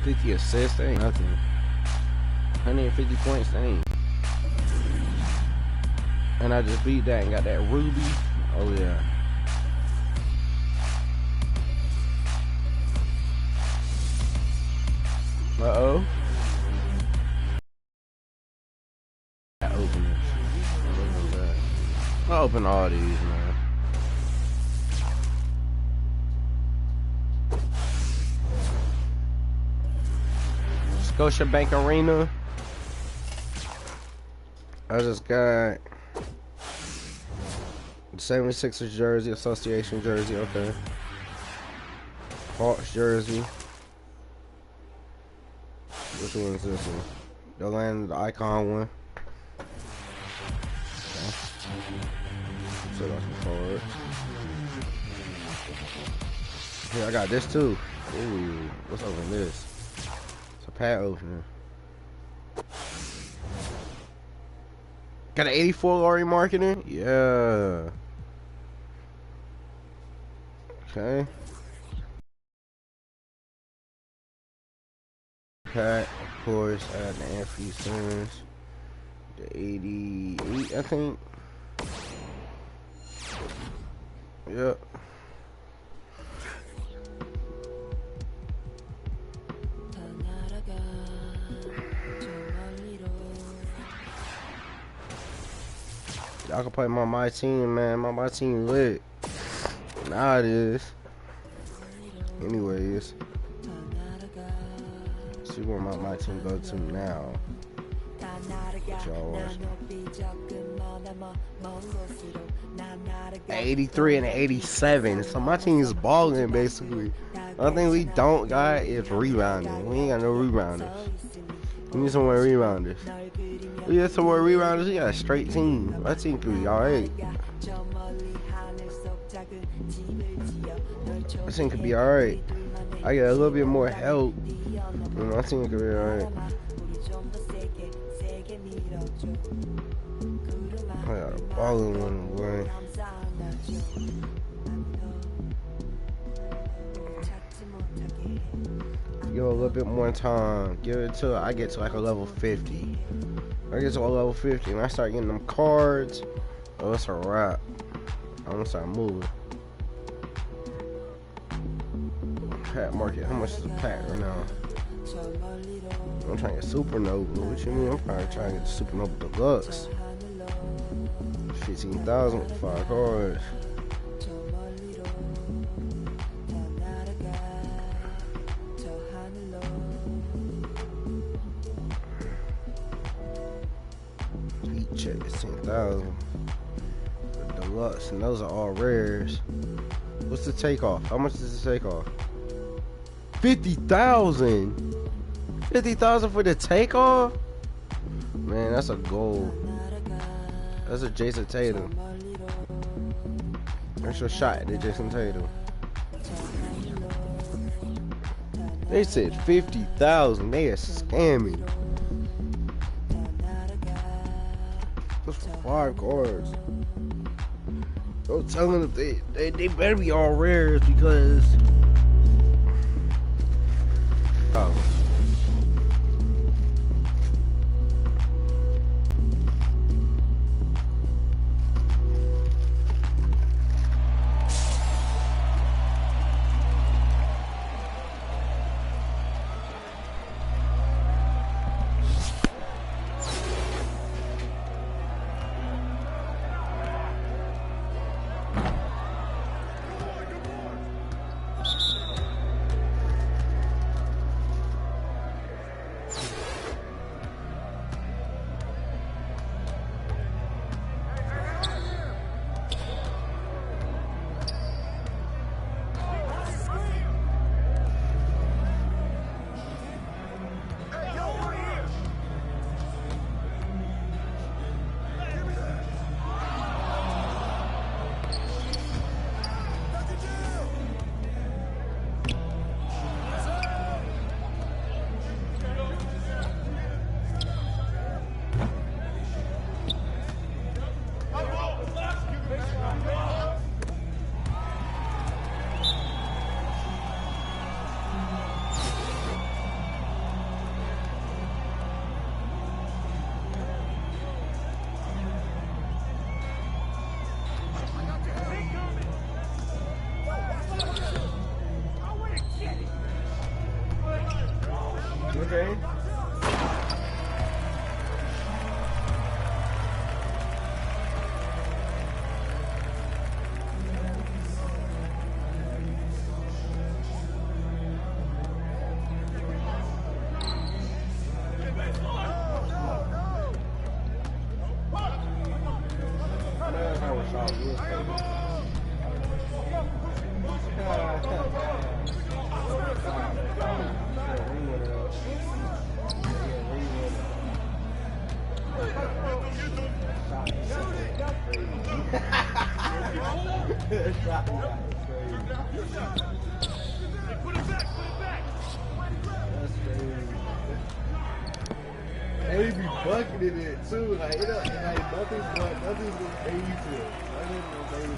50 assists, that ain't nothing. 150 points, that ain't. And I just beat that and got that Ruby. Oh yeah. Uh-oh. I open this. I'll open all these, man. Scotiabank Arena. I just got the 76ers jersey, Association jersey, okay. Hawks jersey. Which one is this one? The Land of the Icon one. Okay. So that's some cards. Here, I got this too. Ooh, what's over this? It's a pack opener. Got an 84 Laurie Marketing? Yeah. Okay. Pack, of course, I got the Anthony Simmons. The 88, I think. Yep. Y'all can play my team, man. My team lit. Nah, it is. Anyways. See where my team go to now. Y'all watching. 83 and 87. So my team is balling basically. The only thing we don't got is rebounding. We ain't got no rebounders. We need some more rebounders. We got some more rebounders. We got a straight team. My team could be alright. My team could be alright. I get a little bit more help. My team could be alright. I got a balling one, boy. Give it a little bit more time. Give it till I get to like a level 50. I get to a level 50 and I start getting them cards. Oh, it's a wrap. I'm gonna start moving. Pack market. How much is a pack right now? I'm trying to get Supernova. What you mean? I'm probably trying to get the Supernova Deluxe. 15,000 with 5 cards. Heat check 15,000. The Deluxe, and those are all rares. What's the takeoff? How much does the takeoff? 50,000. 50,000 for the takeoff? Man, that's a goal. That's a Jason Tatum. That's your shot at Jason Tatum. They said 50,000. They are scamming. Those 5 cards. Don't tell them if they better be all rares because. Oh. That is crazy. Put it back, That's crazy. And he be bucketing it too. Like, it don't, like nothing's gonna phase him. Nothing's gonna phase him.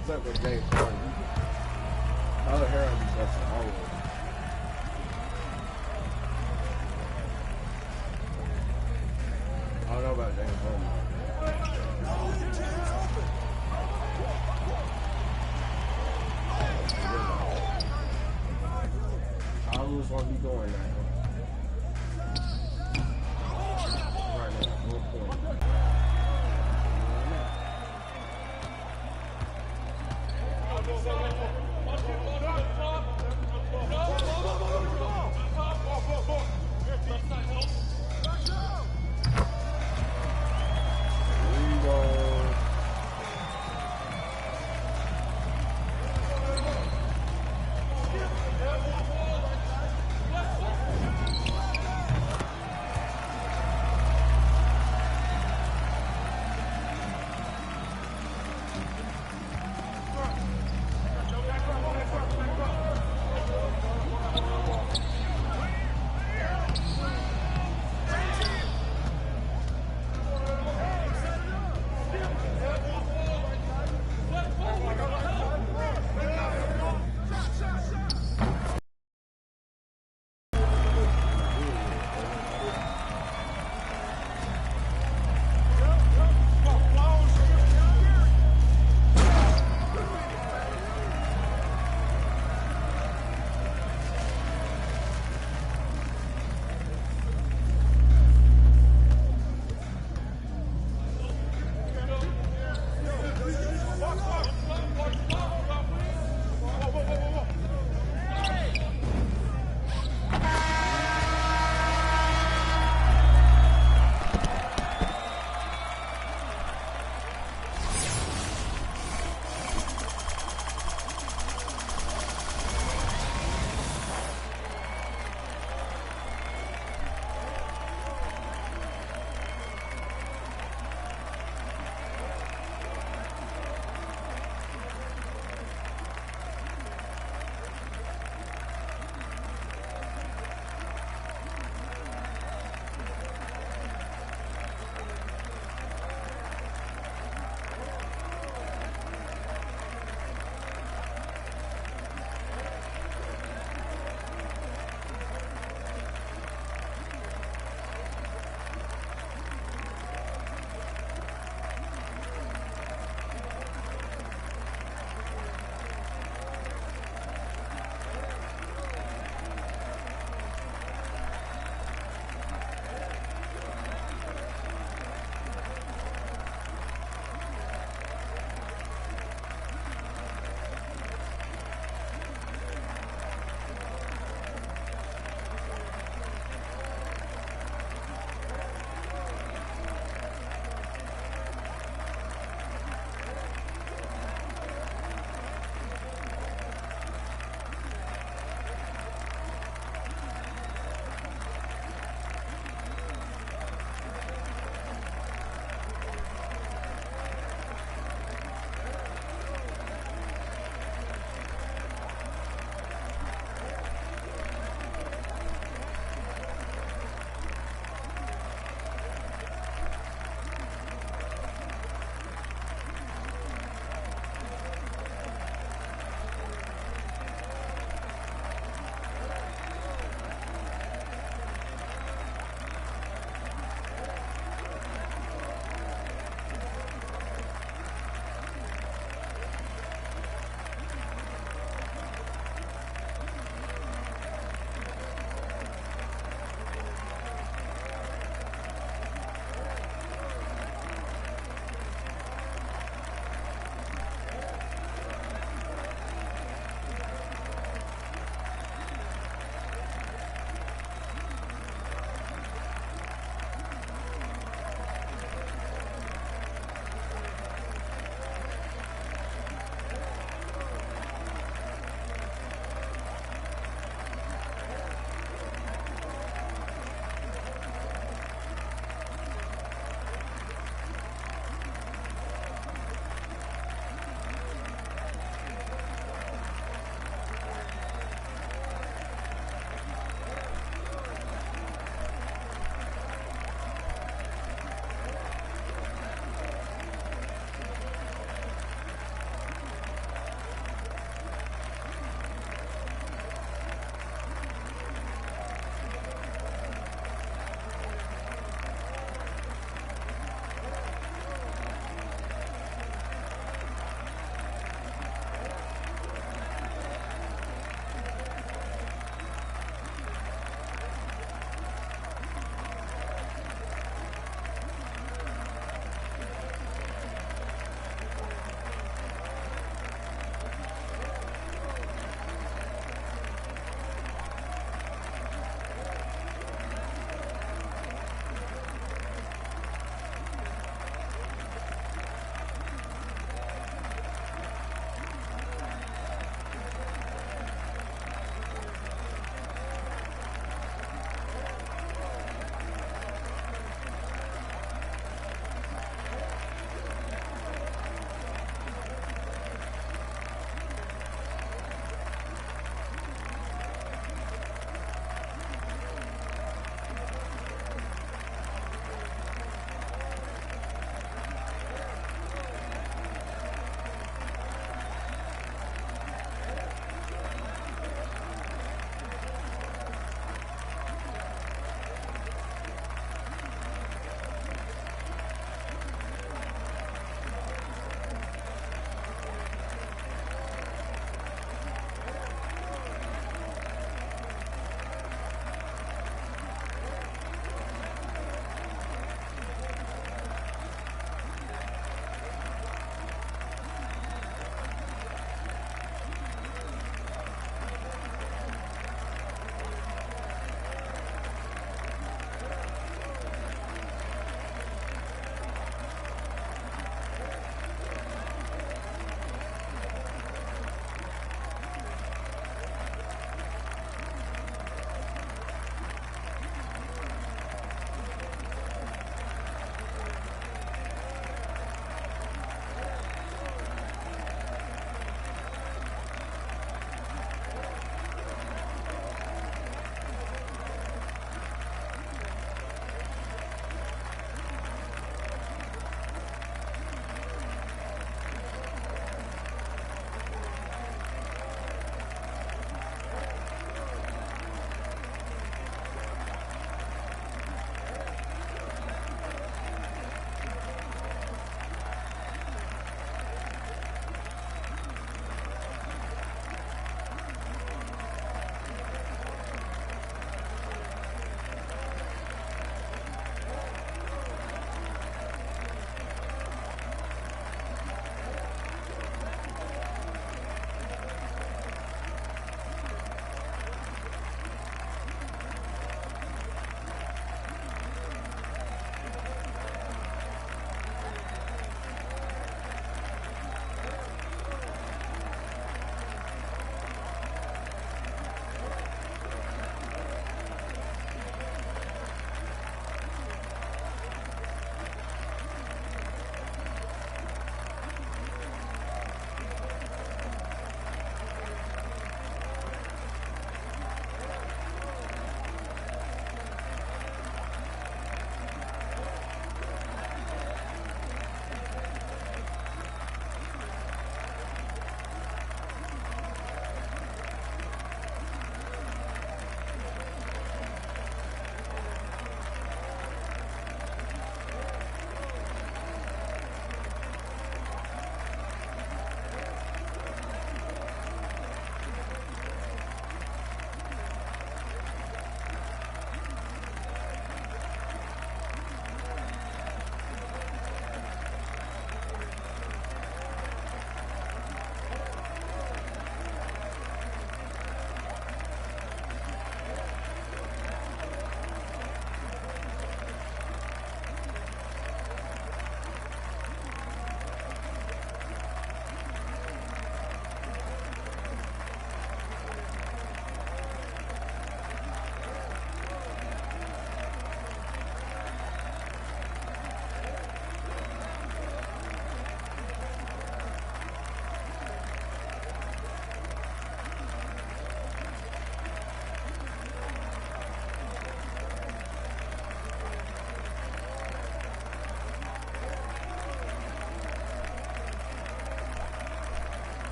Except for James Harden. Tyler Herro be busting all of them. I don't know about James Harden. I almost want to be going now. Right now, 1 point.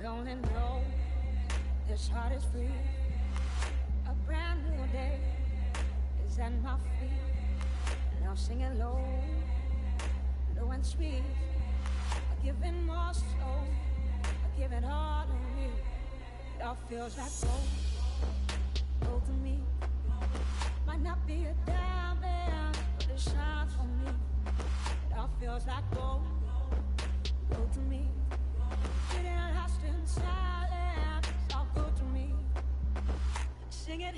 Don't know this heart is free. A brand new day is at my feet. Now singing low, low and sweet. Giving more soul, giving all to me. It all feels like gold to me. Might not be a diamond, but it shines for me. It all feels like gold to me. Getting lost in silence, it's all good to me. Sing it.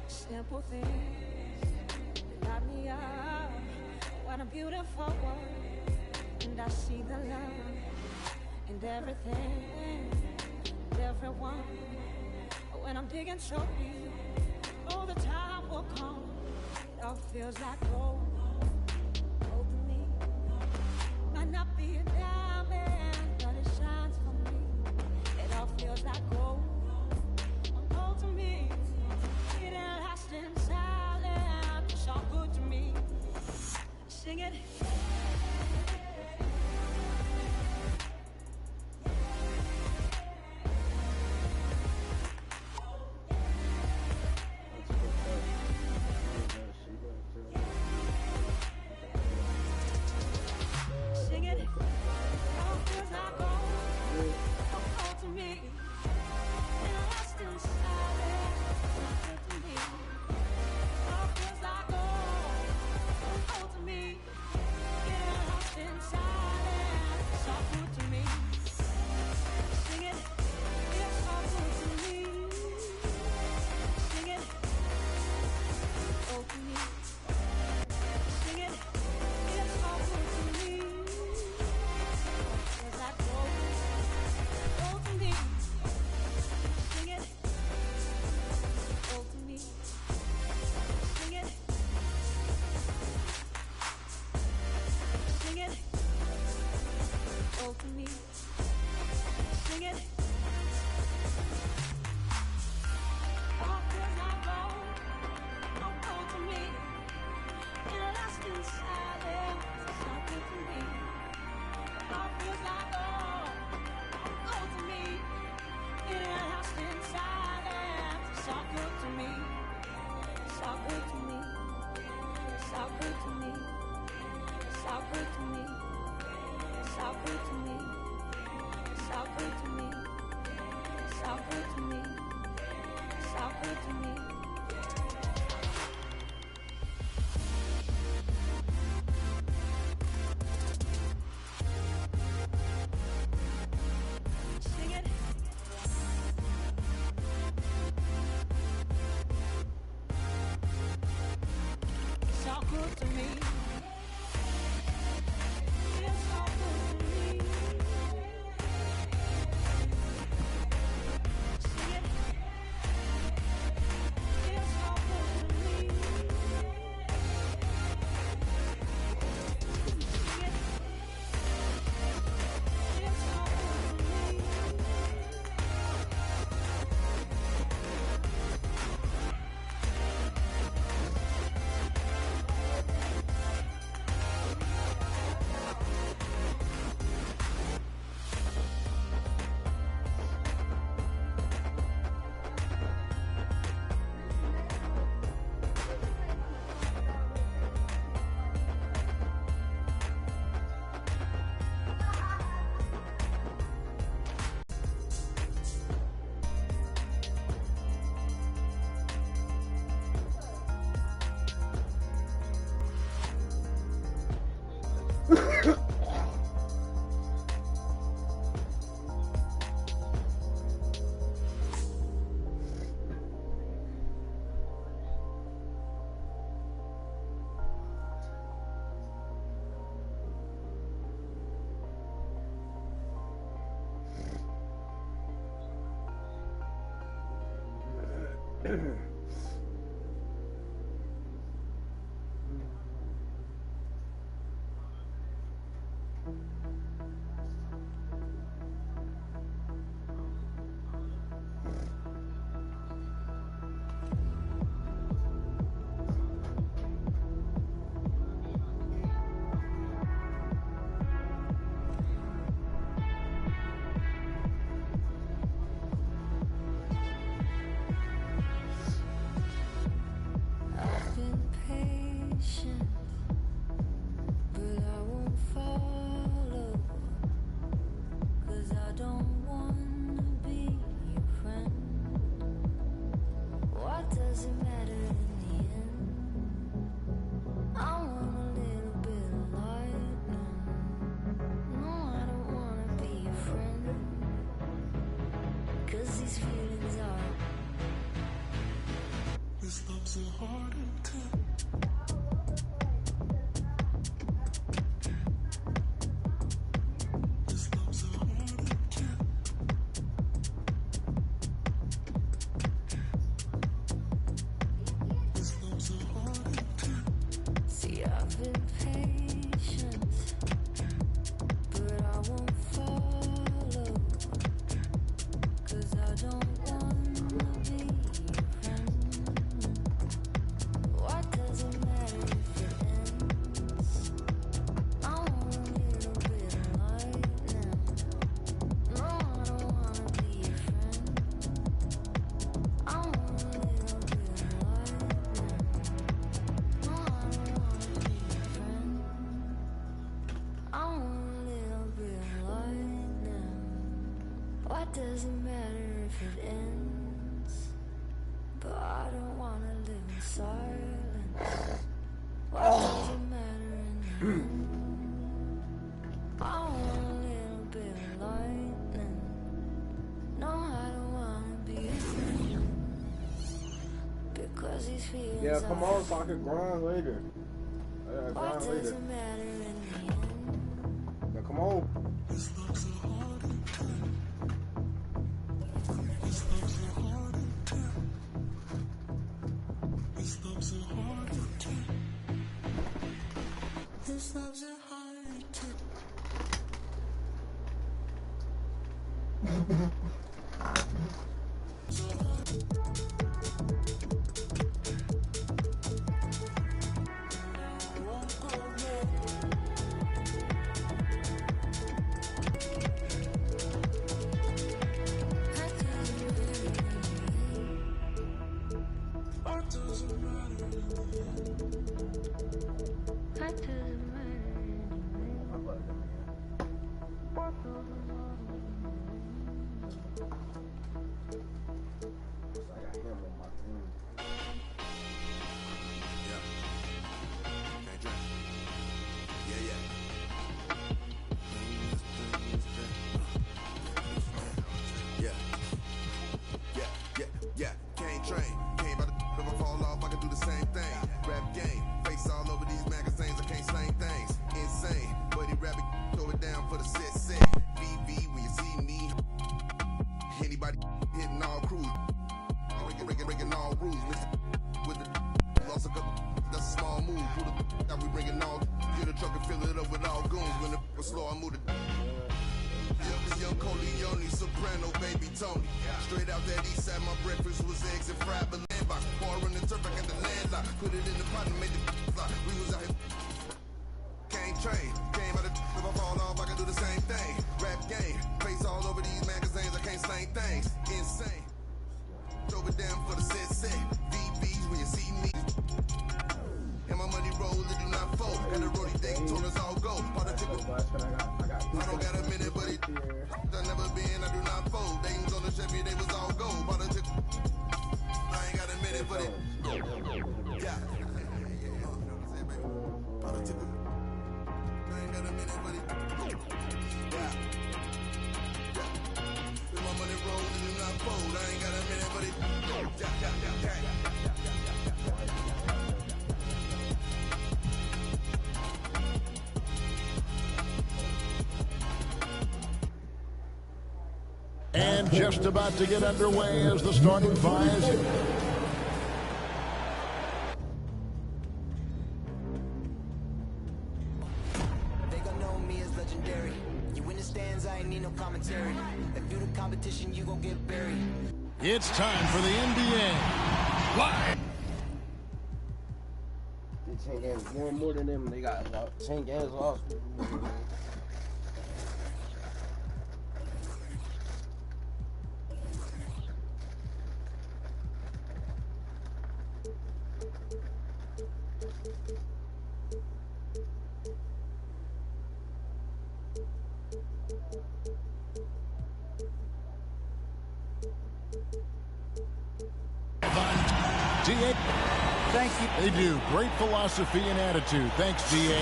Simple things that light me up. What a beautiful world. And I see the love in everything and everyone. When I'm digging so deep, oh, the time will come. It all feels like gold to me. Might not be a diamond, but it shines for me. It all feels like gold to me. It ain't lost in silence. It's all good to me. Sing it. Sing it. All feels like gold to me. It ain't lost in silence. It's all good to me. All feels like gold to me. It ain't lost in silence. It's all good to me. Sing it. It's all good to me. Sing it. Oh, to me. Sing it. It's all good to me. Feels like gold to me. Sing it. Oh, to me. Sing it. Sing it. Oh, to me. Sing it. All feels like gold to me. In a lasting silence, it's all good to me. All feels like gold to me. In a lasting silence, it's all good to me. It's all good to me. It's all good to me. It's all good to me. It's all good to me. It's all good to me. It's all good to me. It's all good to me. Sing it. It's all good to me. It's all good to me. Sing it. It's all good to me. Sing it. It's all good to me. these feelings are. This love's a heart attack. This love's a heart attack. This love's a heart attack. See, I've been patient, but I won't follow, 'cause I don't wanna be your friend. What does it matter if it ends? I want a little bit of light now. No, I don't wanna be your friend. I want a little bit of light now. No, I don't wanna be your friend. I want a little bit of light now. What does it matter if it ends? But I don't wanna live in silence. What does it matter in the end? I want a little bit of lightning. No, I don't wanna be a friend. Because these feelings Yeah, come are. on, so I can grind later. I gotta What grind does later. it matter in the end? Now, come on. This love's a heart attack. This love's a heart attack. This love's a heart attack. This love's a heart attack. What does it matter in the end? What does it matter anyway? Yeah, can't train. Came by the if I fall off, I can do the same thing. Rap game, face all over these magazines, I can't slang things. Insane, buddy rabbit, throw it down for the set. VV, when you see me, anybody hitting all crews. Breaking all rules. Mr. With the lost a couple, that's a small move. Pull the that we bringing all, get a truck and fill it up with all goons. When the was slow, I move the. Young Corleone, soprano, baby Tony. Straight out that east side, my breakfast was eggs and fried Berlin box. Bar in the turf, I got the landlock. Put it in the pot and made the fly. We was out here. Can't train. Came out of if I fall off, I can do the same thing. Rap game. Face all over these magazines, I can't slang things. Insane. Throw it down for the set. VVs when you see me. And my money roll, it do not fold. Got a roadie thing, told us all go. Part of tickle. I don't got a minute, but it I never been, I do not fold. They was on the Chevy, they was all gold. Part of tickle. I ain't got a minute, but it yeah. Part of tickle. I ain't got a minute, but it yeah. With my money roll, it do not fold. I ain't got a minute, but it yeah. And just about to get underway as the starting five. They gon' know me as legendary. You in the stands, I ain't need no commentary. If you the competition, you gon' get buried. It's time for the NBA. Live. 10 games, one more than them. They got 10 games lost. T8. Thank you. They do. Great philosophy and attitude. Thanks, D.A.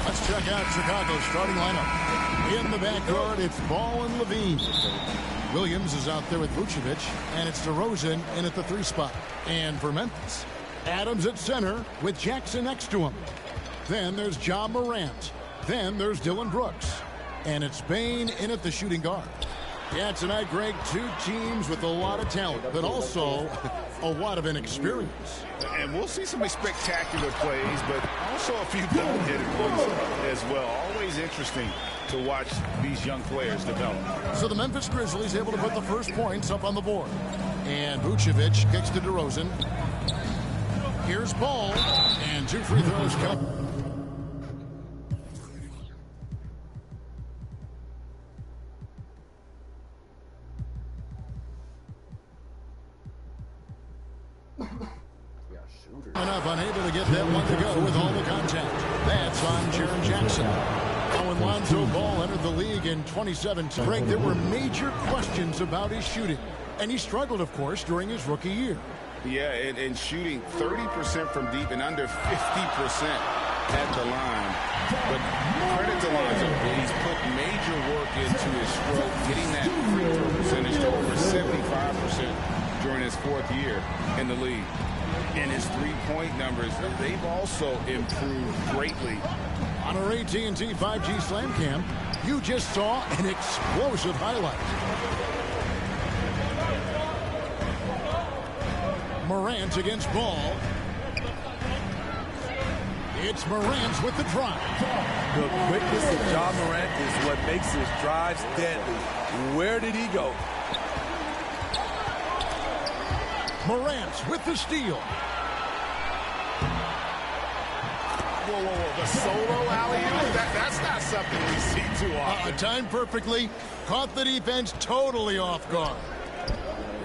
Let's check out Chicago's starting lineup. In the backyard, it's Ball and Levine. Williams is out there with Vucevic, and it's DeRozan in at the 3 spot. And for Memphis, Adams at center with Jackson next to him. Then there's Ja Morant. Then there's Dylan Brooks. And it's Bane in at the shooting guard. Yeah, tonight, Greg, 2 teams with a lot of talent, but also a lot of inexperience. And we'll see some spectacular plays, but also a few double-headed ones as well. Always interesting to watch these young players develop. So the Memphis Grizzlies able to put the first points up on the board. And Vucevic kicks to DeRozan. Here's Ball, and 2 free throws come. Enough, unable to get that one to go with all the contact. That's on Jaren Jackson. Now when Lonzo Ball entered the league in 2017, Greg, there were major questions about his shooting. And he struggled, of course, during his rookie year. Yeah, and shooting 30% from deep and under 50% at the line. But credit to Lonzo. He's put major work into his stroke, getting that free throw percentage to over 75% during his 4th year in the league. And his 3-point numbers, they've also improved greatly. On our AT&T 5G Slam Cam, you just saw an explosive highlight. Morant against Ball. It's Morant with the drive. The quickness of Ja Morant is what makes his drives deadly. Where did he go? Morant with the steal. Whoa. The solo alley-oop? That's not something we see too often. Timed perfectly. Caught the defense totally off guard.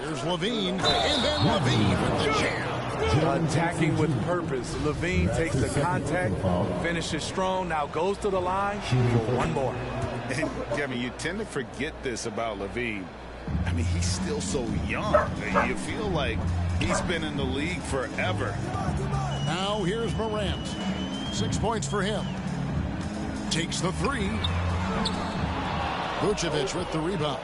Here's Levine. And then Levine with the jam. Attacking with purpose. Levine takes the contact, finishes strong, now goes to the line for one more. And, Kevin, you tend to forget this about Levine. I mean, he's still so young. You feel like he's been in the league forever. Now here's Morant. 6 points for him. Takes the 3. Vucevic with the rebound.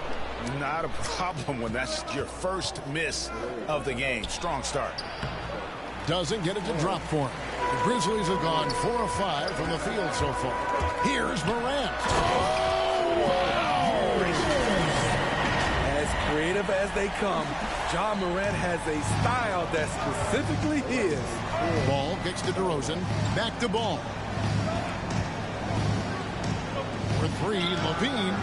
Not a problem when that's your first miss of the game. Strong start. Doesn't get it to drop for him. The Grizzlies have gone 4 of 5 from the field so far. Here's Morant. As creative as they come, Ja Morant has a style that's specifically his. Ball kicks to DeRozan. Back to Ball. For 3, Levine.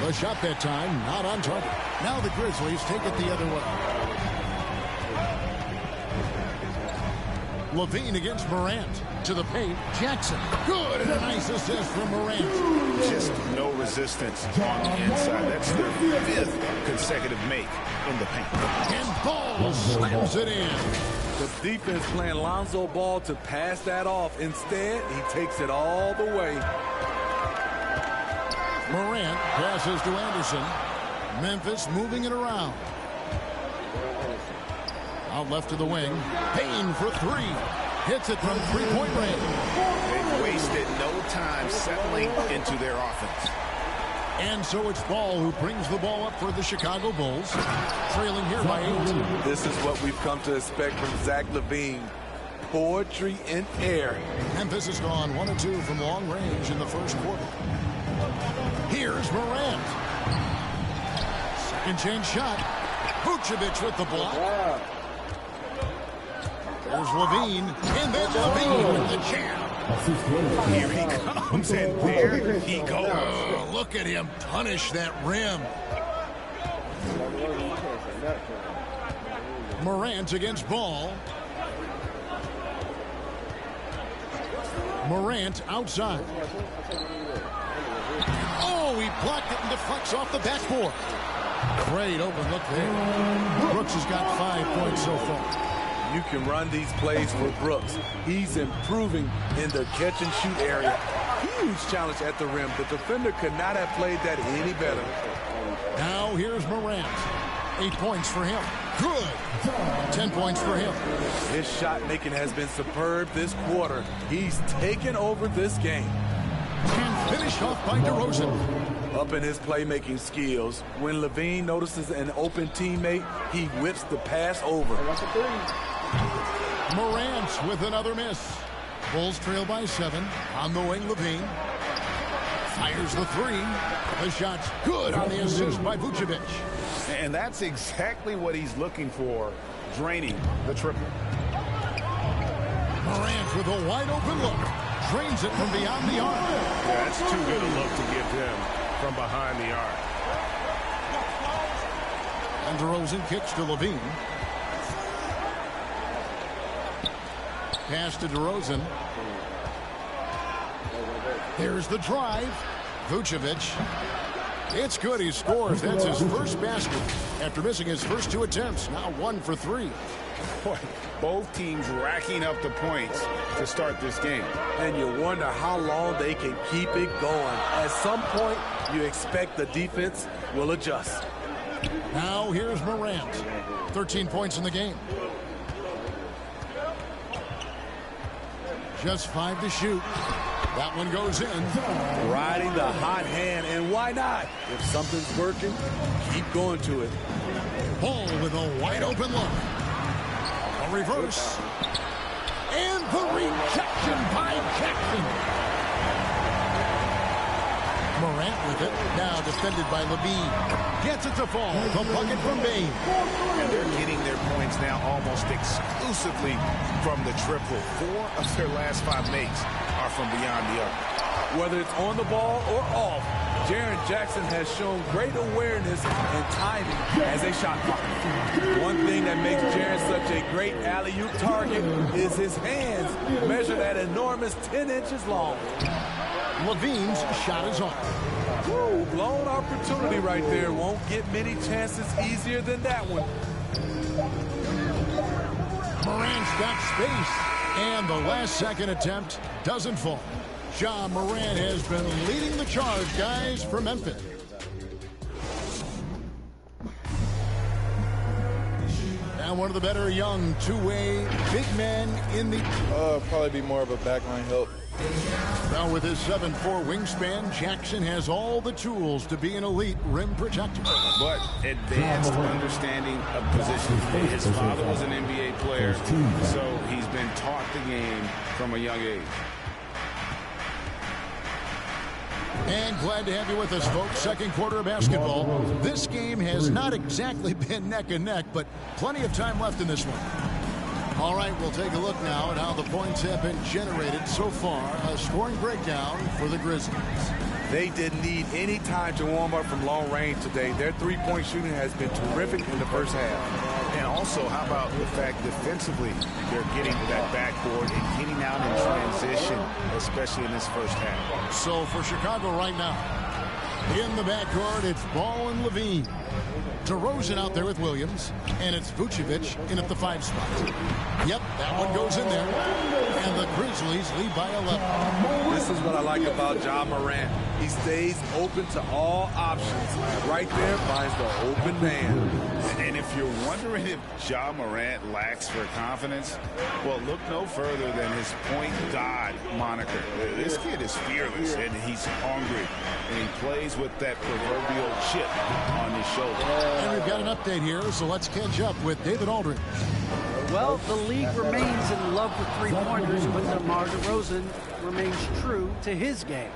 The shot that time, not on target. Now the Grizzlies take it the other way. Levine against Morant. To the paint, Jackson. Good, and a nice assist from Morant. Just no resistance on the inside. That's their 5th consecutive make in the paint. And Ball slams it in. The defense playing Lonzo Ball to pass that off. Instead, he takes it all the way. Morant passes to Anderson. Memphis moving it around. Out left to the wing. Payne for 3. Hits it from 3-point range. They've wasted no time settling into their offense. And so it's Ball who brings the ball up for the Chicago Bulls. Trailing here by 8. This is what we've come to expect from Zach LaVine. Poetry in air. Memphis has gone 1 of 2 from long range in the first quarter. Here's Morant. Second chance shot. Vucevic with the block. There's Levine. And then Levine with the jam. Here he comes, and there he goes. Oh, look at him punish that rim. Morant against Ball. Morant outside. Oh, he blocked it and deflects off the backboard. Great open look there. Brooks has got 5 points so far. You can run these plays for Brooks. He's improving in the catch-and-shoot area. Huge challenge at the rim. The defender could not have played that any better. Now here's Morant. 8 points for him. Good. 10 points for him. His shot making has been superb this quarter. He's taken over this game. And finished off by DeRozan. Up in his playmaking skills, when Levine notices an open teammate, he whips the pass over. Morant with another miss. Bulls trail by 7. On the wing, Levine fires the 3. The shot's good on the assist by Vucevic. And that's exactly what he's looking for, draining the triple. Morant with a wide open look. Drains it from beyond the arc. Yeah, that's too good a look to give him from behind the arc. And DeRozan kicks to Levine. Pass to DeRozan. There's the drive. Vucevic. It's good. He scores. That's his first basket after missing his first 2 attempts. Now 1 for 3. Boy, both teams racking up the points to start this game. And you wonder how long they can keep it going. At some point, you expect the defense will adjust. Now here's Morant. 13 points in the game. Just 5 to shoot. That one goes in. Riding the hot hand, and why not? If something's working, keep going to it. Paul with a wide open look. A reverse. And the rejection by Jackson. Morant with it. Now defended by Levine. Gets it to fall. The bucket from Bane. And they're getting their points now almost exclusively from the triple. 4 of their last 5 makes are from beyond the arc. Whether it's on the ball or off, Jaren Jackson has shown great awareness and timing as a shot blocker. One thing that makes Jaren such a great alley-oop target is his hands, measured at enormous 10 inches long. Levine's shot is off. Woo, blown opportunity right there. Won't get many chances easier than that one. Morant's got space. And the last second attempt doesn't fall. Ja Morant has been leading the charge, guys, for Memphis. And one of the better young two-way big men in the... Probably be more of a backline help. Now with his 7'4" wingspan, Jackson has all the tools to be an elite rim protector. But advanced understanding of position. His father was an NBA player, so he's been taught the game from a young age. And glad to have you with us, folks. Second quarter of basketball. This game has not exactly been neck and neck, but plenty of time left in this one. All right, we'll take a look now at how the points have been generated so far. A scoring breakdown for the Grizzlies. They didn't need any time to warm up from long range today. Their three-point shooting has been terrific in the first half. And also, how about the fact defensively they're getting to that backboard and getting out in transition, especially in this first half. So for Chicago right now, in the backcourt, it's Ball and Levine. DeRozan out there with Williams, and it's Vucevic in at the 5 spot. Yep, that one goes in there, and the Grizzlies lead by 11. This is what I like about Ja Morant. He stays open to all options. Right there finds the open man. And if you're wondering if Ja Morant lacks for confidence, well, look no further than his point god moniker. This kid is fearless, and he's hungry, and he plays with that proverbial chip on his shoulder. And we've got an update here, so let's catch up with David Aldridge. Well, the league remains in love with three-pointers, but DeMar DeRozan remains true to his game.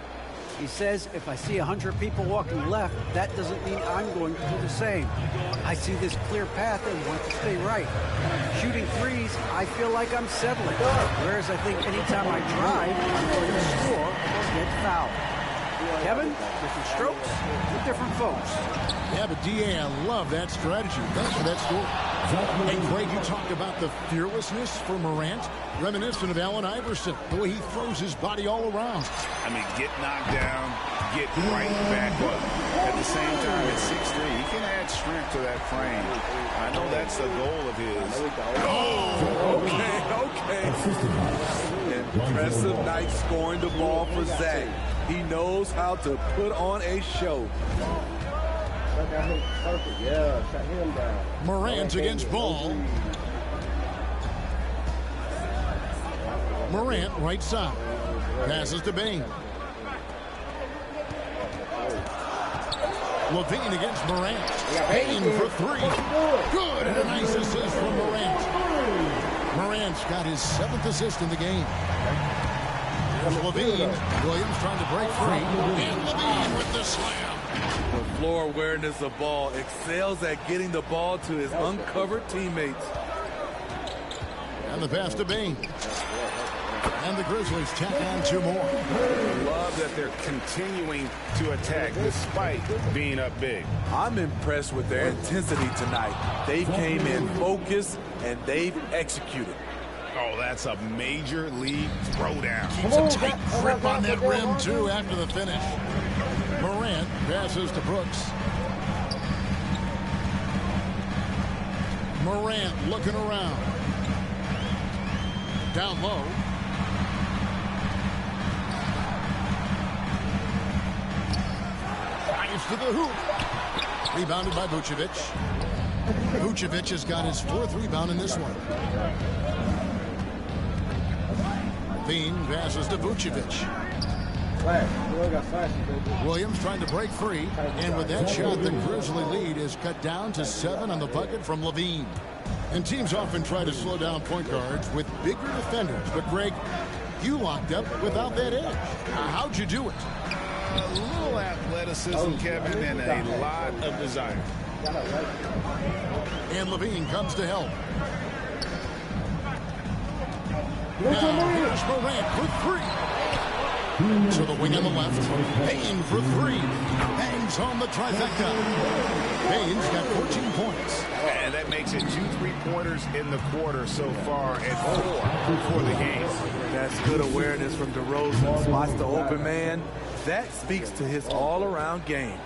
He says, if I see 100 people walking left, that doesn't mean I'm going to do the same. I see this clear path and want to stay right. Shooting threes, I feel like I'm settling. Whereas I think anytime I drive, I'm going to score or get fouled. Kevin, different strokes with different folks. Yeah, but DA, I love that strategy. Thanks for that story. Hey, Greg, you talk about the fearlessness for Morant, reminiscent of Allen Iverson, the way he throws his body all around. I mean, get knocked down, get right back up. At the same time, at 6'3", he can add strength to that frame. I know that's the goal of his. Oh, okay. Impressive night scoring the ball for Zach. He knows how to put on a show. Yeah, shut him down. Morant against Ball. Morant right side. Passes to Bane. Levine against Morant. Bane for three. Good, and a nice assist from Morant. Morant's got his 7th assist in the game. Here's Levine. Williams trying to break free. And Levine with the slam. The floor awareness of ball, excels at getting the ball to his uncovered teammates. And the pass to Bane. And the Grizzlies tack on 2 more. Love that they're continuing to attack despite being up big. I'm impressed with their intensity tonight. They came in focused and they've executed. Oh, that's a major league throwdown. Keeps a tight grip on that rim, too, after the finish. Morant passes to Brooks. Morant looking around. Down low. Drives to the hoop. Rebounded by Vucevic. Vucevic has got his 4th rebound in this one. Levine passes to Vucevic. Williams trying to break free, and with that shot, the Grizzly lead is cut down to 7 on the bucket from Levine. And teams often try to slow down point guards with bigger defenders, but Greg, you locked up without that edge. How'd you do it? A little athleticism, Kevin, and a lot of desire. And Levine comes to help. Now here's Morant for 3. To the wing on the left. Bane for 3. Bangs home the trifecta. Bane's got 14 points. And that makes it 2 3-pointers in the quarter so far and 4 for the game. That's good awareness from DeRozan. Spots the open man. That speaks to his all-around game.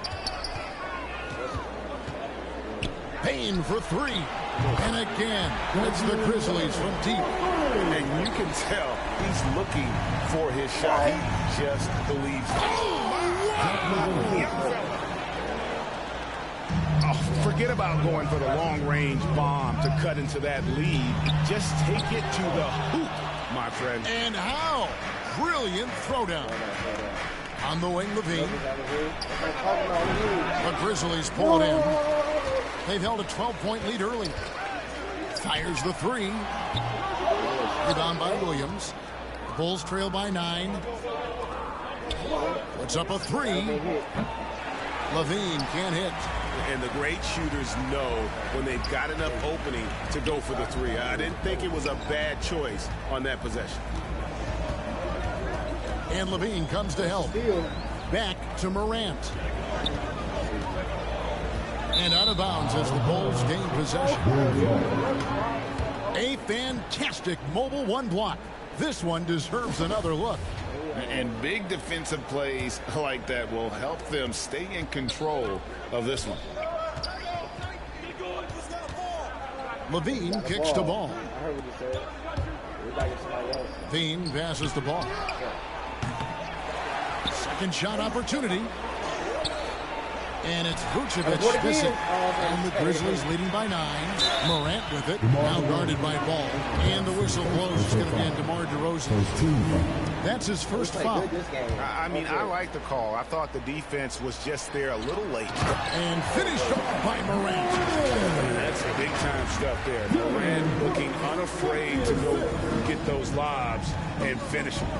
Bane for 3. And again, it's the Grizzlies from deep. And you can tell he's looking for his shot. He just believes it. Oh, forget about going for the long-range bomb to cut into that lead. Just take it to the hoop, my friend. And how? Brilliant throwdown. On the wing, Levine. The Grizzlies pull it in. They've held a 12-point lead early. Fires the 3. Rebound by Williams. The Bulls trail by 9. Puts up a 3. Levine can't hit. And the great shooters know when they've got enough opening to go for the 3. I didn't think it was a bad choice on that possession. And Levine comes to help. Back to Morant. And out of bounds as the Bulls gain possession. A fantastic mobile 1 block. This one deserves another look. And big defensive plays like that will help them stay in control of this one. Levine kicks the ball. Levine passes the ball. Second shot opportunity. And it's Vucevic missing. And the Grizzlies leading by 9. Morant with it. Now guarded by Ball. And the whistle blows. It's going to be on DeMar DeRozan. That's his first foul. I mean, I like the call. I thought the defense was just there a little late. And finished off by Morant. That's big-time stuff there. Morant looking unafraid to go get those lobs and finish them.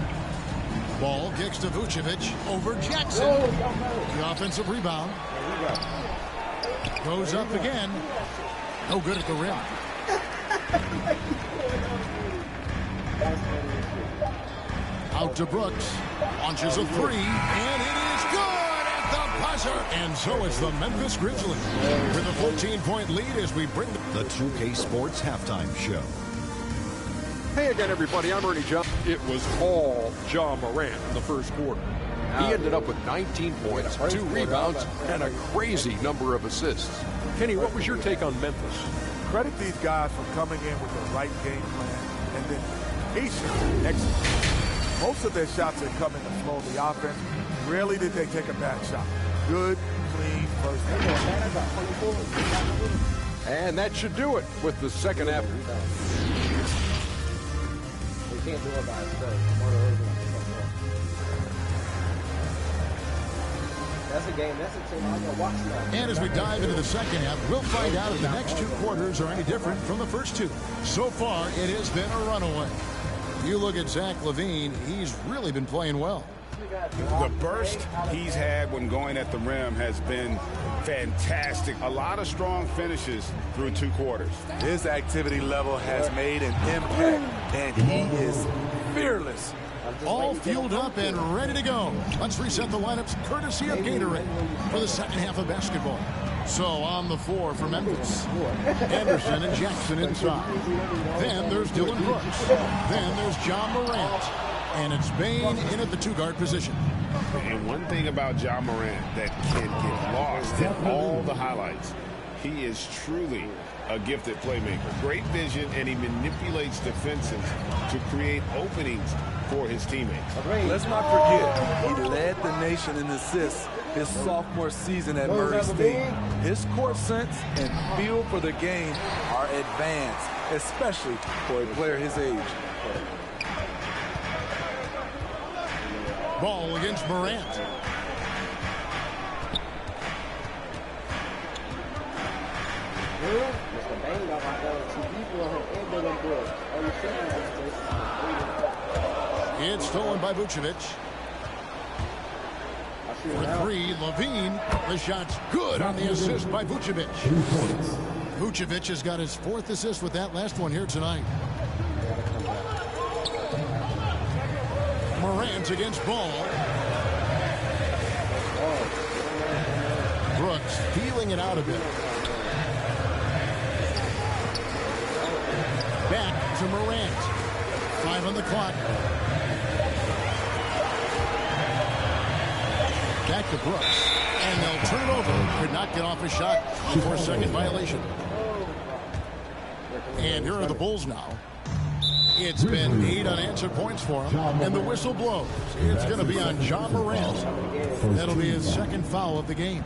Ball kicks to Vucevic over Jackson. The offensive rebound. Goes up again. No good at the rim. Out to Brooks. Launches a 3. And it is good at the buzzer. And so it's the Memphis Grizzlies with a 14-point lead as we bring the 2K Sports Halftime Show. Hey again, everybody. I'm Ernie Johnson. It was all Ja Morant in the first quarter. He ended up with 19 points, 2 rebounds, and a crazy number of assists. Kenny, what was your take on Memphis? Credit these guys for coming in with the right game plan and then patiently executing. Most of their shots had come in to slow the offense. Rarely did they take a bad shot. good, clean first half. And that should do it with the second half. They can't do it by itself. That's a game. That's a team I'm going to watch now. And as we dive into the second half, we'll find out if the next two quarters are any different from the first two. So far, it has been a runaway. You look at Zach LaVine, he's really been playing well. The burst he's had when going at the rim has been fantastic. A lot of strong finishes through two quarters. His activity level has made an impact, and he is fearless. All fueled up and ready to go. Let's reset the lineups courtesy of Gatorade for the second half of basketball. So on the floor for Memphis, Anderson and Jackson inside. Then there's Dylan Brooks. Then there's John Morant. And it's Bane in at the two-guard position. And one thing about John Morant that can get lost in all the highlights, he is truly a gifted playmaker. Great vision, and he manipulates defenses to create openings for his teammates. Let's not forget, he led the nation in assists his sophomore season at Murray State. His court sense and feel for the game are advanced, especially for a player his age. Ball against Morant. It's stolen by Vucevic. For three, LaVine. The shot's good on the assist by Vucevic. Vucevic has got his fourth assist with that last one here tonight. Morant against Ball. Brooks feeling it out a bit. Back to Morant. 5 on the clock. Back to Brooks. And they'll turn it over. Could not get off a shot before second violation. And here are the Bulls now. It's been 8 unanswered points for him, and the whistle blows. It's going to be on John Morant. That'll be his second foul of the game.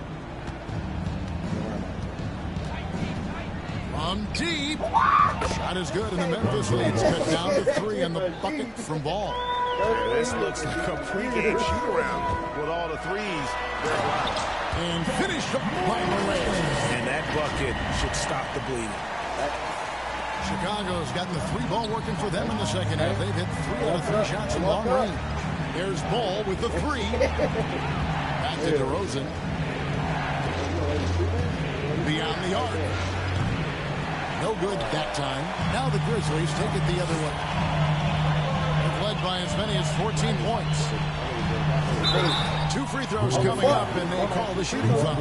From deep. Shot is good, and the Memphis leads cut down to 3 on the bucket from Ball. Yeah, this looks like a pregame shoot-around with all the threes they're allowed. And finished up by Morant. And that bucket should stop the bleeding. Chicago's got the 3-ball working for them in the second half. They've hit 3 out of 3 shots in long range. There's Ball with the 3. Back to DeRozan. Beyond the arc. No good that time. Now the Grizzlies take it the other way. They've led by as many as 14 points. 2 free throws coming up, and they call the shooting foul.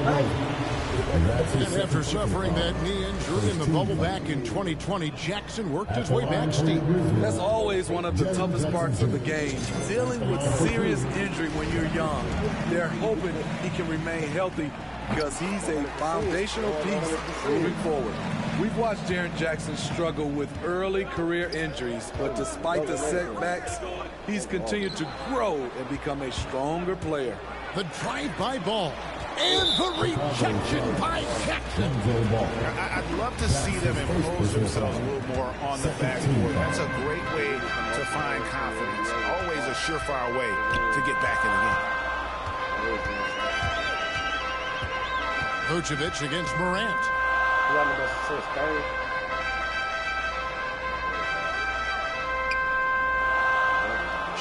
And after suffering that knee injury in the bubble back in 2020, Jackson worked his way back steep. That's always one of the toughest parts of the game, dealing with serious injury when you're young. They're hoping he can remain healthy because he's a foundational piece moving forward. We've watched Jaren Jackson struggle with early career injuries, but despite the setbacks, he's continued to grow and become a stronger player. The drive-by Ball. And the rejection by Jackson. I'd love to see them impose themselves a little more on the backboard. That's a great way to find confidence. Always a surefire way to get back in the game. Vucevic against Morant.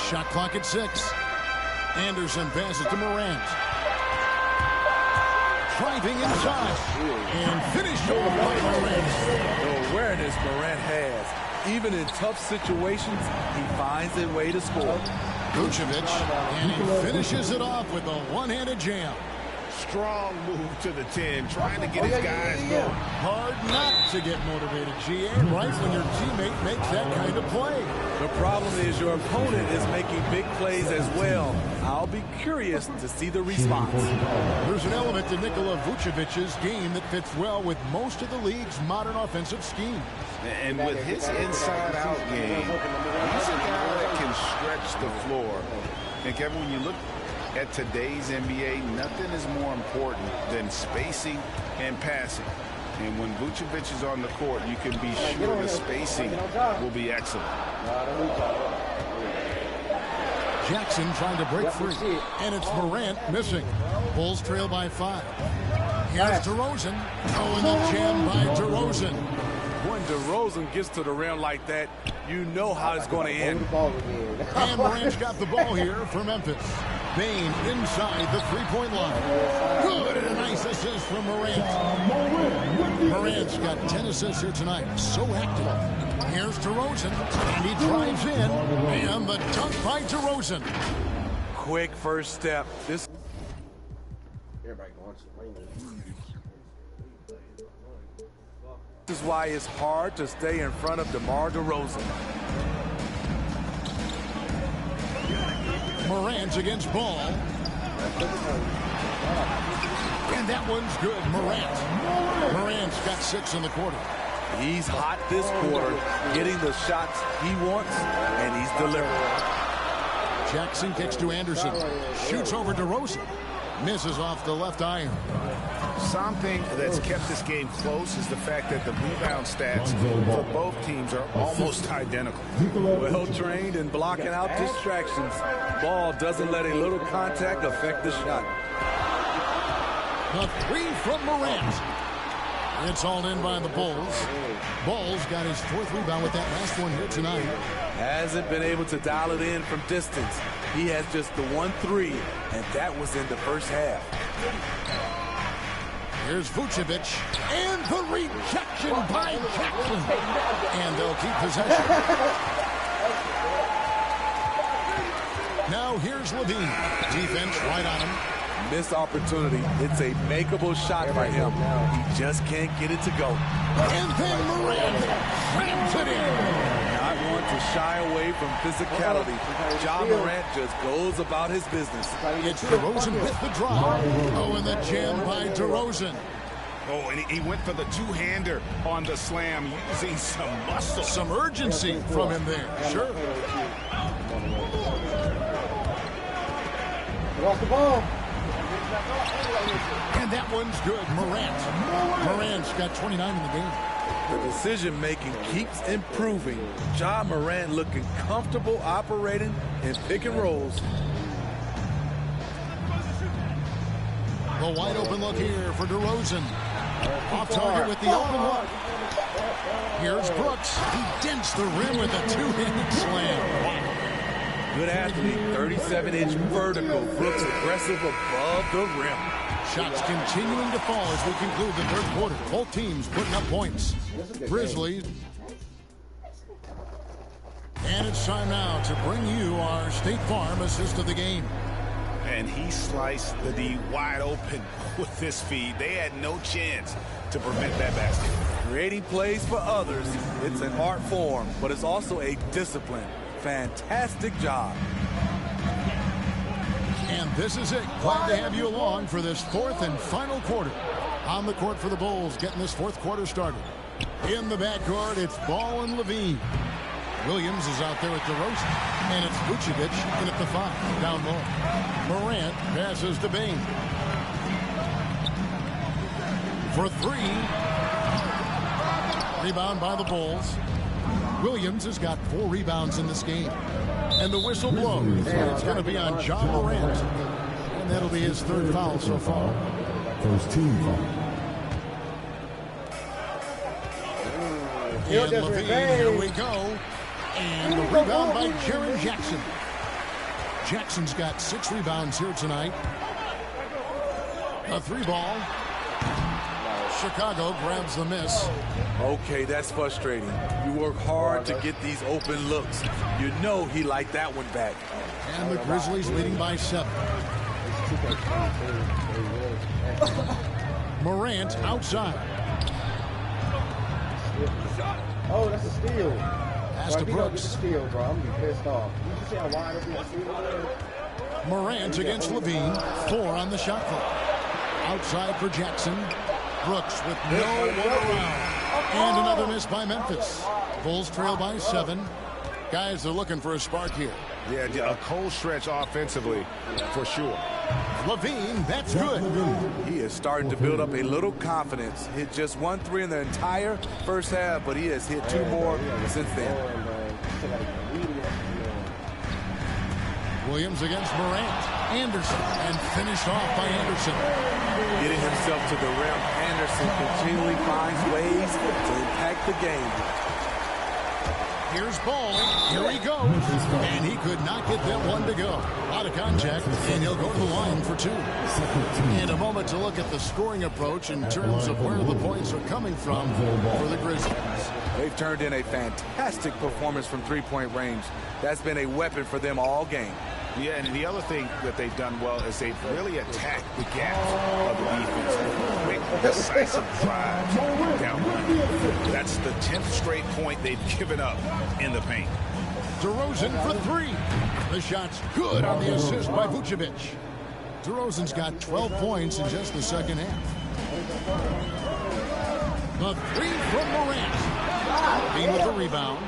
Shot clock at 6. Anderson passes to Morant. Driving inside. And finished over by Morant. The awareness Morant has. Even in tough situations, he finds a way to score. Vucevic, and he finishes it off with a one-handed jam. Strong move to the 10, trying to get his guys going. Hard not to get motivated, GA, right when your teammate makes that kind of play. The problem is your opponent is making big plays as well. I'll be curious to see the response. There's an element to Nikola Vucevic's game that fits well with most of the league's modern offensive scheme. And with his inside-out game, he's a guy that can stretch the floor. And Kevin, when you look at today's NBA, nothing is more important than spacing and passing. And when Vucevic is on the court, you can be sure the spacing will be excellent. Jackson trying to break free, and it's Morant missing. Bulls trail by 5. Here's DeRozan. Oh, and the jam by DeRozan. When DeRozan gets to the rim like that, you know how it's going to end. And Morant's got the ball here for Memphis. Bane inside the three-point line. Good, and a nice assist from Morant. Morant's got 10 assists here tonight. So active. Here's DeRozan, and he drives in. And the dunk by DeRozan. Quick first step. This is why it's hard to stay in front of DeMar DeRozan. Morant against Ball. And that one's good. Morant's got 6 in the quarter. He's hot this quarter, getting the shots he wants, and he's delivering. Jackson kicks to Anderson. Shoots over DeRozan. Misses off the left iron. Something that's kept this game close is the fact that the rebound stats for both teams are almost identical. Well trained in blocking out distractions. Ball doesn't let a little contact affect the shot. The 3 from Morant. It's all in by the Bulls. Bulls got his 4th rebound with that last one here tonight. Hasn't been able to dial it in from distance. He has just the 1-3, and that was in the first half. Here's Vucevic, and the rejection by Jackson. And they'll keep possession. Now here's Levine. Defense right on him. Missed opportunity. It's a makeable shot by him. He just can't get it to go. And then Morant rams it in. Not one to shy away from physicality. Ja Morant just goes about his business. It's DeRozan with the drive. Oh, and the jam by DeRozan. Oh, and he went for the two-hander on the slam, using some muscle. Some urgency from him there. Sure. Lost the ball. And that one's good. Morant's got 29 in the game. The decision-making keeps improving. Ja Morant looking comfortable operating in pick and rolls. The wide open look here for DeRozan. Off target with the open look. Here's Brooks. He dents the rim with a two-handed slam. Wow. Good athlete, 37-inch vertical. Brooks aggressive above the rim. Shots continuing to fall as we conclude the third quarter. Both teams putting up points. Grizzlies. And it's time now to bring you our State Farm assist of the game. And he sliced the D wide open with this feed. They had no chance to prevent that basket. Creating plays for others, it's an art form, but it's also a discipline. Fantastic job. And this is it. Glad to have you along for this fourth and final quarter. On the court for the Bulls, getting this fourth quarter started. In the backcourt, it's Ball and Levine. Williams is out there with DeRozan. And it's Vucevic in at the 5, down low. Morant passes to Bane. For 3. Rebound by the Bulls. Williams has got 4 rebounds in this game. And the whistle blows. It's going to be on Ja Morant. And that'll be his 3rd foul so far. First team foul. And Levine, here we go. And the rebound by Jaren Jackson. Jackson's got 6 rebounds here tonight. A 3-ball. Chicago grabs the miss. Okay, that's frustrating. You work hard to get these open looks. You know he liked that one back. And the Grizzlies leading by 7. Morant outside. Oh, that's a steal. Pass to Brooks. Steal, bro. I'm gonna be pissed off. You see how wide open that steal is? Morant against Levine. 4 on the shot clock. Outside for Jackson. Brooks with no one around. And another miss by Memphis. Bulls trail by 7. Guys, they're looking for a spark here. Yeah, a cold stretch offensively, for sure. Levine, that's good. He is starting to build up a little confidence. Hit just 1 3 in the entire first half, but he has hit 2 more since then. Williams against Morant. Anderson, and finished off by Anderson. Getting himself to the rim, Anderson continually finds ways to impact the game. Here's Ball. Here he goes. And he could not get that one to go. Out of contact, and he'll go to the line for 2. In a moment to look at the scoring approach in terms of where the points are coming from for the Grizzlies. They've turned in a fantastic performance from three-point range. That's been a weapon for them all game. Yeah, and the other thing that they've done well is they've really attacked the gaps of the defense. Quick, decisive drives down line. That's the 10th straight point they've given up in the paint. DeRozan for 3. The shot's good on the assist by Vucevic. DeRozan's got 12 points in just the second half. The 3 from Morant. Levine with the rebound.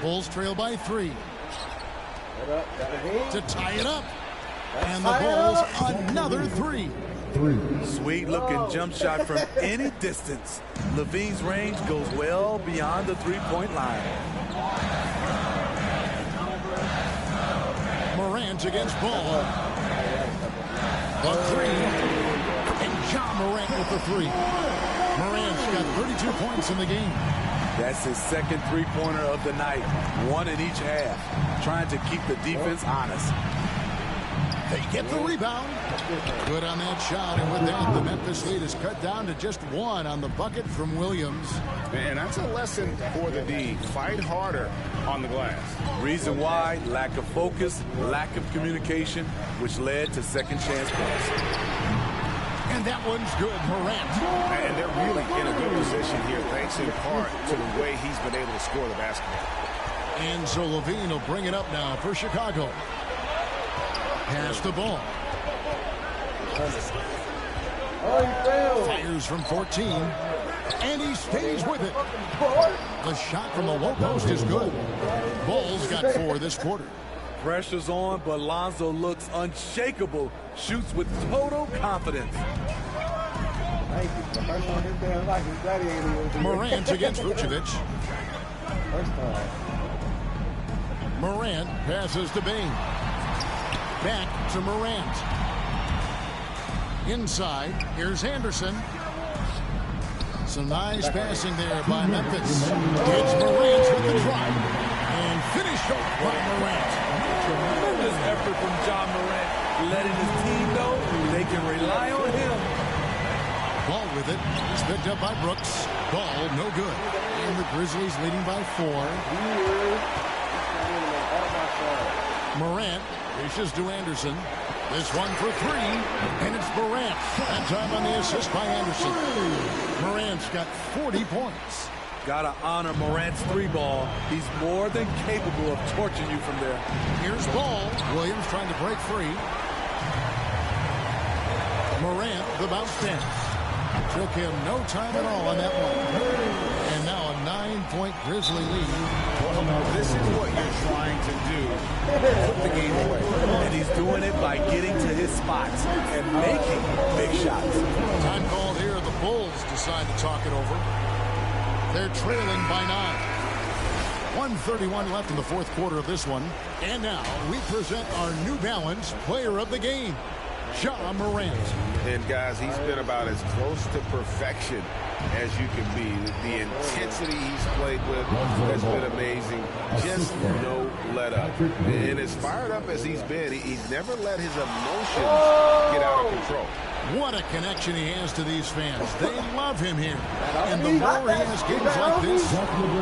Bulls trail by 3. To tie it up. And the Bulls another 3. Sweet looking jump shot from any distance. Levine's range goes well beyond the three-point line. Morant against Ball. The 3. And Ja Morant with the 3. Morant's got 32 points in the game. That's his second three-pointer of the night. 1 in each half. Trying to keep the defense honest. They get the rebound. Good on that shot. And with that, the Memphis lead is cut down to just 1 on the bucket from Williams. And that's a lesson for the D. Fight harder on the glass. Reason why, lack of focus, lack of communication, which led to second chance points. And that one's good, Morant. And they're really in a good position here, thanks in part to the way he's been able to score the basketball. And so Levine will bring it up now for Chicago. Pass the ball. Fires from 14. And he stays with it. The shot from the low post is good. Bulls got 4 this quarter. Pressure's on, but Lonzo looks unshakable. Shoots with total confidence. Morant against Vucevic. Morant passes to Bane. Back to Morant. Inside, here's Anderson. Some nice passing there by Memphis. It's Morant with the drive. And finished off by Morant. Tremendous effort from Ja Morant, letting his team know they can rely on him. Ball with it. It's picked up by Brooks. Ball no good. And the Grizzlies leading by 4. Morant reaches to Anderson. This one for 3. And it's Morant. That time on the assist by Anderson. Morant's got 40 points. Gotta honor Morant's 3-ball. He's more than capable of torching you from there. Here's Ball. Williams trying to break free. Morant, the bounce pass. Took him no time at all on that one. And now a 9-point Grizzly lead. Well, this is what you're trying to do. Put the game away. And he's doing it by getting to his spots and making big shots. Time called here. The Bulls decide to talk it over. They're trailing by 9. 1:31 left in the fourth quarter of this one. And now we present our New Balance Player of the Game, Ja Morant. And guys, he's been about as close to perfection as you can be. The intensity he's played with has been amazing. Just no let up. And as fired up as he's been, he's never let his emotions get out of control. What a connection he has to these fans. They love him here. And the more he has games like this,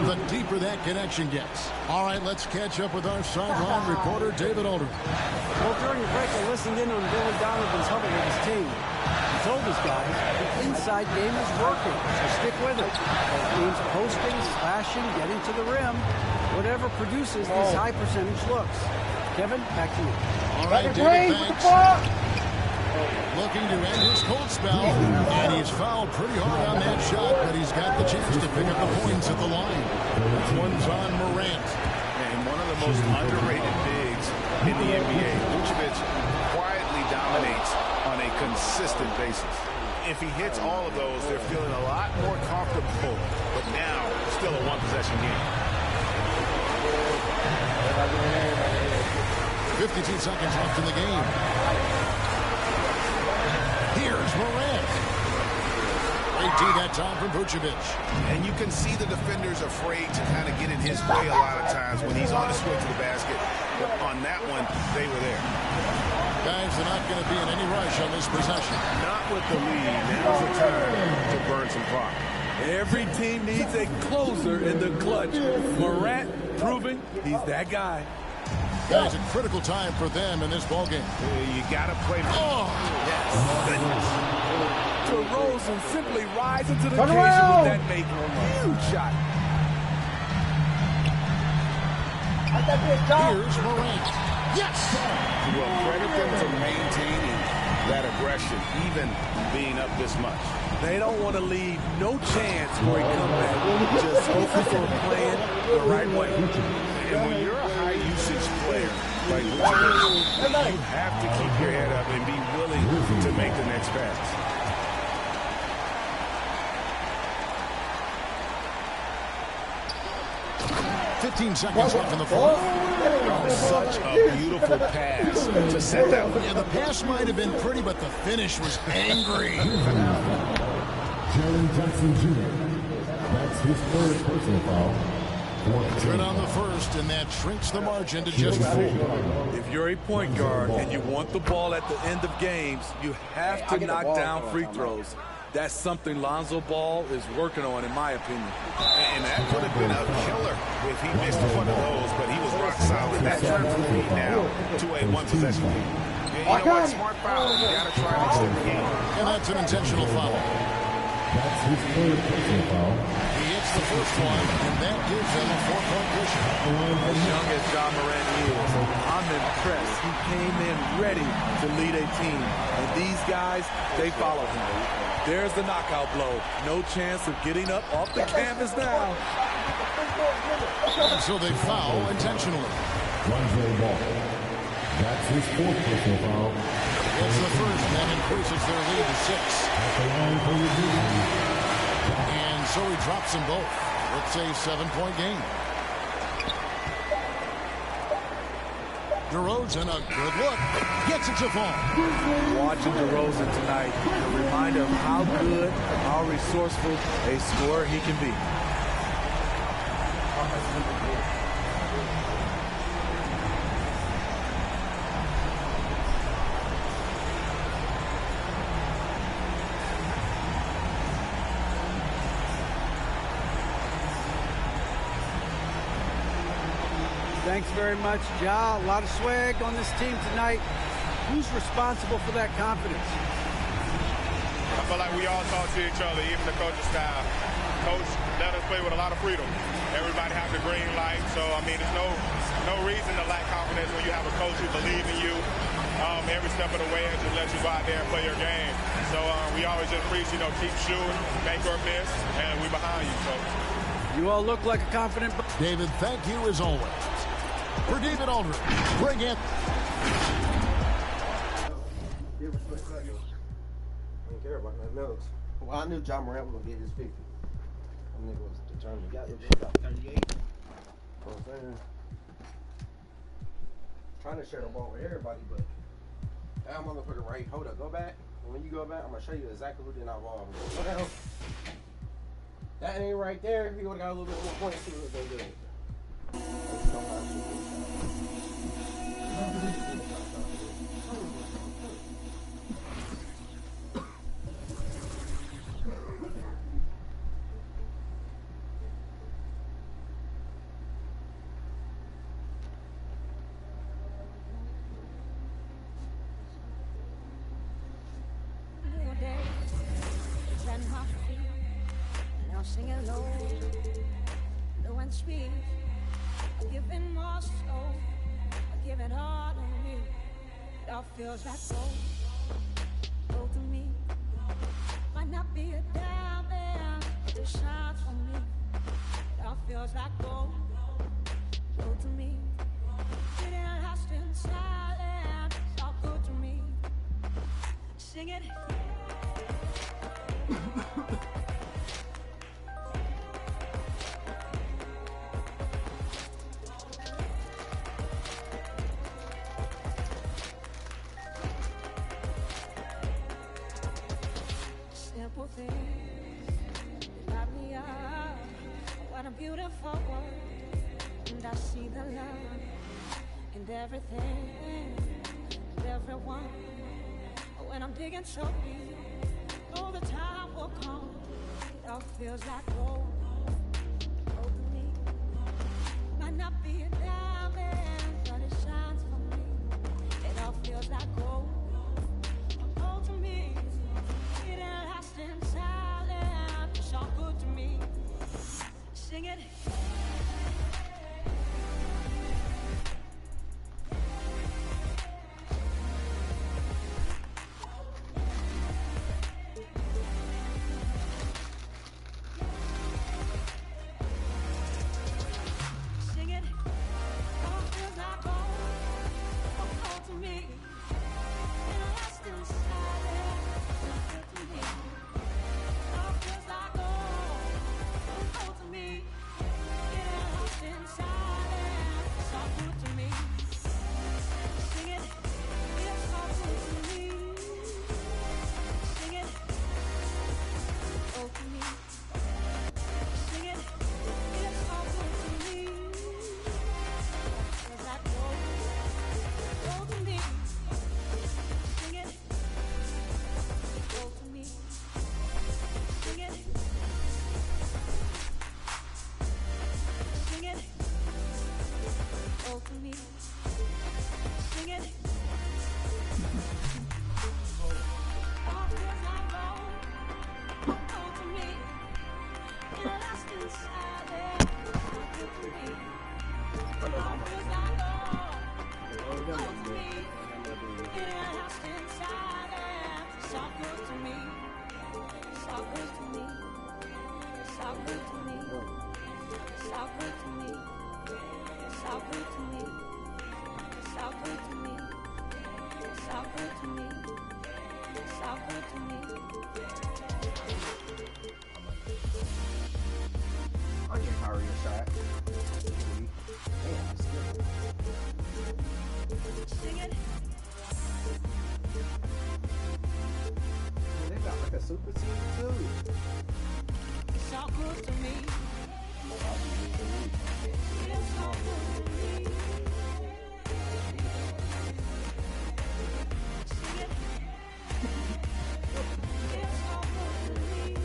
the deeper that connection gets. All right, let's catch up with our sideline reporter, David Alder. Well, during the break, I listened in on Billy Donovan's huddle with his team. He told his guys the inside game is working, so stick with it. That means posting, slashing, getting to the rim, whatever produces these high percentage looks. Kevin, back to you. All right, David, thanks. Looking to end his cold spell, and he's fouled pretty hard on that shot, but he's got the chance to pick up the points at the line. This one's on Morant. And one of the most underrated bigs in the NBA. Vucevic quietly dominates on a consistent basis. If he hits all of those, they're feeling a lot more comfortable. But now, still a one-possession game. 52 seconds left in the game. Here's Morant. Great D that time from Vucevic. And you can see the defenders afraid to kind of get in his way a lot of times when he's on his way to the basket. But on that one, they were there. Guys, they're not going to be in any rush on this possession. Not with the lead. Now's the time to burn some clock. Every team needs a closer in the clutch. Morant proving he's that guy. Guys, a critical time for them in this ballgame. You got to play. Oh, yes. DeRozan simply rises to the occasion with that make. Huge shot. Here's Morant. Yes! Well, credit them for maintaining that aggression, even being up this much. They don't want to leave no chance for a comeback. Just focus on playing the right way. And when you're a high-usage player like Vucevic, you have to keep your head up and be willing to make the next pass. 15 seconds left in the fourth. Such a beautiful pass to set that one. Yeah, the pass might have been pretty, but the finish was angry. Jaren Jackson Jr. That's his third personal foul. Good on the first, and that shrinks the margin to just 4. If you're a point guard and you want the ball at the end of games, you have to knock down free throws. That's something Lonzo Ball is working on, in my opinion. And that could have been a killer if he missed one of those, but he was rock solid. That turns the lead now to a one-possession lead. You know what? Smart foul. You got to try and extend the game. And that's an intentional foul. That's his third personal foul. He hits the first one, and that gives them a 4-point cushion. As young as Ja Morant is, I'm impressed. He came in ready to lead a team. And these guys, they follow him. There's the knockout blow. No chance of getting up off the canvas now. So they foul intentionally. Lonzo Ball. That's his fourth personal foul. It's the first, and that increases their lead to 6. At the line for review. And so he drops them both. It's a 7-point game. DeRozan, a good look. Gets it to fall. Watching DeRozan tonight, a reminder of how good, how resourceful a scorer he can be. Thanks very much, Ja. A lot of swag on this team tonight. Who's responsible for that confidence? I feel like we all talk to each other, even the coaching staff. Coach let us play with a lot of freedom. Everybody have the green light, so I mean, there's no reason to lack confidence when you have a coach who believes in you every step of the way and just let you go out there and play your game. So we always just preach, keep shooting, make or miss, and we behind you. So you all look like a confident. David, thank you as always. For David Aldridge, bring it. I didn't care about nothing else. Well, I knew Ja Morant was going to get his 50. That nigga was determined. Got about 38. You know what I'm saying? Trying to share the ball with everybody, but that motherfucker right. Hold up, go back. And when you go back, I'm going to show you exactly who did not ball. Go down. That ain't right there. He would have got a little bit more points. He would have been good. Singing low, low and sweet. I give it more soul, I give it all to me. It all feels like gold to me. Might not be a diamond that shines for me. It all feels like gold to me. It ain't lost inside. Sing it. Simple things light me up. What a beautiful world. And I see the love in everything, and everyone. When I'm digging so deep, oh, the time will come. It all feels like gold. Gold to me. Might not be a diamond, but it shines for me. It all feels like gold. Gold to me. It ain't lasting silent. It's all good to me. Sing it. I'll give Kyrie a shot. Damn, Sing it. they got like a super team too. It's all good to me. It's all good to me. Sing it. It's all good to me. Sing it. It's all good to me.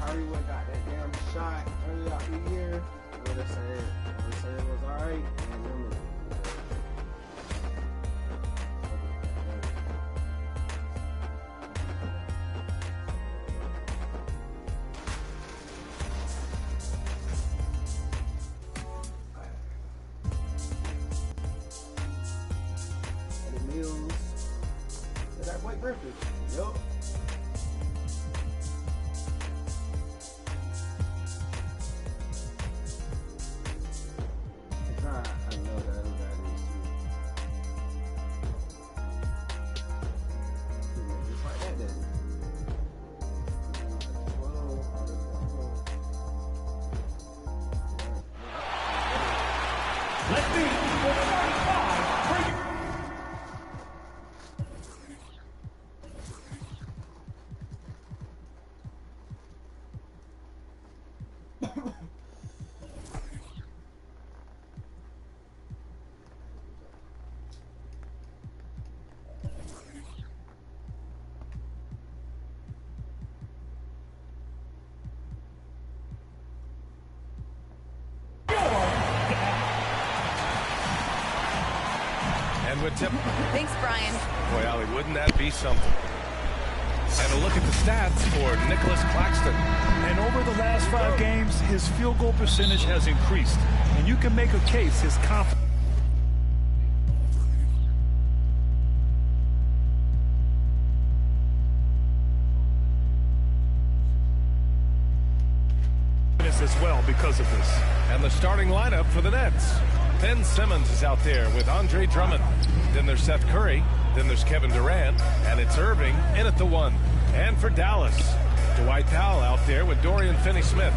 Kyrie would got that damn shot early out the year. Would have said it was alright. And then Eddie Mills. Is that Blake Griffin? Yup. I know that is just like that then. Let's see for the first five. Bring it. And with tip. Thanks, Brian. Boy, Allie, wouldn't that be something? And a look at the stats for Nicholas Claxton. And over the last 5 games, his field goal percentage has increased. And you can make a case his confidence as well because of this. And the starting lineup for the Nets. Ben Simmons is out there with Andre Drummond. Then there's Seth Curry. Then there's Kevin Durant. And it's Irving in at the 1. And for Dallas, Dwight Powell out there with Dorian Finney-Smith.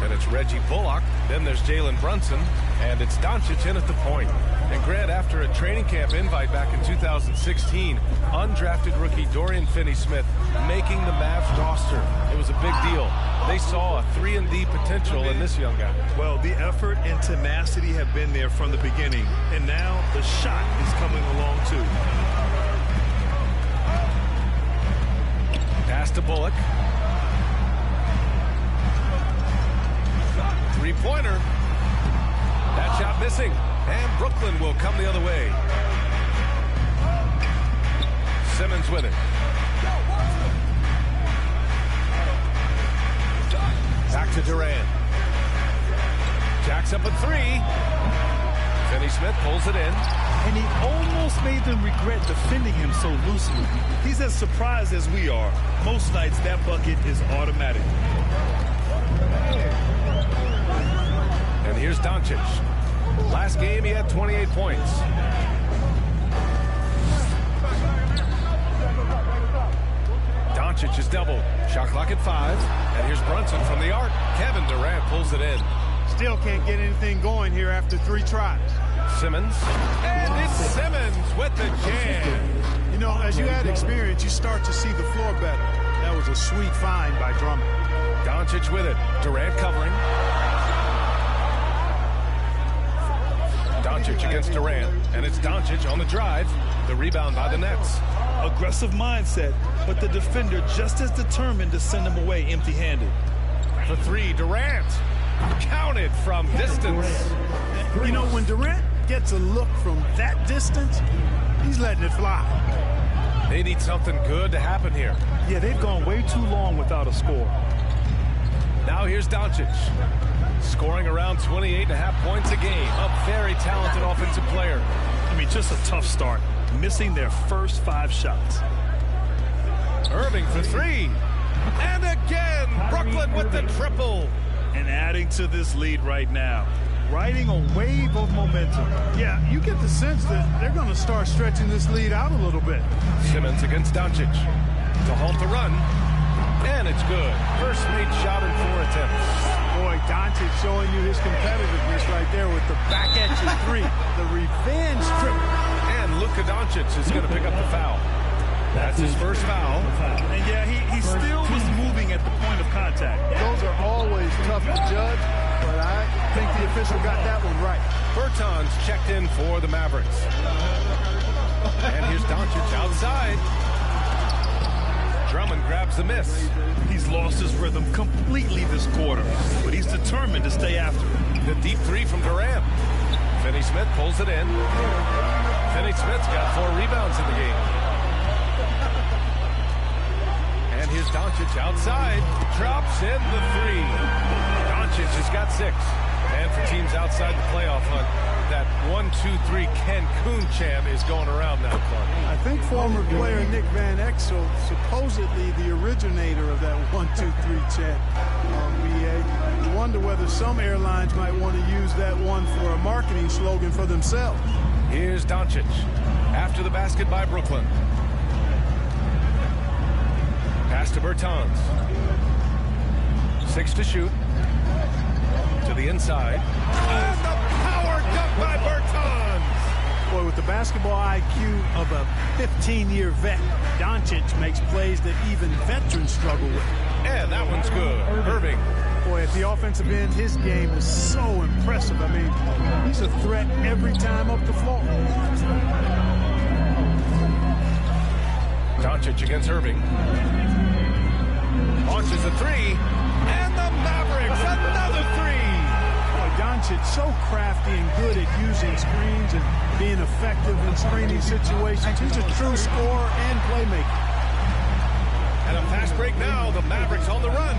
And it's Reggie Bullock. Then there's Jalen Brunson. And it's Doncic in at the point. And Grant, after a training camp invite back in 2016, undrafted rookie Dorian Finney-Smith making the Mavs roster. It was a big deal. They saw a 3-and-D potential in this young guy. Well, the effort and tenacity have been there from the beginning. And now the shot is coming along too. Pass to Bullock. Three-pointer. That shot missing. And Brooklyn will come the other way. Simmons with it. Back to Durant. Jacks up a 3. Finney-Smith pulls it in. And he almost made them regret defending him so loosely. He's as surprised as we are. Most nights that bucket is automatic. And here's Doncic. Last game he had 28 points. Doncic is doubled. Shot clock at 5. And here's Brunson from the arc. Kevin Durant pulls it in. Still can't get anything going here after 3 tries. Simmons. And it's Simmons with the jam. You know, as you add experience, you start to see the floor better. That was a sweet find by Drummond. Doncic with it. Durant covering. Doncic against Durant. And it's Doncic on the drive. The rebound by the Nets. Aggressive mindset, but the defender just as determined to send him away empty-handed. For 3, Durant. Counted from distance. You know, when Durant gets a look from that distance, he's letting it fly. They need something good to happen here. Yeah, they've gone way too long without a score. Now here's Doncic. Scoring around 28.5 points a game. A very talented offensive player. I mean, just a tough start. Missing their first 5 shots. Irving for 3. And again, Brooklyn with the triple. And adding to this lead right now. Riding a wave of momentum. Yeah, you get the sense that they're going to start stretching this lead out a little bit. Simmons against Doncic. To halt the run. And it's good. First made shot in 4 attempts. Boy, Doncic showing you his competitiveness right there with the back at you 3. The revenge triple. And Luka Doncic is going to pick up the foul. That's his first foul. And yeah, he still was moving at the point of contact. Those are always tough to judge, but I think the official got that one right. Bertans checked in for the Mavericks. And here's Doncic outside. Drummond grabs the miss. He's lost his rhythm completely this quarter, but he's determined to stay after it. The deep 3 from Durant. Finney-Smith pulls it in. Finney-Smith's got 4 rebounds in the game. And here's Doncic outside. Drops in the 3. Doncic has got 6. And for teams outside the playoff hunt, that 1-2-3 Cancun chant is going around now, Clark. I think former player Nick Van Exel, supposedly the originator of that 1-2-3 chant on BA. You wonder whether some airlines might want to use that one for a marketing slogan for themselves. Here's Doncic after the basket by Brooklyn. Pass to Bertans. 6 to shoot. To the inside. And the power dunk by Bertans. Boy, with the basketball IQ of a 15-year vet, Doncic makes plays that even veterans struggle with. And that one's good. Irving. Boy, at the offensive end, his game is so impressive. I mean, he's a threat every time up the floor. Doncic against Irving. Launches a 3. And the Mavericks, another 3. Boy, Doncic so crafty and good at using screens and being effective in screening situations. He's a true scorer and playmaker. And a fast break now. The Mavericks on the run.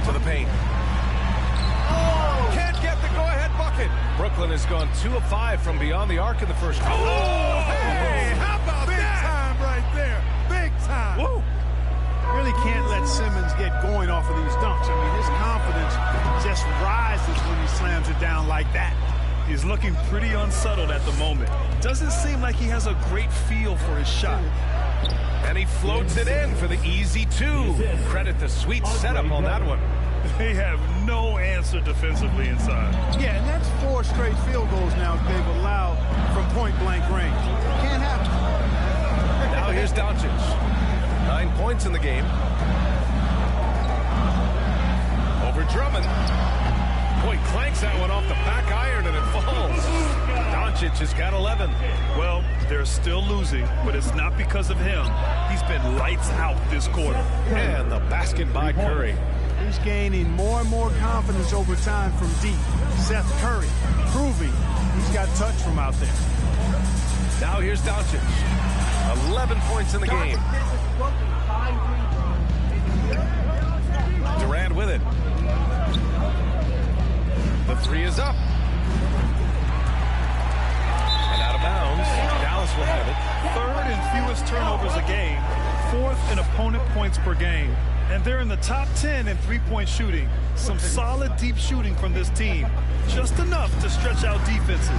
To the paint. Can't get the go-ahead bucket. Brooklyn has gone 2 of 5 from beyond the arc in the first quarter. Oh, hey, how about big time right there? Big time. Woo. Really can't let Simmons get going off of these dunks. I mean, his confidence just rises when he slams it down like that. He's looking pretty unsettled at the moment. Doesn't seem like he has a great feel for his shot. And he floats it in for the easy 2. Credit the sweet setup on that one. They have no answer defensively inside. Yeah, and that's 4 straight field goals now they've allowed from point-blank range. Can't happen. Now here's Doncic. 9 points in the game. Over Drummond. Boy, clanks that one off the back iron and it falls. Doncic has got 11. Well, they're still losing, but it's not because of him. He's been lights out this quarter. And the basket by Curry. He's gaining more and more confidence over time from deep. Seth Curry proving he's got touch from out there. Now here's Doncic. 11 points in the game. Durant with it. The 3 is up. And out of bounds. Dallas will have it. 3rd in fewest turnovers a game. 4th in opponent points per game. And they're in the top 10 in three-point shooting. Some solid deep shooting from this team. Just enough to stretch out defenses.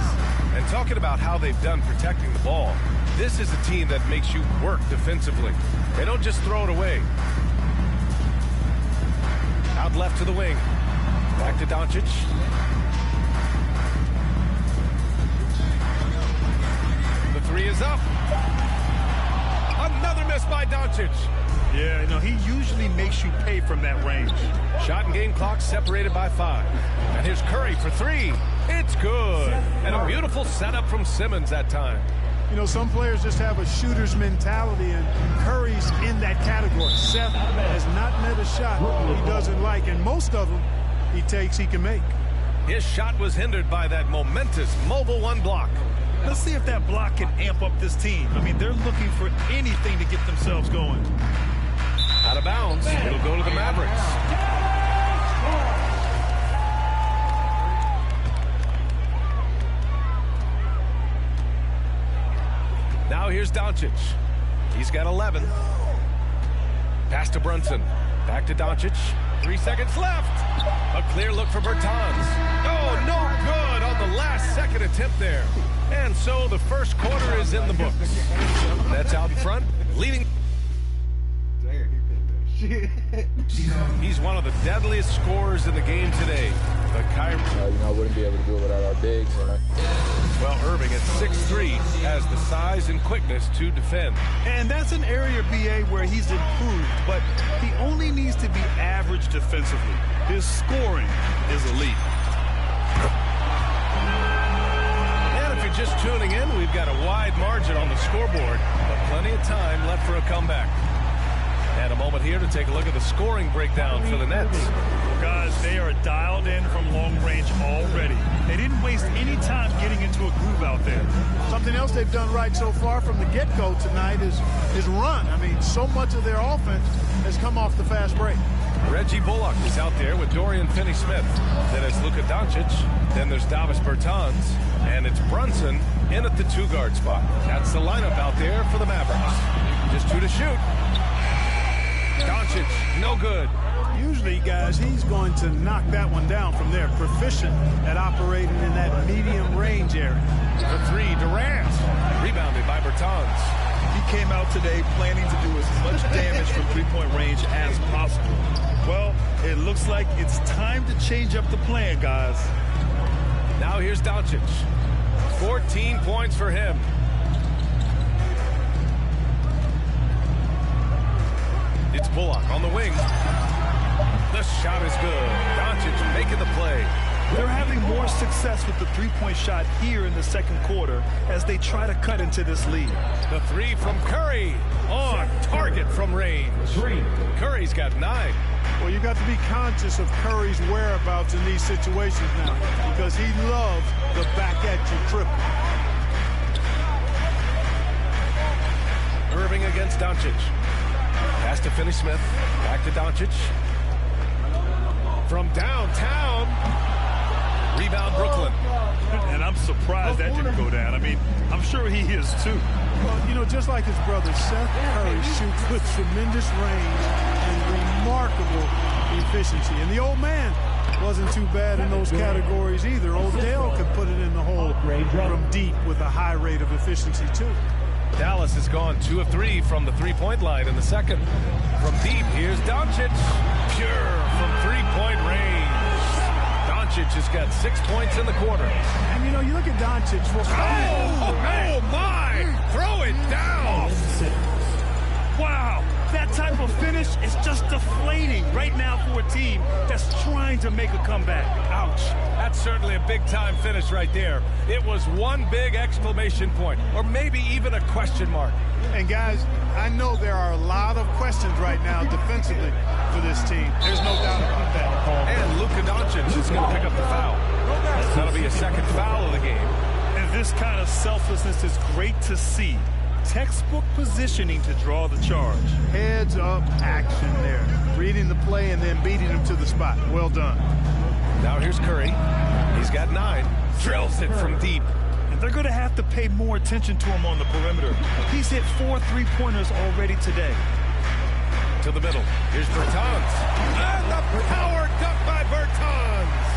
And talking about how they've done protecting the ball, this is a team that makes you work defensively. They don't just throw it away. Out left to the wing. Back to Doncic. The 3 is up. Another miss by Doncic. Yeah, he usually makes you pay from that range. Shot and game clock separated by 5. And here's Curry for 3. It's good. And a beautiful setup from Simmons that time. Some players just have a shooter's mentality, and Curry's in that category. Seth has not met a shot he doesn't like, and most of them he takes he can make. His shot was hindered by that momentous mobile 1 block. Let's see if that block can amp up this team. I mean, they're looking for anything to get themselves going. Out of bounds. It'll go to the Mavericks. Now here's Doncic. He's got 11. Pass to Brunson. Back to Doncic. 3 seconds left. A clear look for Bertans. Oh, no good on the last second attempt there. And so the first quarter is in the books. That's out in front, leading. He's one of the deadliest scorers in the game today. But Kyrie, I wouldn't be able to do it without our bigs. Well, Irving at 6'3" has the size and quickness to defend. And that's an area, BA, where he's improved, but he only needs to be average defensively. His scoring is elite. And if you're just tuning in, we've got a wide margin on the scoreboard, but plenty of time left for a comeback. And a moment here to take a look at the scoring breakdown for the Nets. Guys, they are dialed in from long range already. They didn't waste any time getting into a groove out there. Something else they've done right so far from the get-go tonight is run. I mean, so much of their offense has come off the fast break. Reggie Bullock is out there with Dorian Finney-Smith. Then it's Luka Doncic. Then there's Davis Bertans. And it's Brunson in at the 2-guard spot. That's the lineup out there for the Mavericks. Just 2 to shoot. Doncic, no good. Usually, guys, he's going to knock that one down from there. Proficient at operating in that medium range area. The 3, Durant. Rebounded by Bertans. He came out today planning to do as much damage from three-point range as possible. Well, it looks like it's time to change up the plan, guys. Now here's Doncic. 14 points for him. It's Bullock on the wing. The shot is good. Doncic making the play. They're having more success with the three-point shot here in the second quarter as they try to cut into this lead. The three from Curry on target from range. Curry's got 9. Well, you got to be conscious of Curry's whereabouts in these situations now because he loves the back-at-you triple. Irving against Doncic. Pass to Finney-Smith. Back to Doncic. From downtown. Rebound Brooklyn. And I'm surprised that didn't go down. I mean, I'm sure he is too. Well, you know, just like his brother, Seth Curry shoots with tremendous range and remarkable efficiency. And the old man wasn't too bad in those categories either. Odell could put it in the hole from deep with a high rate of efficiency too. Dallas has gone 2 of 3 from the three-point line in the second. From deep, here's Doncic. Pure from three-point range. Doncic has got 6 points in the quarter. And, you know, you look at Doncic. Oh, my! Throw it down! Wow, that type of finish is just deflating right now for a team that's trying to make a comeback. Ouch. That's certainly a big-time finish right there. It was one big exclamation point, or maybe even a question mark. And, guys, I know there are a lot of questions right now defensively for this team. There's no doubt about that. And Luka Doncic is going to pick up the foul. That'll be a second foul of the game. And this kind of selflessness is great to see. Textbook positioning to draw the charge. Heads up action there. Reading the play and then beating him to the spot. Well done. Now here's Curry. He's got 9. Drills it from deep. And they're going to have to pay more attention to him on the perimeter. He's hit 4 3-pointers already today. To the middle. Here's Bertans. And the power dunk by Bertans.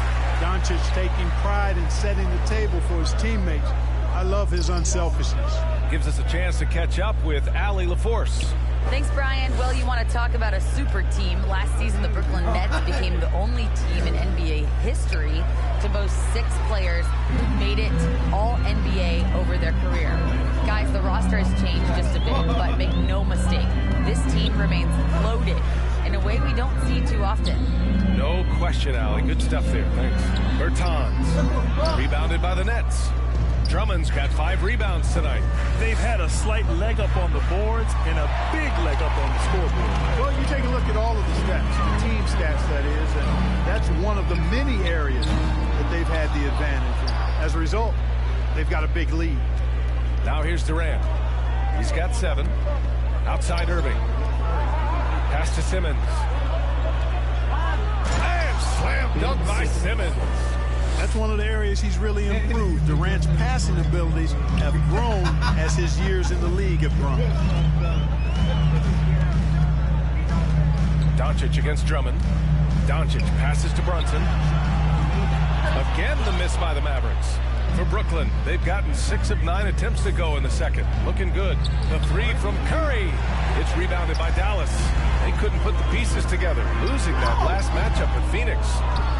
Doncic taking pride in setting the table for his teammates. I love his unselfishness. Gives us a chance to catch up with Allie LaForce. Thanks, Brian. Well, you want to talk about a super team. Last season, the Brooklyn Nets became the only team in NBA history to boast 6 players who made it all NBA over their career. Guys, the roster has changed just a bit, but make no mistake, this team remains loaded in a way we don't see too often. No question, Allie. Good stuff there. Thanks. Bertans. Rebounded by the Nets. Drummond's got 5 rebounds tonight. They've had a slight leg up on the boards and a big leg up on the scoreboard. Well, you take a look at all of the stats, the team stats, that is, and that's one of the many areas that they've had the advantage in. As a result, they've got a big lead. Now here's Durant. He's got 7. Outside Irving. Pass to Simmons. And slam dunk by Simmons. That's one of the areas he's really improved. Durant's passing abilities have grown as his years in the league have grown. Doncic against Drummond. Doncic passes to Brunson. Again, the miss by the Mavericks. For Brooklyn, they've gotten 6 of 9 attempts to go in the second. Looking good. The 3 from Curry. It's rebounded by Dallas. They couldn't put the pieces together, losing that last matchup with Phoenix.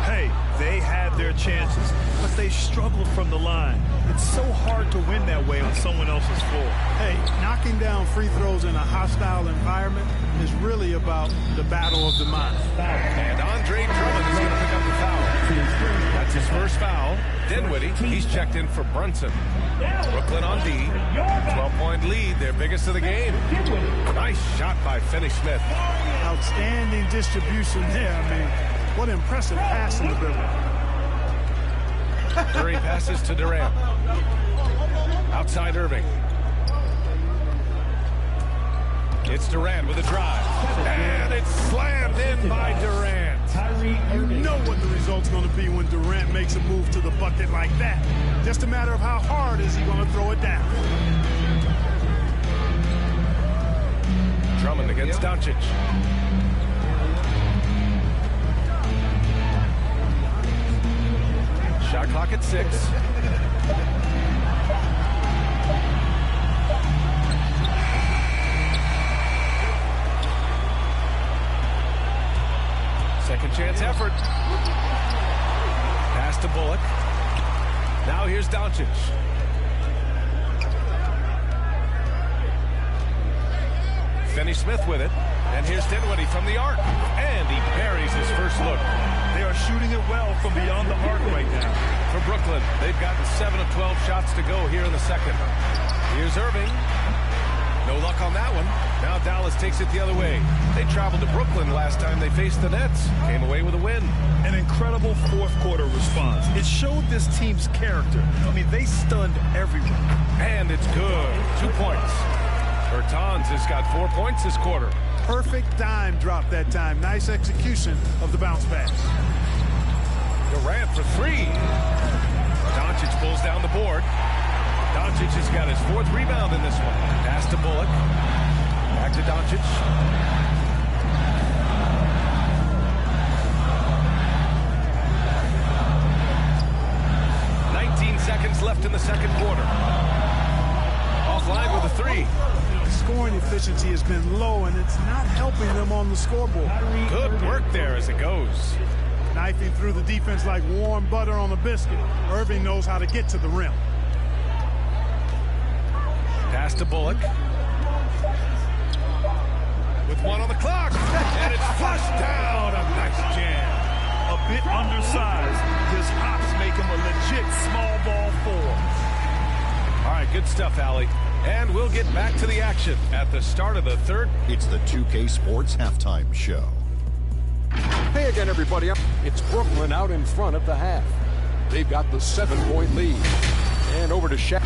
Hey, they had their chances, but they struggled from the line. It's so hard to win that way on someone else's floor. Hey, knocking down free throws in a hostile environment is really about the battle of the mind. And Andre Drummond is going to pick up the foul. That's his first foul. Dinwiddie, he's checked in for Brunson. Brooklyn on D. 12-point lead, their biggest of the game. Nice shot by Finney-Smith. Outstanding distribution there. I mean, what impressive passing ability. Curry passes to Durant. Outside Irving. It's Durant with a drive. And it's slammed in by Durant. You know what the result's going to be when Durant makes a move to the bucket like that. Just a matter of how hard is he going to throw it down. Drummond against Doncic. Shot clock at 6. Second chance effort. Pass to Bullock. Now here's Doncic. Finney-Smith with it. And here's Dinwiddie from the arc. And he buries his first look. They are shooting it well from beyond the arc right now. For Brooklyn, they've gotten 7 of 12 shots to go here in the second. Here's Irving. No luck on that one. Now Dallas takes it the other way. They traveled to Brooklyn last time they faced the Nets. Came away with a win. An incredible fourth quarter response. It showed this team's character. I mean, they stunned everyone. And it's good. 2 points. Bertans has got 4 points this quarter. Perfect dime drop that time. Nice execution of the bounce pass. Durant for 3. Doncic pulls down the board. Doncic has got his 4th rebound in this one. Pass to Bullock. Back to Doncic. Seconds left in the second quarter. Offline with a 3. Scoring efficiency has been low, and it's not helping them on the scoreboard. Good work there as it goes. Knifing through the defense like warm butter on a biscuit. Irving knows how to get to the rim. Pass to Bullock. With 1 on the clock. And it's flushed down. A nice jam. A bit undersized. His hops make him a legit small ball 4. All right, good stuff, Allie. And we'll get back to the action at the start of the third. It's the 2K Sports Halftime Show. Hey again, everybody. It's Brooklyn out in front at the half. They've got the 7-point lead. And over to Shaq.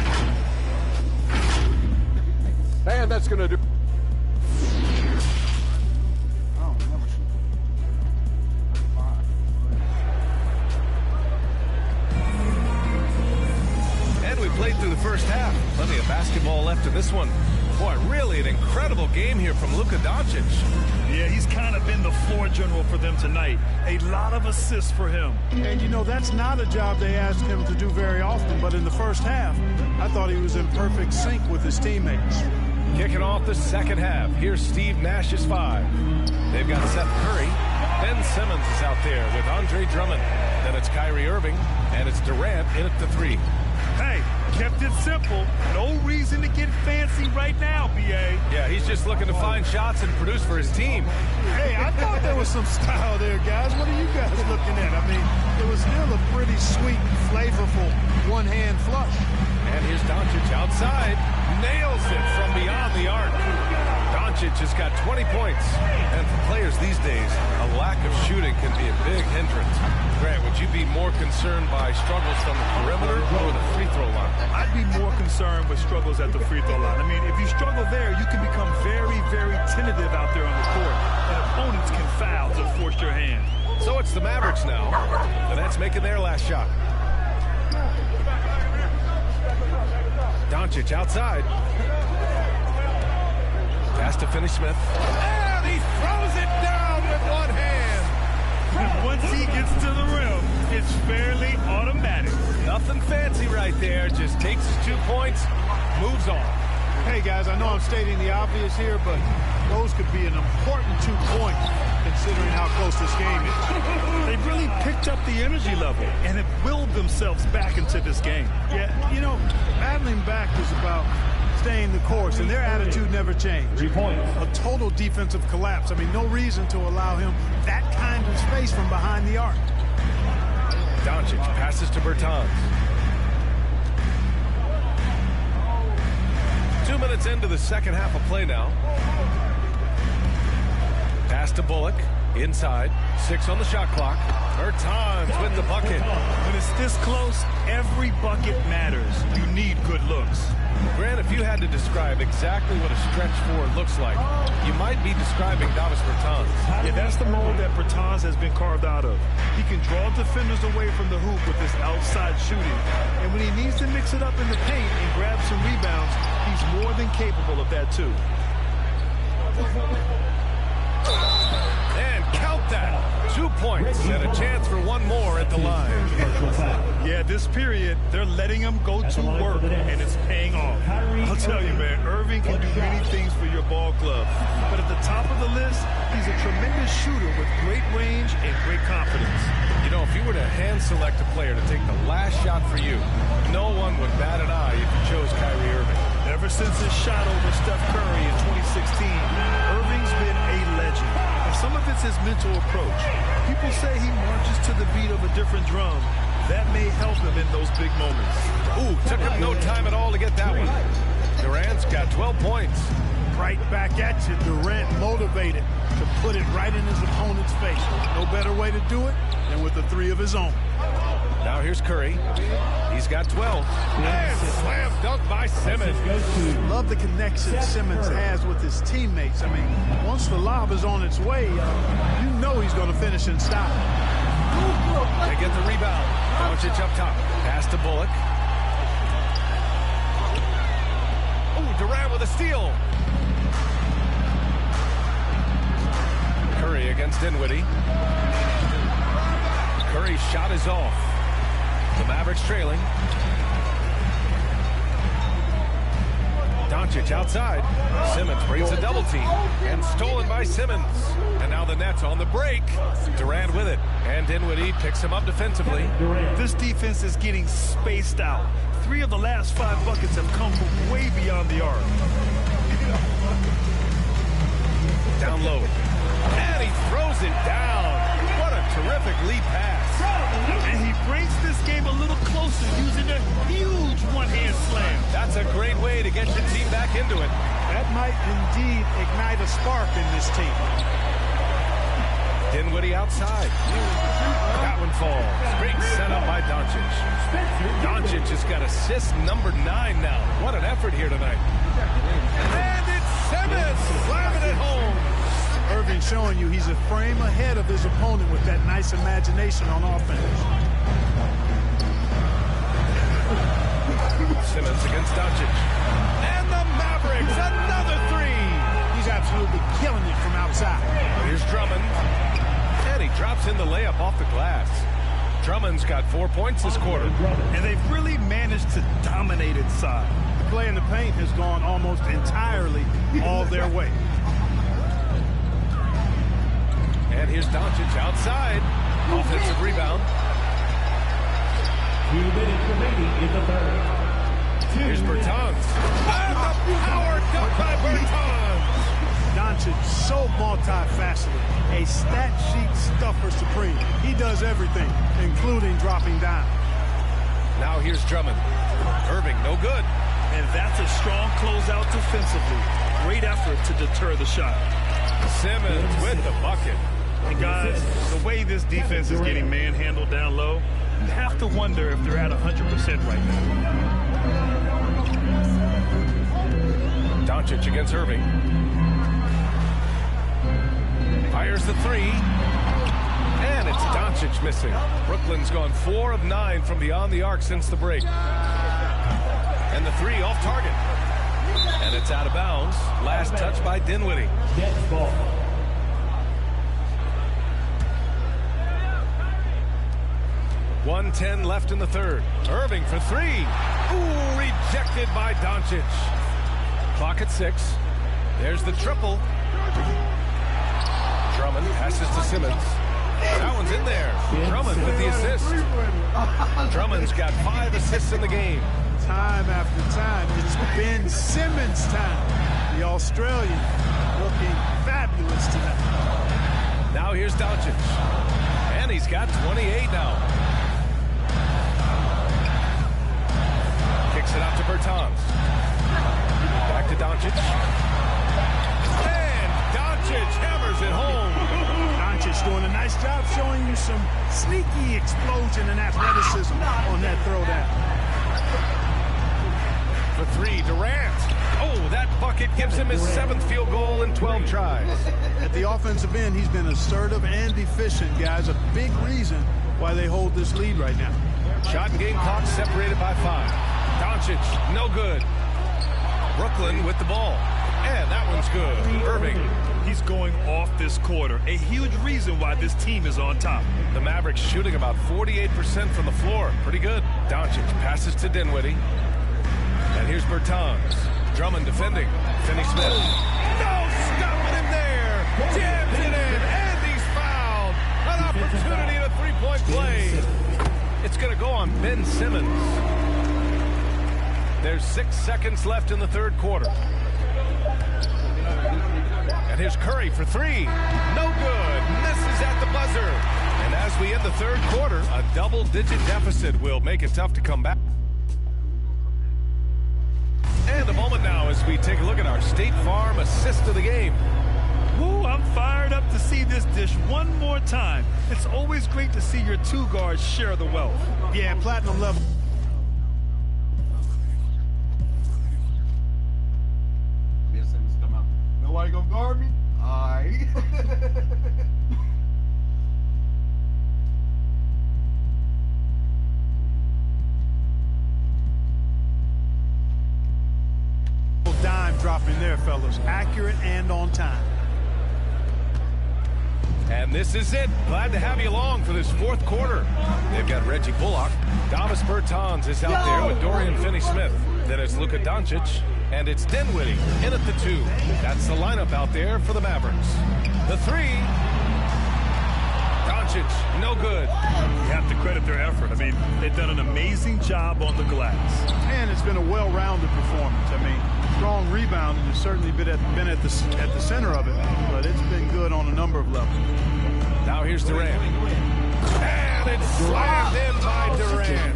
And that's going to do. Played through the first half. Plenty of basketball left in this one. Boy, really an incredible game here from Luka Doncic. Yeah, he's kind of been the floor general for them tonight. A lot of assists for him. And, you know, that's not a job they asked him to do very often, but in the first half, I thought he was in perfect sync with his teammates. Kicking off the second half, here's Steve Nash's 5. They've got Seth Curry. Ben Simmons is out there with Andre Drummond. Then it's Kyrie Irving, and it's Durant in at the 3. Hey, kept it simple. No reason to get fancy right now, B.A. Yeah, he's just looking to find shots and produce for his team. Hey, I thought there was some style there, guys. What are you guys looking at? I mean, it was still a pretty sweet, flavorful one-hand flush. And here's Doncic outside. Nails it from beyond the arc. Doncic has got 20 points. And for players these days, a lack of shooting can be a big hindrance. Grant, would you be more concerned by struggles from the perimeter or the free throw line? I'd be more concerned with struggles at the free throw line. I mean, if you struggle there, you can become very, very tentative out there on the court. And opponents can foul to force your hand. So it's the Mavericks now. The Nets making their last shot. Doncic outside. Pass to Finney-Smith. And he throws it down with one hand. Once he gets to the rim, it's fairly automatic. Nothing fancy right there. Just takes his 2 points, moves on. Hey, guys, I know I'm stating the obvious here, but those could be an important 2 points considering how close this game is. They've really picked up the energy level and have willed themselves back into this game. Yeah, you know, battling back is about staying the course, and their attitude never changed. 3 points. A total defensive collapse. I mean, no reason to allow him that kind of space from behind the arc. Doncic passes to Bertans. 2 minutes into the second half of play now. Pass to Bullock. Inside. 6 on the shot clock. Bertans with the bucket. When it's this close, every bucket matters. You need good looks. Grant, if you had to describe exactly what a stretch 4 looks like, you might be describing Davis Bertans. Yeah, that's the mold that Bertans has been carved out of. He can draw defenders away from the hoop with his outside shooting. And when he needs to mix it up in the paint and grab some rebounds, he's more than capable of that too. And count that. 2 points and a chance for one more at the line. Yeah, this period, they're letting him go to work, and it's paying off. I'll tell you, man, Irving can do many things for your ball club. But at the top of the list, he's a tremendous shooter with great range and great confidence. You know, if you were to hand select a player to take the last shot for you, no one would bat an eye if you chose Kyrie Irving. Ever since his shot over Steph Curry in 2016, Irving's been a legend. And some of it's his mental approach. People say he marches to the beat of a different drum. That may help him in those big moments. Ooh, took him no time at all to get that one. Durant's got 12 points. Right back at you. Durant motivated to put it right in his opponent's face. No better way to do it than with a three of his own. Now here's Curry. He's got 12. And slam dunk by Simmons. Love the connection Simmons has with his teammates. I mean, once the lob is on its way, you know he's going to finish in style. They get the rebound. Doncic up top. Pass to Bullock. Ooh, Durant with a steal. Curry against Dinwiddie. Curry's shot is off. The Mavericks trailing. Doncic outside. Simmons brings a double team. And stolen by Simmons. And now the Nets on the break. Durant with it. And Dinwiddie picks him up defensively. This defense is getting spaced out. 3 of the last 5 buckets have come from way beyond the arc. Down low. And he throws it down. What a terrific lead pass. And he brings this game a little closer using a huge one-hand slam. That's a great way to get your team back into it. That might indeed ignite a spark in this team. Dinwiddie outside. That one falls. Great setup by Doncic. Doncic has got assist number 9 now. What an effort here tonight. And it's Simmons slamming it home. Irving showing you he's a frame ahead of his opponent with that nice imagination on offense. Simmons against Doncic. And the Mavericks, another 3. He's absolutely killing it from outside. Here's Drummond. And he drops in the layup off the glass. Drummond's got 4 points this quarter. And they've really managed to dominate inside. The play in the paint has gone almost entirely all their way. And here's Doncic outside. Offensive rebound. 2 minutes remaining in the third. Here's Bertans. And the power dunk by Bertans. Doncic so multifaceted. A stat sheet stuffer supreme. He does everything, including dropping down. Now here's Drummond. Irving, no good. And that's a strong closeout defensively. Great effort to deter the shot. Simmons with the bucket. And guys, the way this defense is getting manhandled down low, you have to wonder if they're at 100% right now. Doncic against Irving. Fires the 3. And it's Doncic missing. Brooklyn's gone 4 of 9 from beyond the arc since the break. And the 3 off target. And it's out of bounds. Last touch by Dinwiddie. 1:10 left in the third. Irving for 3. Ooh, rejected by Doncic. Clock at 6. There's the triple. Drummond passes to Simmons. That one's in there. Drummond with the assist. Drummond's got 5 assists in the game. Time after time, it's Ben Simmons time. The Australian looking fabulous tonight. Now here's Doncic. And he's got 28 now. Kicks it out to Bertans. Back to Doncic. And Doncic hammers it home. Doncic doing a nice job showing you some sneaky explosion and athleticism on that throwdown. For 3, Durant. Oh, that bucket gives him his 7th field goal in 12 tries. At the offensive end, he's been assertive and efficient, guys. A big reason why they hold this lead right now. Shot and game clock separated by 5. Doncic, no good. Brooklyn with the ball. And that one's good. Irving. He's going off this quarter. A huge reason why this team is on top. The Mavericks shooting about 48% from the floor. Pretty good. Doncic passes to Dinwiddie. And here's Bertans. Drummond defending. Finney-Smith. No stopping him there. Jams it in. And he's fouled. An opportunity to 3-point play. It's going to go on Ben Simmons. There's 6 seconds left in the third quarter. And here's Here's Curry for three. No good. Misses at the buzzer. And as we end the third quarter, a double-digit deficit will make it tough to come back. And a moment now as we take a look at our State Farm assist of the game. Woo, I'm fired up to see this dish one more time. It's always great to see your two guards share the wealth. Yeah, platinum level. Nobody gonna guard me? Alright. Dime dropping there, fellas. Accurate and on time. And this is it. Glad to have you along for this fourth quarter. They've got Reggie Bullock. Davis Bertans is out there with Dorian Finney-Smith. Then it's Luka Doncic. And it's Dinwiddie in at the 2. That's the lineup out there for the Mavericks. The 3. Doncic, no good. You have to credit their effort. I mean, they've done an amazing job on the glass. And it's been a well-rounded performance. I mean, strong rebounding has certainly been at the center of it, but it's been good on a number of levels. Now here's Durant. And it's slammed in by Durant.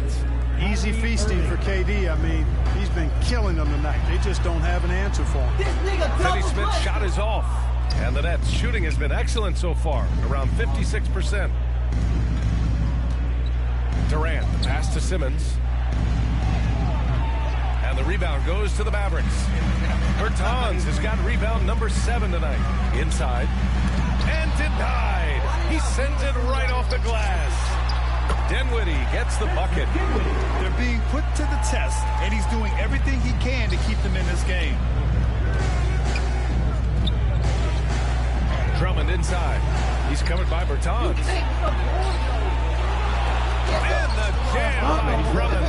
Easy feasting for KD. I mean, he's been killing them tonight. They just don't have an answer for him. Finney-Smith's shot is off. And the Nets' shooting has been excellent so far, around 56%. Durant, the pass to Simmons. And the rebound goes to the Mavericks. Bertans has got rebound number 7 tonight. Inside. And denied. He sends it right off the glass. Dinwiddie gets the bucket. They're being put to the test, and he's doing everything he can to keep them in this game. Drummond inside. He's covered by Bertans. And the jam by Drummond.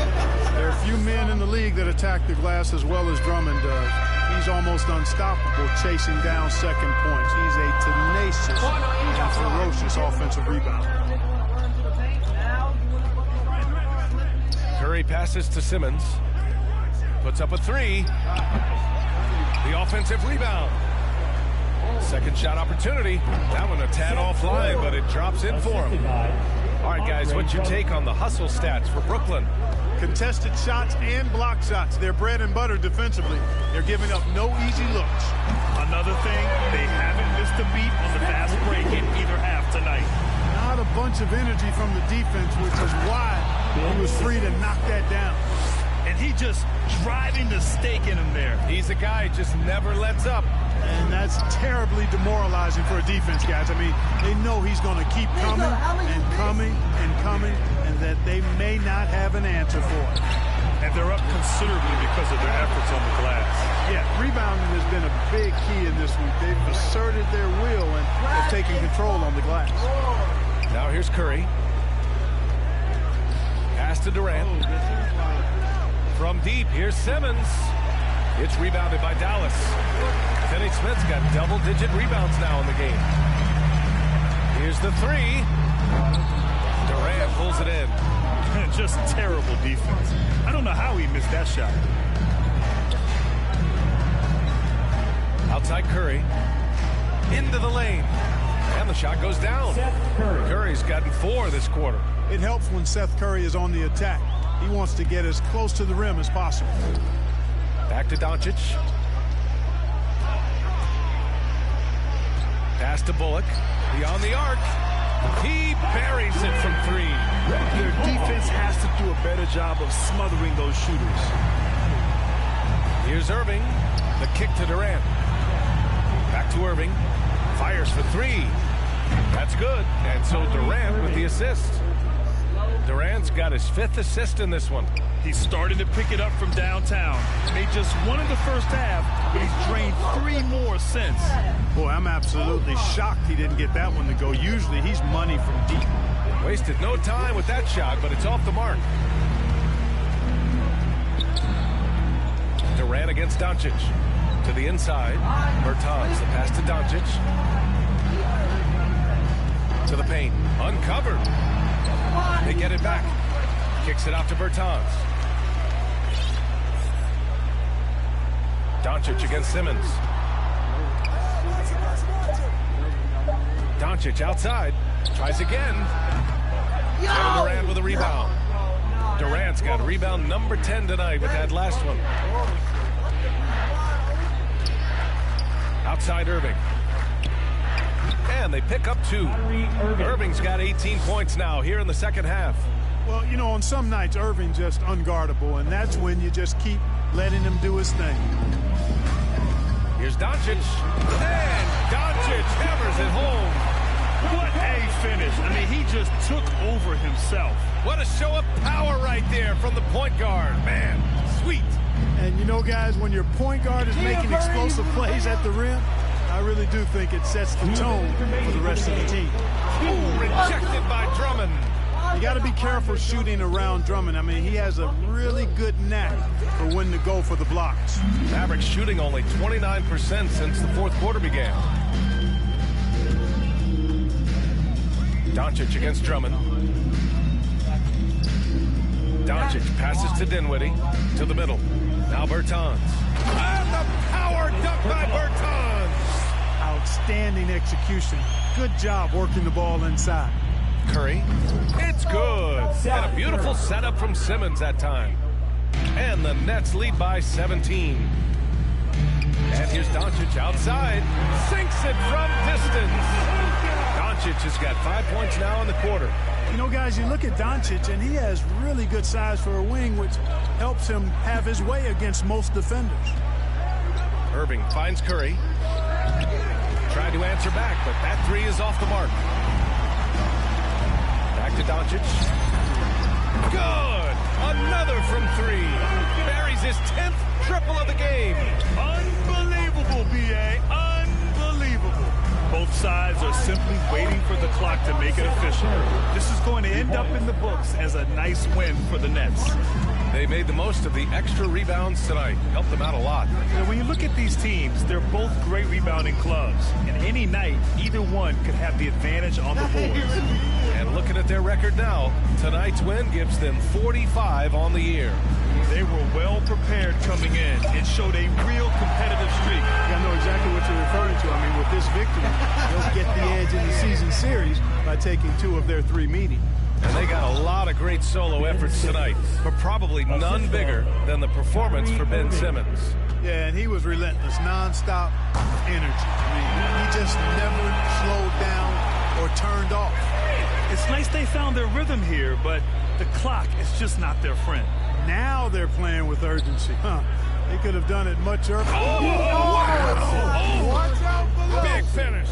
There are few men in the league that attack the glass as well as Drummond does. He's almost unstoppable chasing down second points. He's a tenacious and ferocious offensive rebounder. Curry passes to Simmons. Puts up a 3. The offensive rebound. Second shot opportunity. That one a tad offline, but it drops in for him. All right, guys, what's your take on the hustle stats for Brooklyn? Contested shots and block shots. They're bread and butter defensively. They're giving up no easy looks. Another thing, they haven't missed a beat on the fast break in either half tonight. Not a bunch of energy from the defense, which is why he was free to knock that down. And he just driving the stake in him there. He's a guy who just never lets up. And that's terribly demoralizing for a defense, guys. I mean, they know he's going to keep coming and coming and coming, and that they may not have an answer for it. And they're up considerably because of their efforts on the glass. Yeah, rebounding has been a big key in this week. They've asserted their will and have taken control on the glass. Now here's Curry. Pass to Durant. From deep, here's Simmons. It's rebounded by Dallas. Finney-Smith's got double-digit rebounds now in the game. Here's the 3. Durant pulls it in. Just terrible defense. I don't know how he missed that shot. Outside Curry. Into the lane. And the shot goes down. Curry's gotten 4 this quarter. It helps when Seth Curry is on the attack. He wants to get as close to the rim as possible. Back to Doncic. Pass to Bullock. Beyond the arc. He buries it from 3. Their defense has to do a better job of smothering those shooters. Here's Irving. The kick to Durant. Back to Irving. Fires for 3. That's good. And so Durant with the assist. Durant's got his 5th assist in this one. He's starting to pick it up from downtown. Made just 1 in the first half, but he's drained 3 more since. Boy, I'm absolutely shocked he didn't get that one to go. Usually he's money from deep. Wasted no time with that shot, but it's off the mark. Durant against Doncic. To the inside. Bertans, the pass to Doncic. To the paint. Uncovered. They get it back. Kicks it out to Bertans. Doncic against Simmons. Doncic outside. Tries again. Kevin Durant with a rebound. Durant's got rebound number 10 tonight with that last one. Outside Irving. And they pick up 2. Irving's got 18 points now here in the second half. Well, you know, on some nights, Irving just unguardable, and that's when you just keep letting him do his thing. Here's Doncic. And Doncic hammers it home. What a finish. I mean, he just took over himself. What a show of power right there from the point guard. Man, sweet. And you know, guys, when your point guard is making explosive plays at the rim, I really do think it sets the tone for the rest of the team. Ooh, rejected by Drummond. You got to be careful shooting around Drummond. I mean, he has a really good knack for when to go for the blocks. Mavericks shooting only 29% since the fourth quarter began. Doncic against Drummond. Doncic passes to Dinwiddie. To the middle. Now Bertans. And the power dunk by Bertans. Outstanding execution. Good job working the ball inside. Curry. It's good. And a beautiful setup from Simmons that time. And the Nets lead by 17. And here's Doncic outside. Sinks it from distance. Doncic has got 5 points now in the quarter. You know, guys, you look at Doncic, and he has really good size for a wing, which helps him have his way against most defenders. Irving finds Curry. Tried to answer back, but that 3 is off the mark. Back to Doncic. Good! Another from 3. Buries his 10th triple of the game. Unbelievable, B.A. Unbelievable. Both sides are simply waiting for the clock to make it official. This is going to end up in the books as a nice win for the Nets. They made the most of the extra rebounds tonight. Helped them out a lot. Now, when you look at these teams, they're both great rebounding clubs. And any night, either one could have the advantage on the boards. And looking at their record now, tonight's win gives them 45 on the year. They were well prepared coming in and showed a real competitive streak. I know exactly what you're referring to. I mean, with this victory, they'll get the edge in the season series by taking 2 of their 3 meetings. And they got a lot of great solo efforts tonight, but probably none bigger than the performance for Ben Simmons. Yeah, and he was relentless, nonstop energy. I mean, he just never slowed down or turned off. It's nice they found their rhythm here, but the clock is just not their friend. Now they're playing with urgency. They could have done it much earlier. Watch out below. Big finish.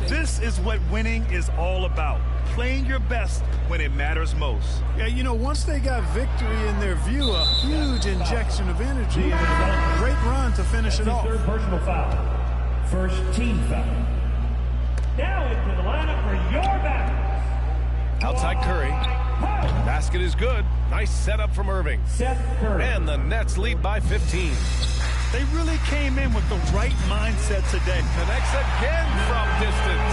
This is what winning is all about. Playing your best when it matters most. Yeah, you know, once they got victory in their view, a huge injection of energy and a great run to finish it off. Third personal foul. First team foul. Now into the lineup for your battles. Outside Curry. Basket is good. Nice setup from Irving. Seth Curry. And the Nets lead by 15. They really came in with the right mindset today. Connects again from distance.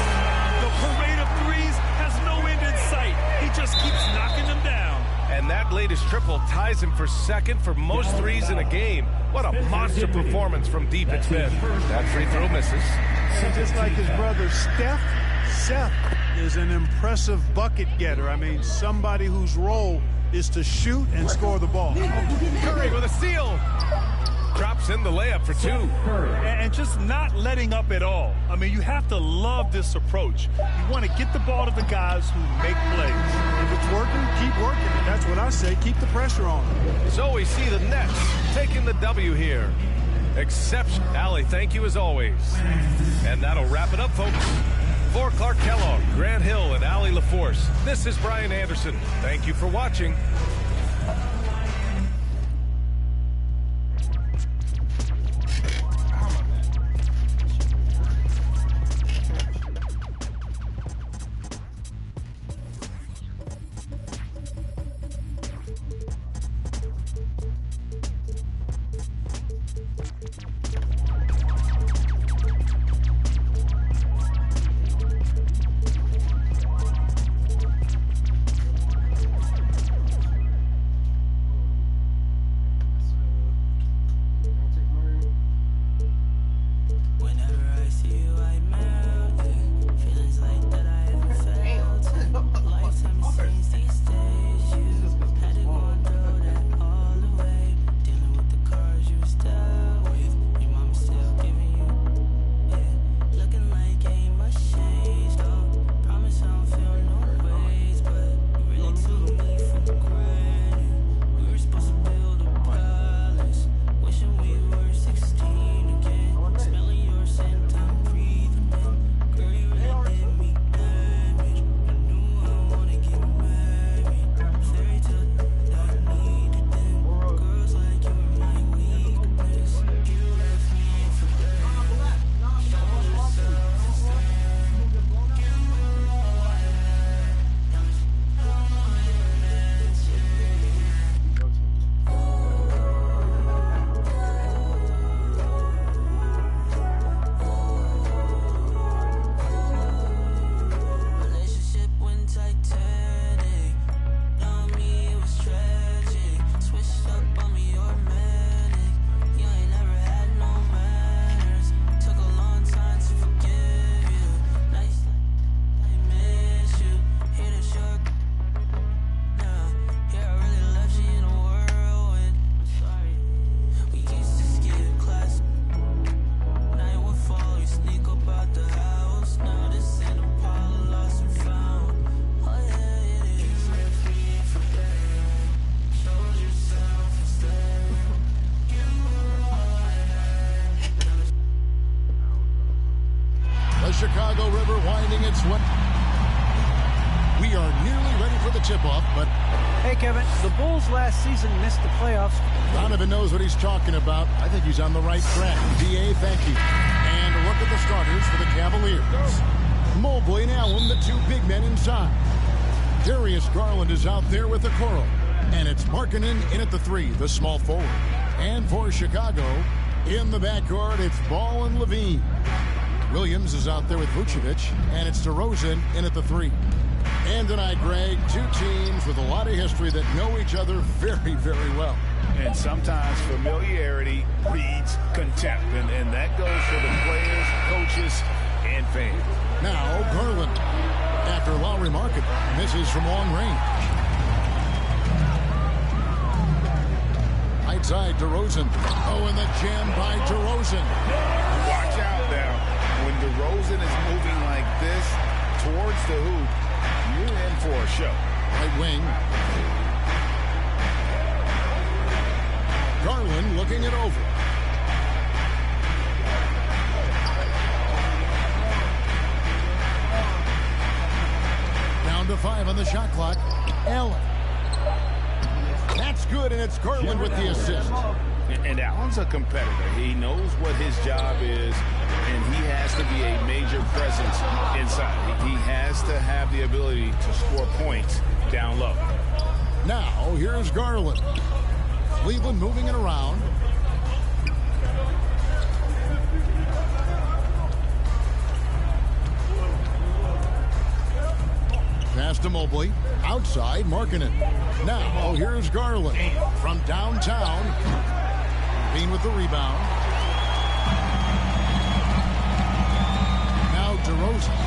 The parade of threes has no end in sight. He just keeps knocking them down. And that latest triple ties him for second for most threes in a game. What a monster performance from deep it's been. That free throw misses. And just like his brother Steph, Seth is an impressive bucket getter. I mean, somebody whose role is to shoot and score the ball. Curry with a steal. Drops in the layup for 2. And just not letting up at all. I mean, you have to love this approach. You want to get the ball to the guys who make plays. If it's working, keep working. That's what I say. Keep the pressure on. So we see the Nets taking the W here. Exception. Allie, thank you as always. And that'll wrap it up, folks. For Clark Kellogg, Grant Hill, and Allie LaForce, this is Brian Anderson. Thank you for watching. Chicago River winding its way. We are nearly ready for the tip-off, but... Hey, Kevin, the Bulls last season missed the playoffs. Donovan knows what he's talking about. I think he's on the right track. D.A., thank you. And a look at the starters for the Cavaliers. Mobley and Allen, the two big men inside. Darius Garland is out there with the Okoro. And it's Markkanen in at the 3, the small forward. And for Chicago, in the backcourt, it's Ball and Levine. Williams is out there with Vucevic, and it's DeRozan in at the 3. And tonight, Greg, two teams with a lot of history that know each other very, very well. And sometimes familiarity breeds contempt, and that goes for the players, coaches, and fans. Now, Garland after Lowry Market misses from long range. Right side, DeRozan. Oh, and the jam by DeRozan. Watch out now. When DeRozan is moving like this towards the hoop, you're in for a show. Right wing. Garland looking it over. Down to 5 on the shot clock. Allen. That's good, and it's Garland with the assist. And Allen's a competitor. He knows what his job is, and he has to be a major presence inside. He has to have the ability to score points down low. Now, here's Garland. Cleveland moving it around. Pass to Mobley. Outside, Markkanen. Now, here's Garland from downtown. Bean with the rebound. Now DeRozan.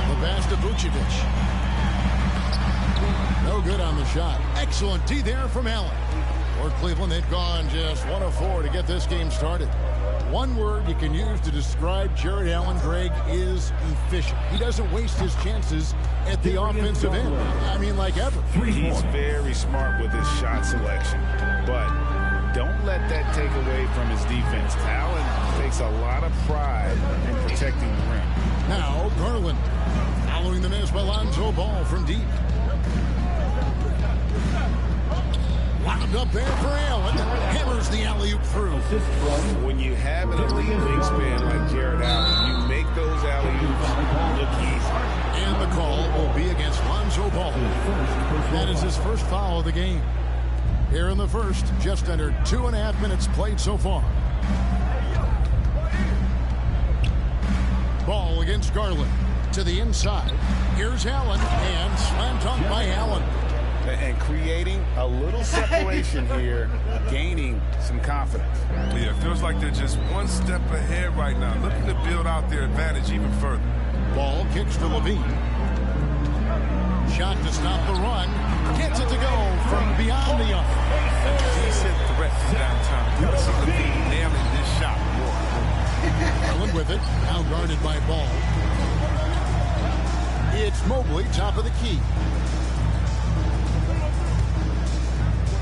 The pass to Vucevic. No good on the shot. Excellent D there from Allen. For Cleveland, they've gone just 1 of 4 to get this game started. One word you can use to describe Jared Allen, Greg, is efficient. He doesn't waste his chances at the offensive end. I mean, like ever. He's very smart with his shot selection, but don't let that take away from his defense. Allen takes a lot of pride in protecting the rim. Now, Garland following the miss by Lonzo Ball from deep. Wound up there for Allen. Hammers the alley-oop through. When you have an elite wingspan like Jared Allen, you make those alley-oops look easy. And the call will be against Lonzo Ball. That is his first foul of the game. Here in the first, just under 2.5 minutes played so far. Ball against Garland. To the inside. Here's Allen. And slam dunk by Allen. And creating a little separation here, gaining some confidence. Yeah, it feels like they're just one step ahead right now, looking to build out their advantage even further. Ball kicks to Levine. Shot to stop the run. Gets it to go from beyond the arc. A decent threat from downtown. Gotta see Levine nailing this shot more. Allen with it, now guarded by Ball. It's Mobley, top of the key.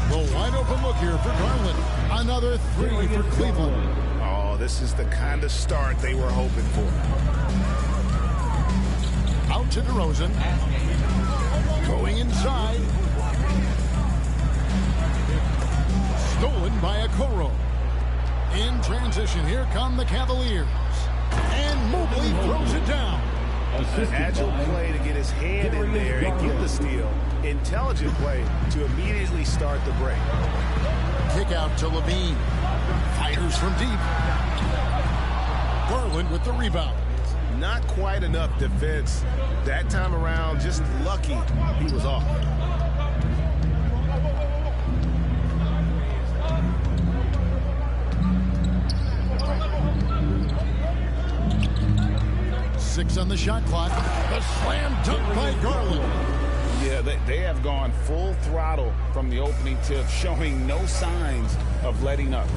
The wide open look here for Garland. Another 3 for Cleveland. Oh, this is the kind of start they were hoping for. Out to DeRozan. Going inside. Stolen by Okoro. In transition, here come the Cavaliers. And Mobley throws it down. An agile play to get his hand in there and get the steal. Intelligent play to immediately start the break. Kick out to Levine. Fires from deep. Garland with the rebound. Not quite enough defense. That time around, just lucky he was off. Six on the shot clock. The slam dunk by Garland. Yeah, they have gone full throttle from the opening tip, showing no signs of letting up.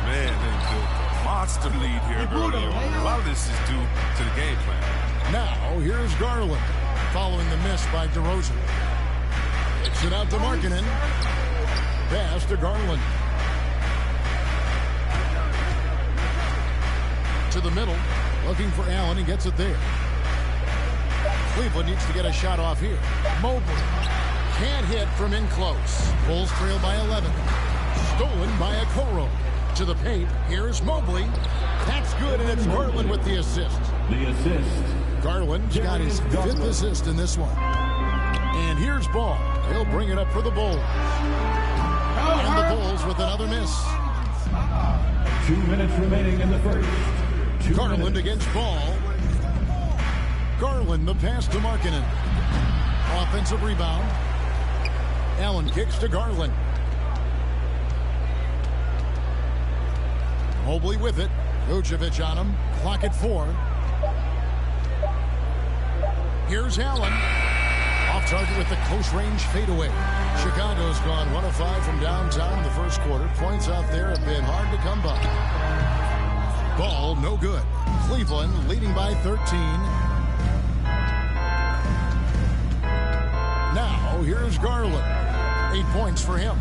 Man, they built a monster lead here early on. A lot of this is due to the game plan. Now, here's Garland, following the miss by DeRozan. Kicks it out to Markkanen. Pass to Garland. to the middle, looking for Allen. He gets it there. Cleveland needs to get a shot off here. Mobley can't hit from in close. Bulls trail by 11. Stolen by Okoro. To the paint. Here's Mobley. That's good, and it's Garland with the assist. The assist. Garland's got his 5th assist in this one. And here's Ball. He'll bring it up for the Bulls. And the Bulls with another miss. 2 minutes remaining in the first. Garland against Ball. Garland, the pass to Markkanen. Offensive rebound. Allen kicks to Garland. Mobley with it. Vucevic on him. Clock at 4. Here's Allen. Off target with the close range fadeaway. Chicago's gone 1 of 5 from downtown in the first quarter. Points out there have been hard to come by. Ball no good. Cleveland leading by 13. Now here's Garland. 8 points for him.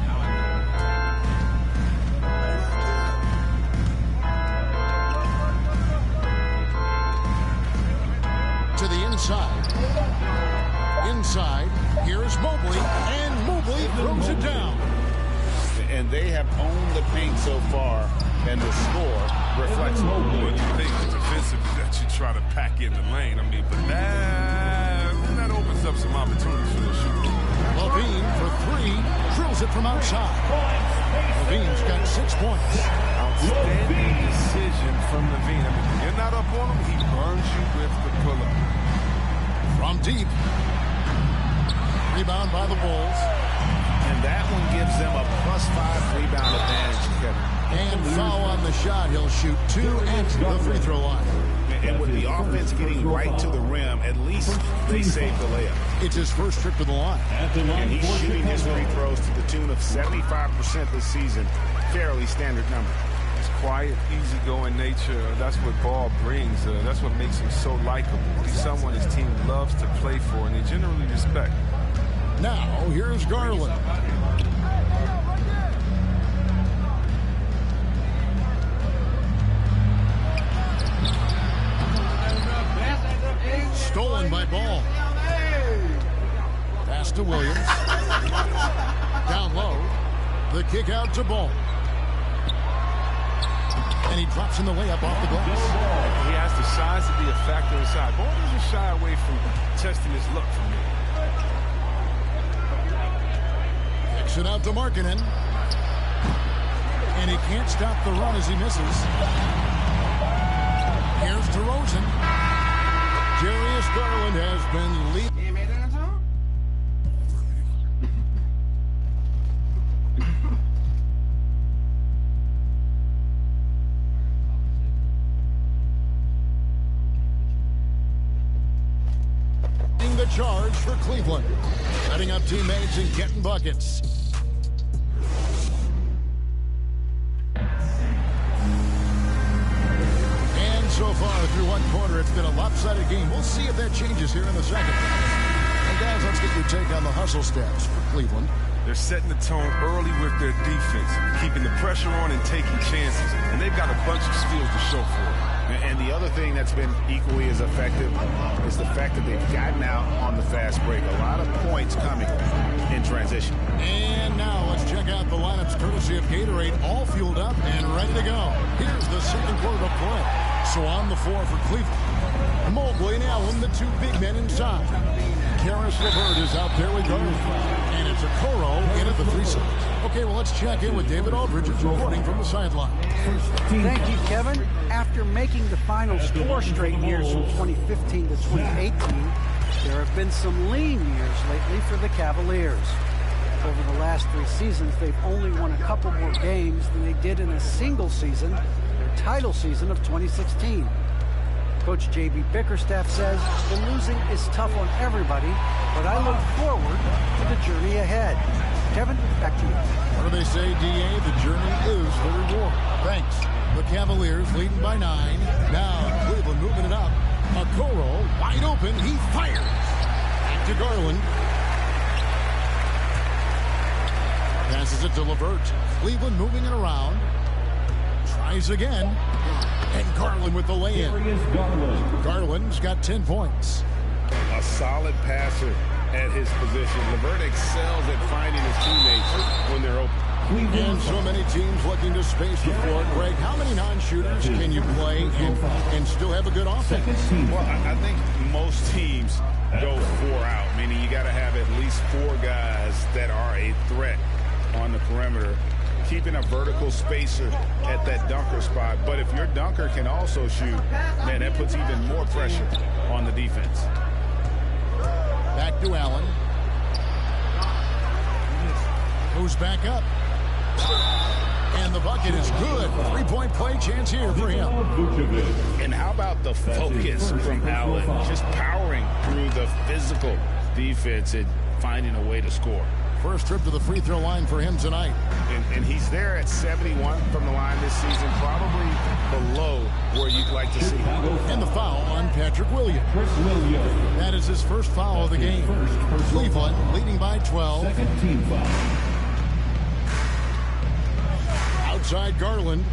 To the inside. Inside. Here's Mobley. And Mobley throws it down. And they have owned the paint so far. And the score reflects Mobley. What you think is defensive that you try to pack in the lane. I mean, but that opens up some opportunities for the shooter. LaVine for 3. Drills it from outside. LaVine's got 6 points. Outstanding decision from LaVine. I mean, when you're not up on him, he burns you with the pull-up. From deep. Rebound by the Bulls. And that one gives them a +5 rebound advantage, Kevin. And foul on the shot. He'll shoot 2 at the free throw line. And with the offense getting right to the rim, at least they saved the layup. It's his first trip to the line. And he's shooting his free throws to the tune of 75% this season. Fairly standard number. His quiet, easygoing nature, that's what Ball brings. That's what makes him so likable. He's someone his team loves to play for, and they generally respect. Now, here's Garland. Stolen by Ball. Pass to Williams. Down low. The kick out to Ball. And he drops in the layup off the glass. He has the size to be a factor inside. Ball doesn't shy away from testing his luck for me. Kicks it out to Markkanen. And he can't stop the run as he misses. Here's DeRozan. Darius Garland has been leading. The charge for Cleveland. Setting up teammates and getting buckets. And so far through one quarter, it's been a lopsided game. We'll see if that changes here in the second. And guys, let's get your take on the hustle stats for Cleveland. They're setting the tone early with their defense, keeping the pressure on and taking chances. And they've got a bunch of skills to show for it. And the other thing that's been equally as effective is the fact that they've gotten out on the fast break. A lot of points coming in transition. And now let's check out the lineups courtesy of Gatorade, all fueled up and ready to go. Here's the second quarter of play. So on the floor for Cleveland, Mobley and Allen, the 2 big men inside. Karis LeVert is out there with Garland. And it's Okoro in at the 3 side. Okay, well, let's check in with David Aldridge, reporting from the sideline. Thank you, Kevin. After making the finals 4 straight years from 2015 to 2018, there have been some lean years lately for the Cavaliers. Over the last 3 seasons, they've only won a couple more games than they did in a single season, their title season of 2016. Coach J.B. Bickerstaff says the losing is tough on everybody, but I look forward to the journey ahead. Kevin, back to you. What do they say, D.A.? The journey is the reward. Thanks. The Cavaliers leading by 9. Now Cleveland moving it up. Okoro wide open. He fires. Back to Garland. Passes it to LeVert. Cleveland moving it around. Tries again. And Garland Garland with the lay-in. Garland's got 10 points. A solid passer at his position. LeVert excels at finding his teammates when they're open. And so many teams looking to space the floor. Greg, how many non-shooters can you play and still have a good offense? Well, I think most teams go 4 out, meaning you got to have at least 4 guys that are a threat on the perimeter, keeping a vertical spacer at that dunker spot. But if your dunker can also shoot, man, that puts even more pressure on the defense. Back to Allen. Goes back up. And the bucket is good. 3-point play chance here for him. And how about the focus from Allen? Just powering through the physical defense and finding a way to score. First trip to the free throw line for him tonight. And he's there at 71 from the line this season, probably below where you'd like to see him. And the foul on Patrick Williams. That is his first foul of the game. Cleveland leading by 12. Second team foul. Outside Garland.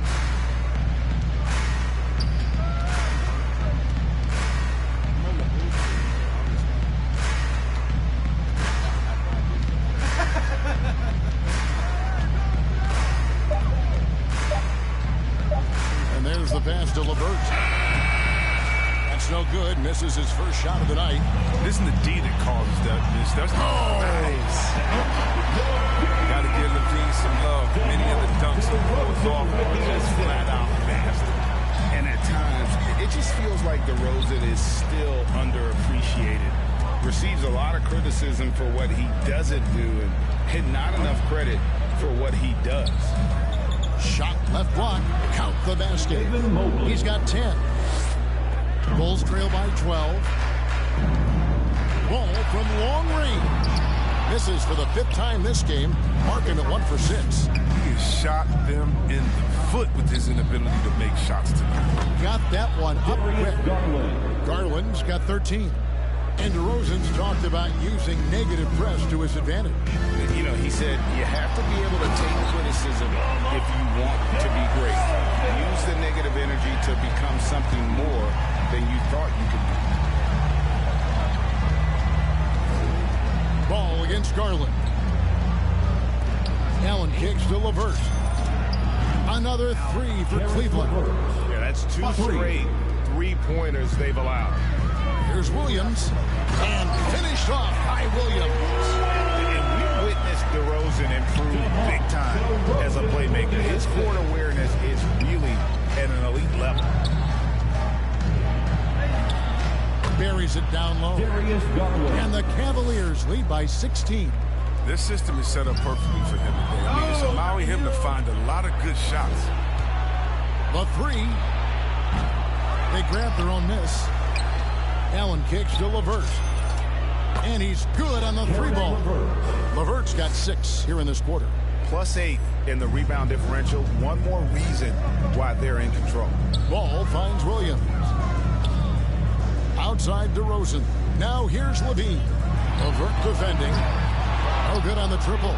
And there's the pass to LeVert. That's no good. Misses his first shot of the night. Isn't the D that causes that miss? That's nice. Got to give Levine some love. Many of the dunks he pulls off are just flat out nasty. And at times, it just feels like DeRozan is still underappreciated. Receives a lot of criticism for what he doesn't do and not enough credit for what he does. Shot left block. Count the basket. He's got 10. Bulls trail by 12. Ball from long range. Misses for the 5th time this game, marking it 1 for 6. He has shot them in the foot with his inability to make shots tonight. Got that one up quick. Garland's got 13. And DeRozan's talked about using negative press to his advantage. You know, he said you have to be able to take criticism if you want to be great. Use the negative energy to become something more than you thought you could be. Ball against Garland. Allen kicks to LeVert. Another 3 for Cleveland. Yeah, that's 2 straight 3-pointers they've allowed. Here's Williams. And finished off by Williams. And we witnessed DeRozan improve big time as a playmaker. His court awareness is really at an elite level. Buries it down low. And the Cavaliers lead by 16. This system is set up perfectly for him today. I mean, it's allowing him to find a lot of good shots. The 3. They grab their own miss. Allen kicks to LeVert. And he's good on the 3-ball. LeVert's got 6 here in this quarter. +8 in the rebound differential. One more reason why they're in control. Ball finds Williams. Outside DeRozan. Now here's Levine. LeVert defending. No good on the triple.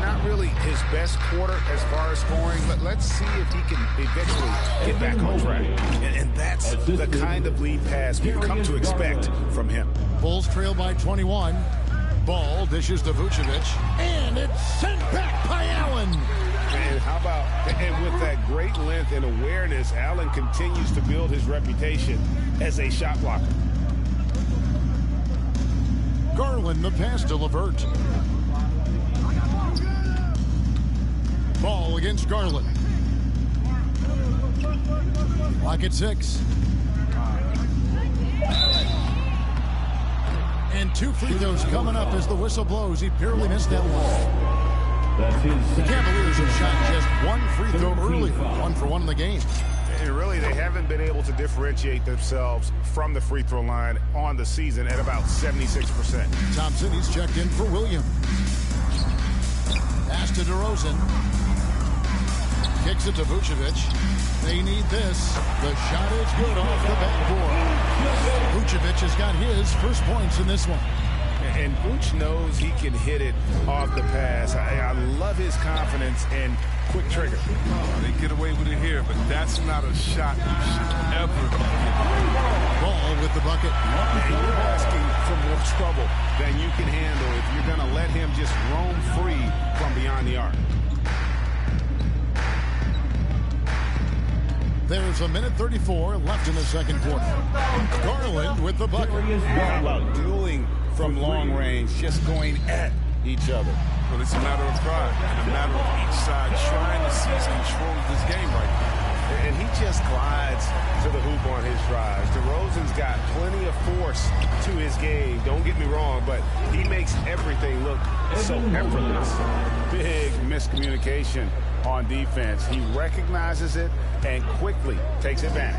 Not really his best quarter as far as scoring, but let's see if he can eventually get back on track. And that's the kind of lead pass we've come to expect from him. Bulls trail by 21. Ball dishes to Vucevic. And it's sent back by Allen. And how about, and with that great length and awareness, Allen continues to build his reputation as a shot blocker. Garland the pass to LeVert. Ball against Garland. Clock at 6. And 2 free throws coming up as the whistle blows. He barely missed that one. The Cavaliers have shot just 1 free throw early. 1 for 1 in the game. And really, they haven't been able to differentiate themselves from the free throw line on the season at about 76%. Thompson, he's checked in for Williams. Pass to DeRozan. Kicks it to Vucevic. They need this. The shot is good off the backboard. Vucevic has got his first points in this one. And Vooch knows he can hit it off the pass. I love his confidence and quick trigger. They get away with it here, but that's not a shot you should with the bucket. And you're asking for more trouble than you can handle if you're going to let him just roam free from beyond the arc. There's a minute 34 left in the second quarter. Garland with the bucket. How about dueling from long range, just going at each other? Well, it's a matter of pride and a matter of each side trying to seize control of this game right now. And he just glides to the hoop on his drives. DeRozan's got plenty of force to his game. Don't get me wrong, but he makes everything look so effortless. Big miscommunication on defense. He recognizes it and quickly takes advantage.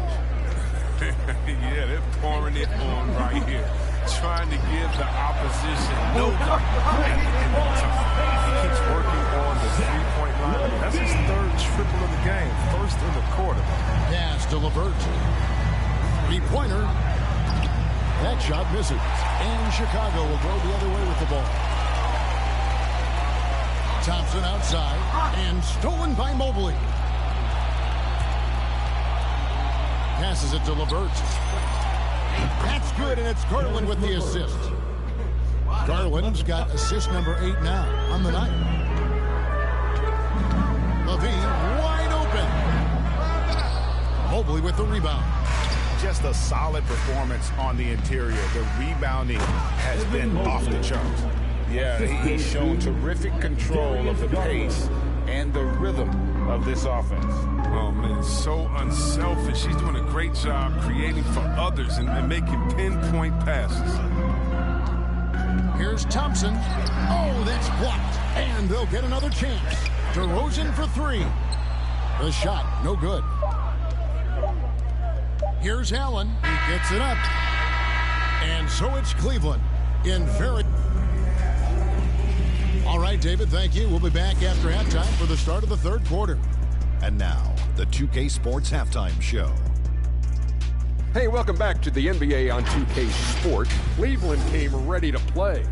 Yeah, they're pouring it on right here, trying to give the opposition no doubt. He keeps working on the three-point line. That's his third triple of the game, first in the quarter. Pass to LeVert. Three-pointer. That shot misses. And Chicago will go the other way with the ball. Thompson outside and stolen by Mobley. Passes it to LeVert. That's good, and it's Garland with the assist. Garland's got assist number 8 now on the night. Levine wide open. Mobley with the rebound. Just a solid performance on the interior. The rebounding has been off the charts. Yeah, he's shown terrific control of the pace and the rhythm of this offense. Oh, man, so unselfish. He's doing a great job creating for others and making pinpoint passes. Here's Thompson. Oh, that's blocked. And they'll get another chance. DeRozan for 3. The shot, no good. Here's Allen. He gets it up. And so it's Cleveland in very... All right, David, thank you. We'll be back after halftime for the start of the third quarter. And now, the 2K Sports Halftime Show. Hey, welcome back to the NBA on 2K Sport. Cleveland came ready to play.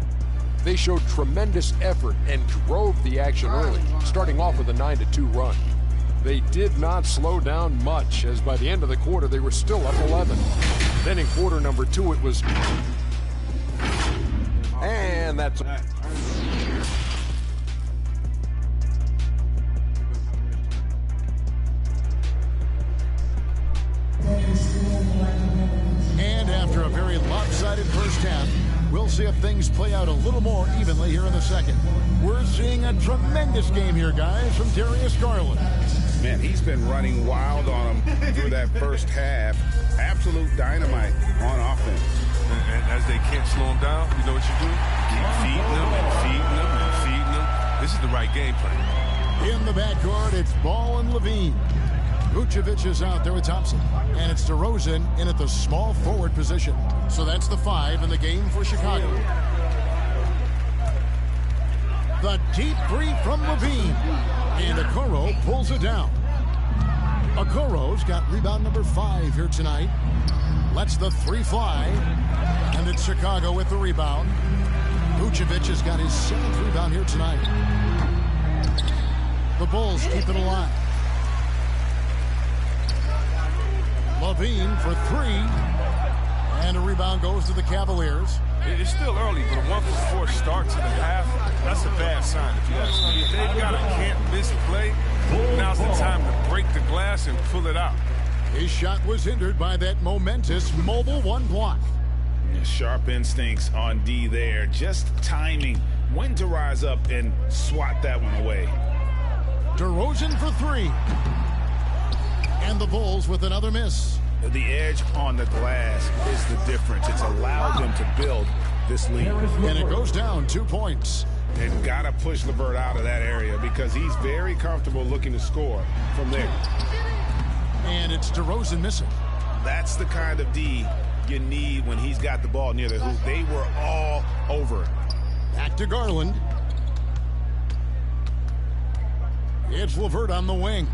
They showed tremendous effort and drove the action early, starting off with a 9-2 run. They did not slow down much, as by the end of the quarter, they were still up 11. Then in quarter number 2, it was... And that's... And after a very lopsided first half, we'll see if things play out a little more evenly here in the second. We're seeing a tremendous game here, guys, from Darius Garland. Man, he's been running wild on him through that first half. Absolute dynamite on offense. And as they can't slow him down, you know what you do? Keep feeding them and feeding them and feeding them. This is the right game plan. In the backcourt, it's Ball and Levine. Vucevic is out there with Thompson. And it's DeRozan in at the small forward position. So that's the 5 in the game for Chicago. The deep 3 from Levine. And Okoro pulls it down. Okoro's got rebound number 5 here tonight. Lets the 3 fly. And it's Chicago with the rebound. Vucevic has got his 7th rebound here tonight. The Bulls keep it alive. Levine for 3. And a rebound goes to the Cavaliers. It's still early, but a 1-for-4 start to the half, that's a bad sign if you ask me. If they've got a can't-miss play, now's the time to break the glass and pull it out. His shot was hindered by that momentous mobile 1 block. Sharp instincts on D there. Just timing when to rise up and swat that one away. DeRozan for 3. And the Bulls with another miss. The edge on the glass is the difference. It's allowed them to build this lead. And it goes down 2 points. And got to push LeVert out of that area because he's very comfortable looking to score from there. And it's DeRozan missing. That's the kind of D you need when he's got the ball near the hoop. They were all over it. Back to Garland. It's LeVert on the wing.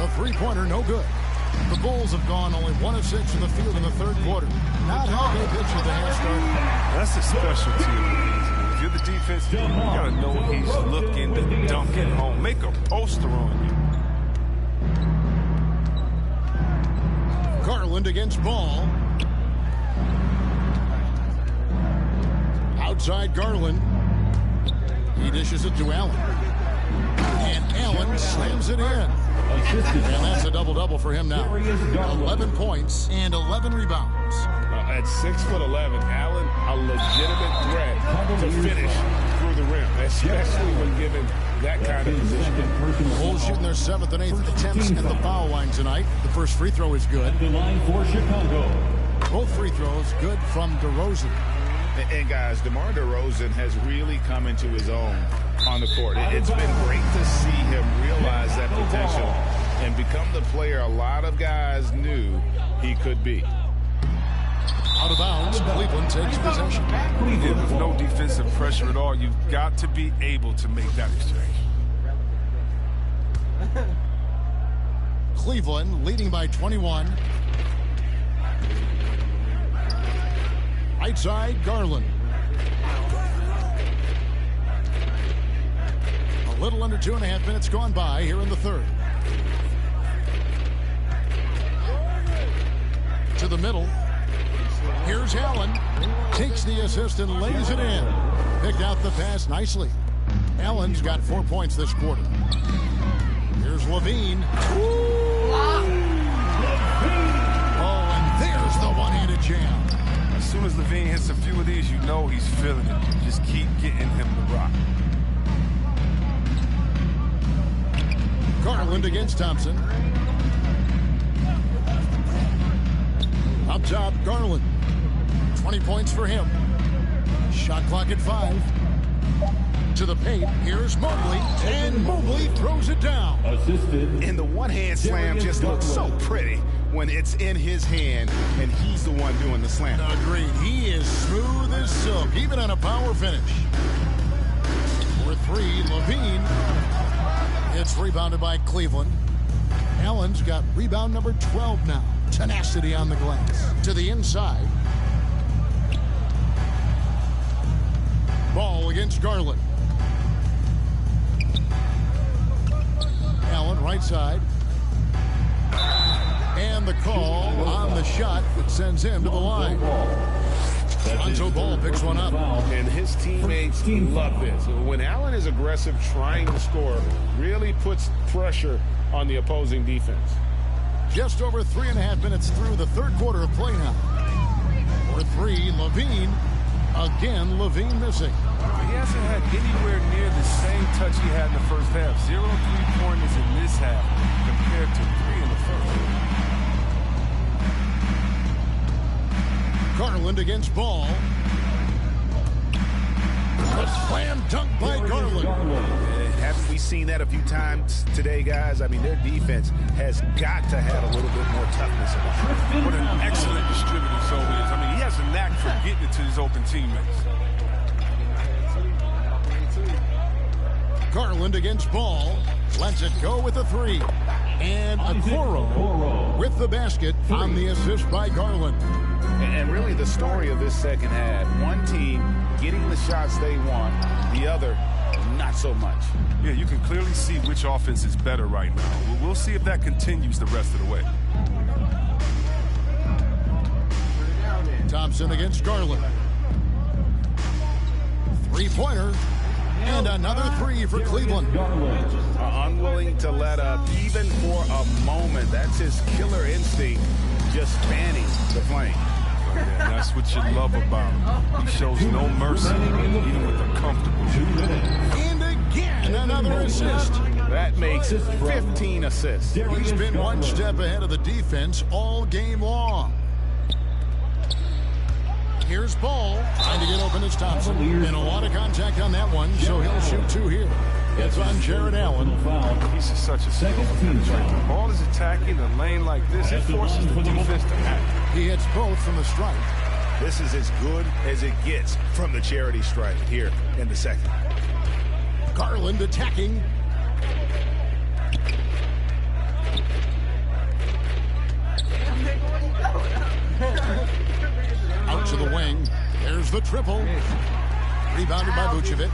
The three-pointer, no good. The Bulls have gone only 1 of 6 from the field in the third quarter. Not how they pitch with the hand start. That's a specialty of the If you're the defense, you got to know he's looking to dunk it home. Make a poster on you. Garland against Ball. Outside Garland. He dishes it to Allen. And Allen slams it in. And that's a double-double for him now. 11 points and 11 rebounds. At 6'11", Allen, a legitimate threat to finish through the rim, especially when given that kind of position. Bulls shooting their 7th and 8th attempts at the foul line tonight. The first free throw is good. The line for Chicago. Both free throws good from DeRozan. And guys, DeMar DeRozan has really come into his own on the court. It's been great to see him realize that potential and become the player a lot of guys knew he could be. Out of bounds, Cleveland takes possession. With no defensive pressure at all, you've got to be able to make that exchange. Cleveland leading by 21. Right side, Garland. A little under 2.5 minutes gone by here in the third. To the middle. Here's Allen. Takes the assist and lays it in. Picked out the pass nicely. Allen's got 4 points this quarter. Here's Levine. Oh, and there's the one-handed jam. As soon as Levine hits a few of these, you know he's feeling it. Just keep getting him the rock. Garland against Thompson. Up top, Garland. 20 points for him. Shot clock at 5. To the paint. Here's Mobley. And Mobley throws it down. Assisted. And the one-hand slam just looks so pretty when it's in his hand and he's the one doing the slam. Agreed. He is smooth as silk, even on a power finish. For 3, Levine. It's rebounded by Cleveland. Allen's got rebound number 12 now. Tenacity on the glass. To the inside. Ball against Garland. Allen right side. And the call on the shot that sends him to the line. Lonzo Ball picks one up. And his teammates love this. When Allen is aggressive trying to score, really puts pressure on the opposing defense. Just over 3.5 minutes through the third quarter of play now. For 3, Levine. Again, Levine missing. He hasn't had anywhere near the same touch he had in the first half. 0 3-pointers in this half compared to 3 in the first. Garland against Ball. A slam dunk by Garland. Haven't we seen that a few times today, guys? I mean, their defense has got to have a little bit more toughness in it. What an excellent distributor Zo is. I mean, he has a knack for getting it to his open teammates. Garland against Ball. Lets it go with a 3. And Okoro with the basket on the assist by Garland. And really the story of this second half, one team getting the shots they want, the other not so much. Yeah, you can clearly see which offense is better right now. We'll see if that continues the rest of the way. Thompson against Garland. 3-pointer. And another 3 for Cleveland. Unwilling to let up even for a moment. That's his killer instinct, just fanning the flame. Yeah, that's what you love about him. He shows no mercy, even with a comfortable shooter. And again, another assist. That makes 15 assists. He's been one step ahead of the defense all game long. Here's Ball. Trying to get open as Thompson. And a lot of contact on that one, so he'll shoot 2 here. It's on Jared Allen. He's just such a skill. When the ball is attacking a lane like this, it forces the defense to act. He hits both from the stripe. This is as good as it gets from the charity stripe here in the second. Garland attacking. Out to the wing. There's the triple. Rebounded by Vucevic.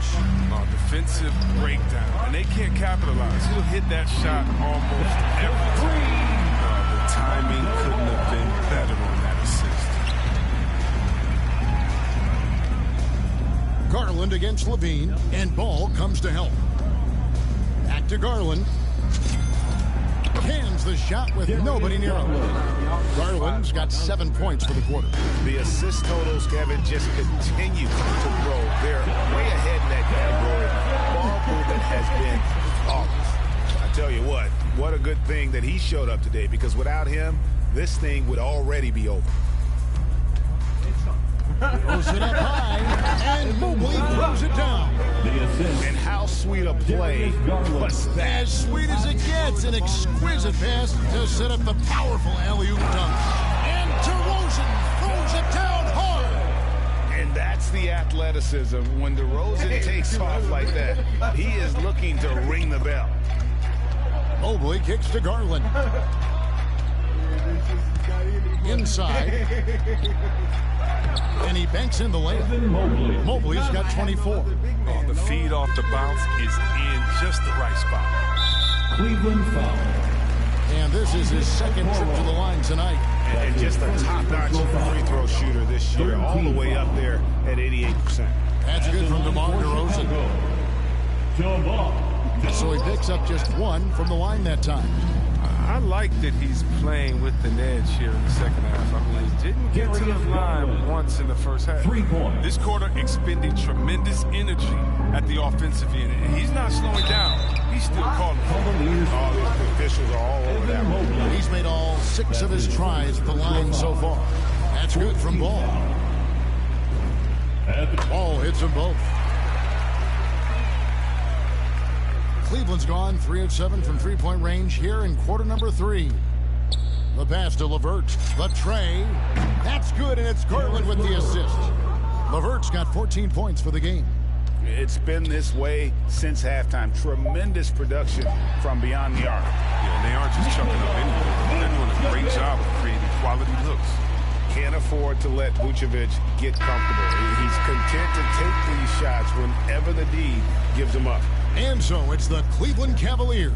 Defensive breakdown. And they can't capitalize. He'll hit that shot almost every time. The timing couldn't have been better on that assist. Garland against Levine, and Ball comes to help. Back to Garland. Cans the shot with nobody near him. Garland's got 7 points for the quarter. The assist totals, Kevin, just continue to grow. They're way ahead in that category. Ball movement has been flawless. I tell you what a good thing that he showed up today, because without him, this thing would already be over. Throws it up high, and Mobley throws it down. And how sweet a play was that? As sweet as it gets, an exquisite pass to set up the powerful alley-oop dunk. And DeRozan throws it down hard. And that's the athleticism. When DeRozan takes off like that, he is looking to ring the bell. Mobley kicks to Garland. Inside. And he banks in the layup. Mobley's got 24. Oh, the feed off the bounce is in just the right spot. Cleveland foul. And this is his second trip to the line tonight. And just a top-notch free throw shooter this year, all the way up there at 88%. That's good from DeMar DeRozan. So he picks up just 1 from the line that time. I like that he's playing with an edge here in the second half. I mean, he didn't get to the line once in the first half. 3 points. This quarter expending tremendous energy at the offensive end. And he's not slowing down. He's still calling. All the officials are all over that one. He's made all 6 of his tries at the line so far. That's good from Ball. Ball hits them both. Cleveland's gone 3 of 7 from three-point range here in quarter number 3. The pass to LeVert. The tray. That's good, and it's Garland with the assist. LeVert's got 14 points for the game. It's been this way since halftime. Tremendous production from beyond the arc. Yeah, and they aren't just chucking up anything. They're doing a great job of creating quality looks. Can't afford to let Vucevic get comfortable. He's content to take these shots whenever the deed gives him up. And so it's the Cleveland Cavaliers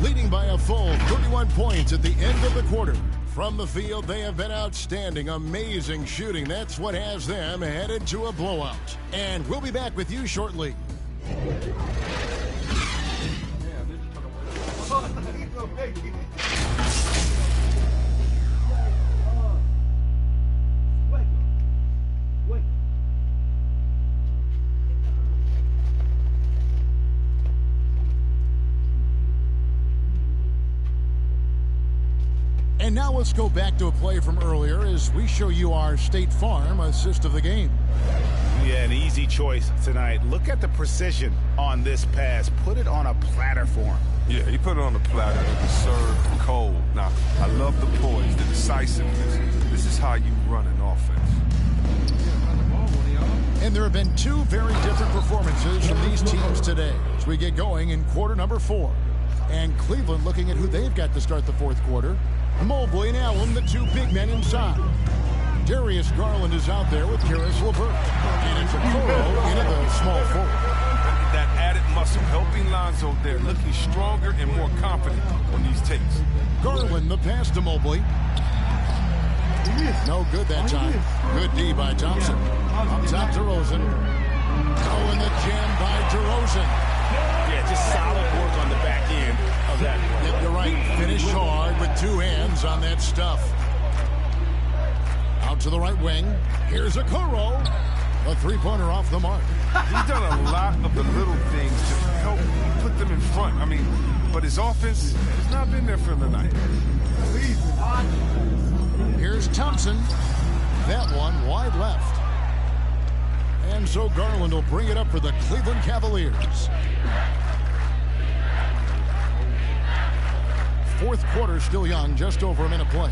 leading by a full 31 points at the end of the quarter. From the field, they have been outstanding, amazing shooting. That's what has them headed to a blowout. And we'll be back with you shortly. And now let's go back to a play from earlier as we show you our State Farm assist of the game. Yeah, an easy choice tonight. Look at the precision on this pass. Put it on a platter for him. Yeah, he put it on the platter and was served cold. Now, I love the poise, the decisiveness. This is how you run an offense. And there have been 2 very different performances from these teams today as we get going in quarter number 4. And Cleveland looking at who they've got to start the fourth quarter. Mobley and Allen, the 2 big men inside. Darius Garland is out there with Caris LeVert. And it's Okoro into the small forward. That added muscle helping Lonzo there, looking stronger and more confident on these takes. Garland, the pass to Mobley. No good that time. Good D by Thompson. Up top to DeRozan. Oh, and the jam by DeRozan. Yeah, just solid work on the back end of that. Get the right finish hard with 2 hands on that stuff. Out to the right wing. Here's Okoro. A 3-pointer off the mark. He's done a lot of the little things to help put them in front. I mean, but his offense has not been there for the night. Here's Thompson. That one wide left. And so Garland will bring it up for the Cleveland Cavaliers. Fourth quarter still young, just over a minute play.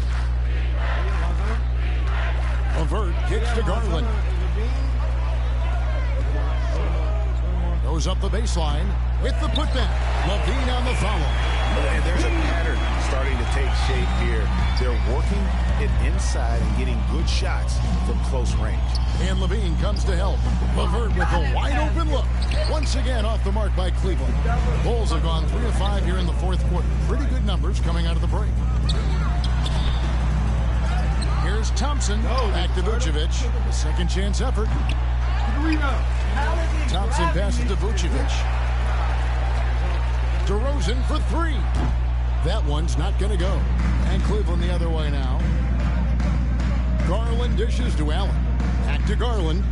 LeVert kicks to Garland. Goes up the baseline with the putback. Levine on the follow. And there's a pattern starting to take shape here. They're working it inside and getting good shots from close range. And Levine comes to help. LeVert with a wide open look. Once again off the mark by Cleveland. Bulls have gone 3 of 5 here in the fourth quarter. Pretty good numbers coming out of the break. Here's Thompson. Back to Vucevic. A second chance effort. Thompson passes to Vucevic. DeRozan for three. That one's not going to go. And Cleveland the other way now. Garland dishes to Allen. Back to Garland.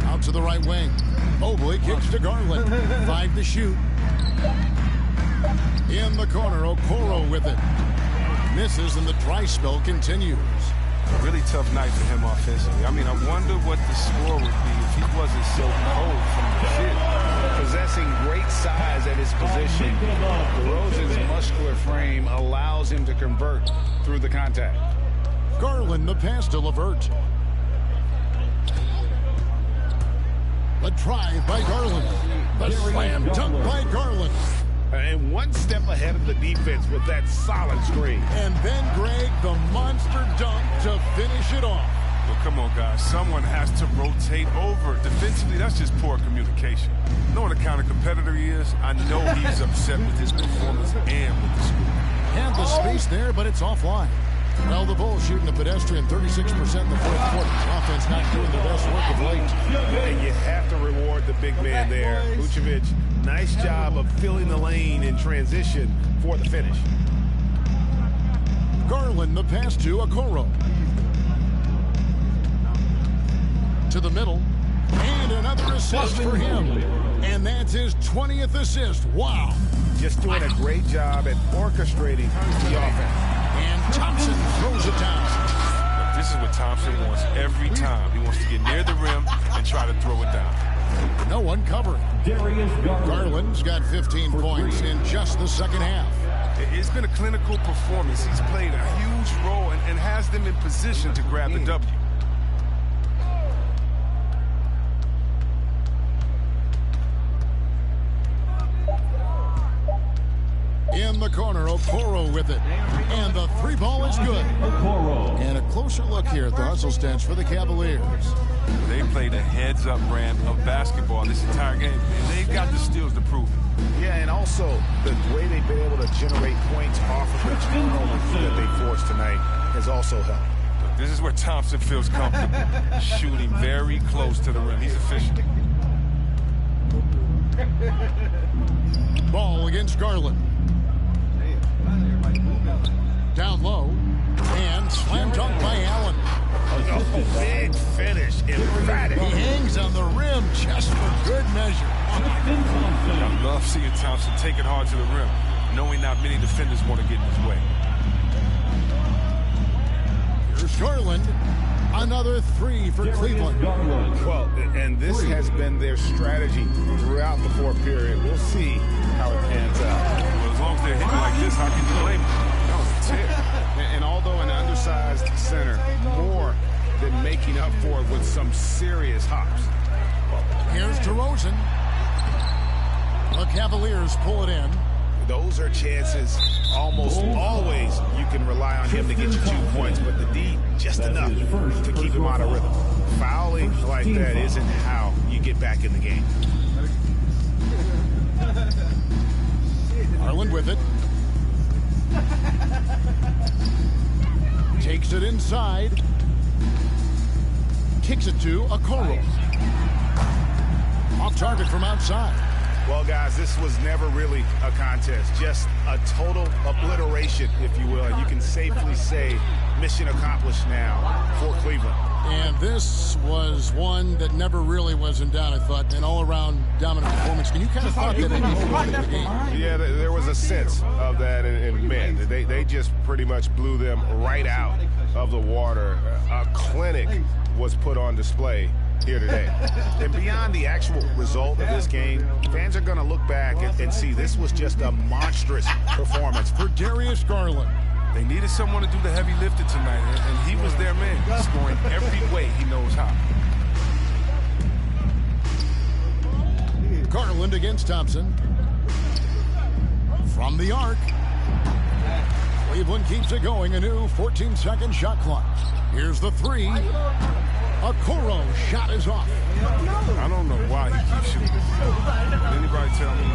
Out to the right wing. Mobley kicks to Garland. 5 to shoot. In the corner, Okoro with it. Misses and the dry spell continues. Really tough night for him offensively. I mean, I wonder what the score would be if he wasn't so cold from the field. Possessing great size at his position, DeRozan's muscular frame allows him to convert through the contact. Garland the pass to LeVert. The drive by Garland. The slam dunk by Garland. And one step ahead of the defense with that solid screen. And then Greg, the monster dunk to finish it off. Well, come on, guys. Someone has to rotate over. Defensively, that's just poor communication. Knowing the kind of competitor he is, I know he's upset with his performance and with the score. Had the space there, but it's offline. Well, the Bulls shooting a pedestrian 36% in the fourth quarter. Offense not doing their best work of late. And you have to reward the big man there. Vucevic, nice job of filling the lane in transition for the finish. Garland the pass to Okoro. To the middle. And another assist for him. And that's his 20th assist. Wow. Just doing a great job at orchestrating the offense. And Thompson throws it down. This is what Thompson wants every time. He wants to get near the rim and try to throw it down. No one covering. Garland's got 15 points in just the second half. It's been a clinical performance. He's played a huge role and has them in position to grab the W. In the corner, Okoro with it. And the three ball is good. And a closer look here at the hustle stance for the Cavaliers. They played a heads-up brand of basketball this entire game, and they've got the skills to prove it. Yeah, and also the way they've been able to generate points off of the turnovers that they forced tonight has also helped. But this is where Thompson feels comfortable, shooting very close to the rim. He's efficient. Ball against Garland. Down low. And slam dunk by Allen. Oh, big finish. Emphatic. He hangs on the rim just for good measure. I love seeing Thompson take it hard to the rim, knowing not many defenders want to get in his way. Here's Garland. Another three for Cleveland. Well, and this has been their strategy throughout the fourth period. We'll see how it pans out. Well, as long as they're hitting like this, how can you blame them? That was a tip. And although an undersized center, more than making up for it with some serious hops. Here's DeRozan. The Cavaliers pull it in. Those are chances almost always you can rely on him to get you 2 points, but the D just enough to keep him out of rhythm. Fouling like that isn't how you get back in the game. Garland with it. Takes it inside. Kicks it to Okoro. Off target from outside. Well, guys, this was never really a contest. Just a total obliteration, if you will. And you can safely say mission accomplished now for Cleveland. And this was one that never really was in doubt, I thought. An all-around dominant performance. And you kind of thought that it would the game. Yeah, there was a sense of that in men. They just pretty much blew them right out of the water. A clinic was put on display here today. And beyond the actual result of this game, fans are going to look back and see this was just a monstrous performance for Darius Garland. They needed someone to do the heavy lifting tonight, and he was their man, scoring every way he knows how. Garland against Thompson. From the arc. Cleveland keeps it going, a new 14-second shot clock. Here's the three. Okoro shot is off. I don't know why he keeps shooting. Anybody tell me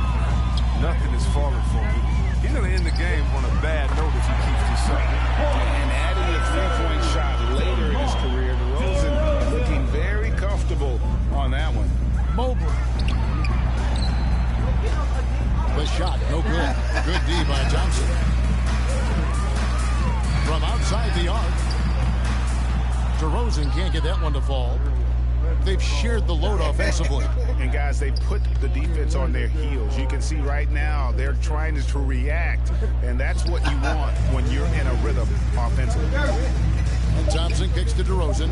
nothing is falling for him? He's going to end the game on a bad note if he keeps this up. And adding a three-point shot later in his career, DeRozan looking very comfortable on that one. Mobley. The shot, no good. Good D by Johnson. From outside the arc, DeRozan can't get that one to fall. They've shared the load offensively. And guys, they put the defense on their heels. You can see right now they're trying to react, and that's what you want when you're in a rhythm offensively. And Thompson kicks to DeRozan,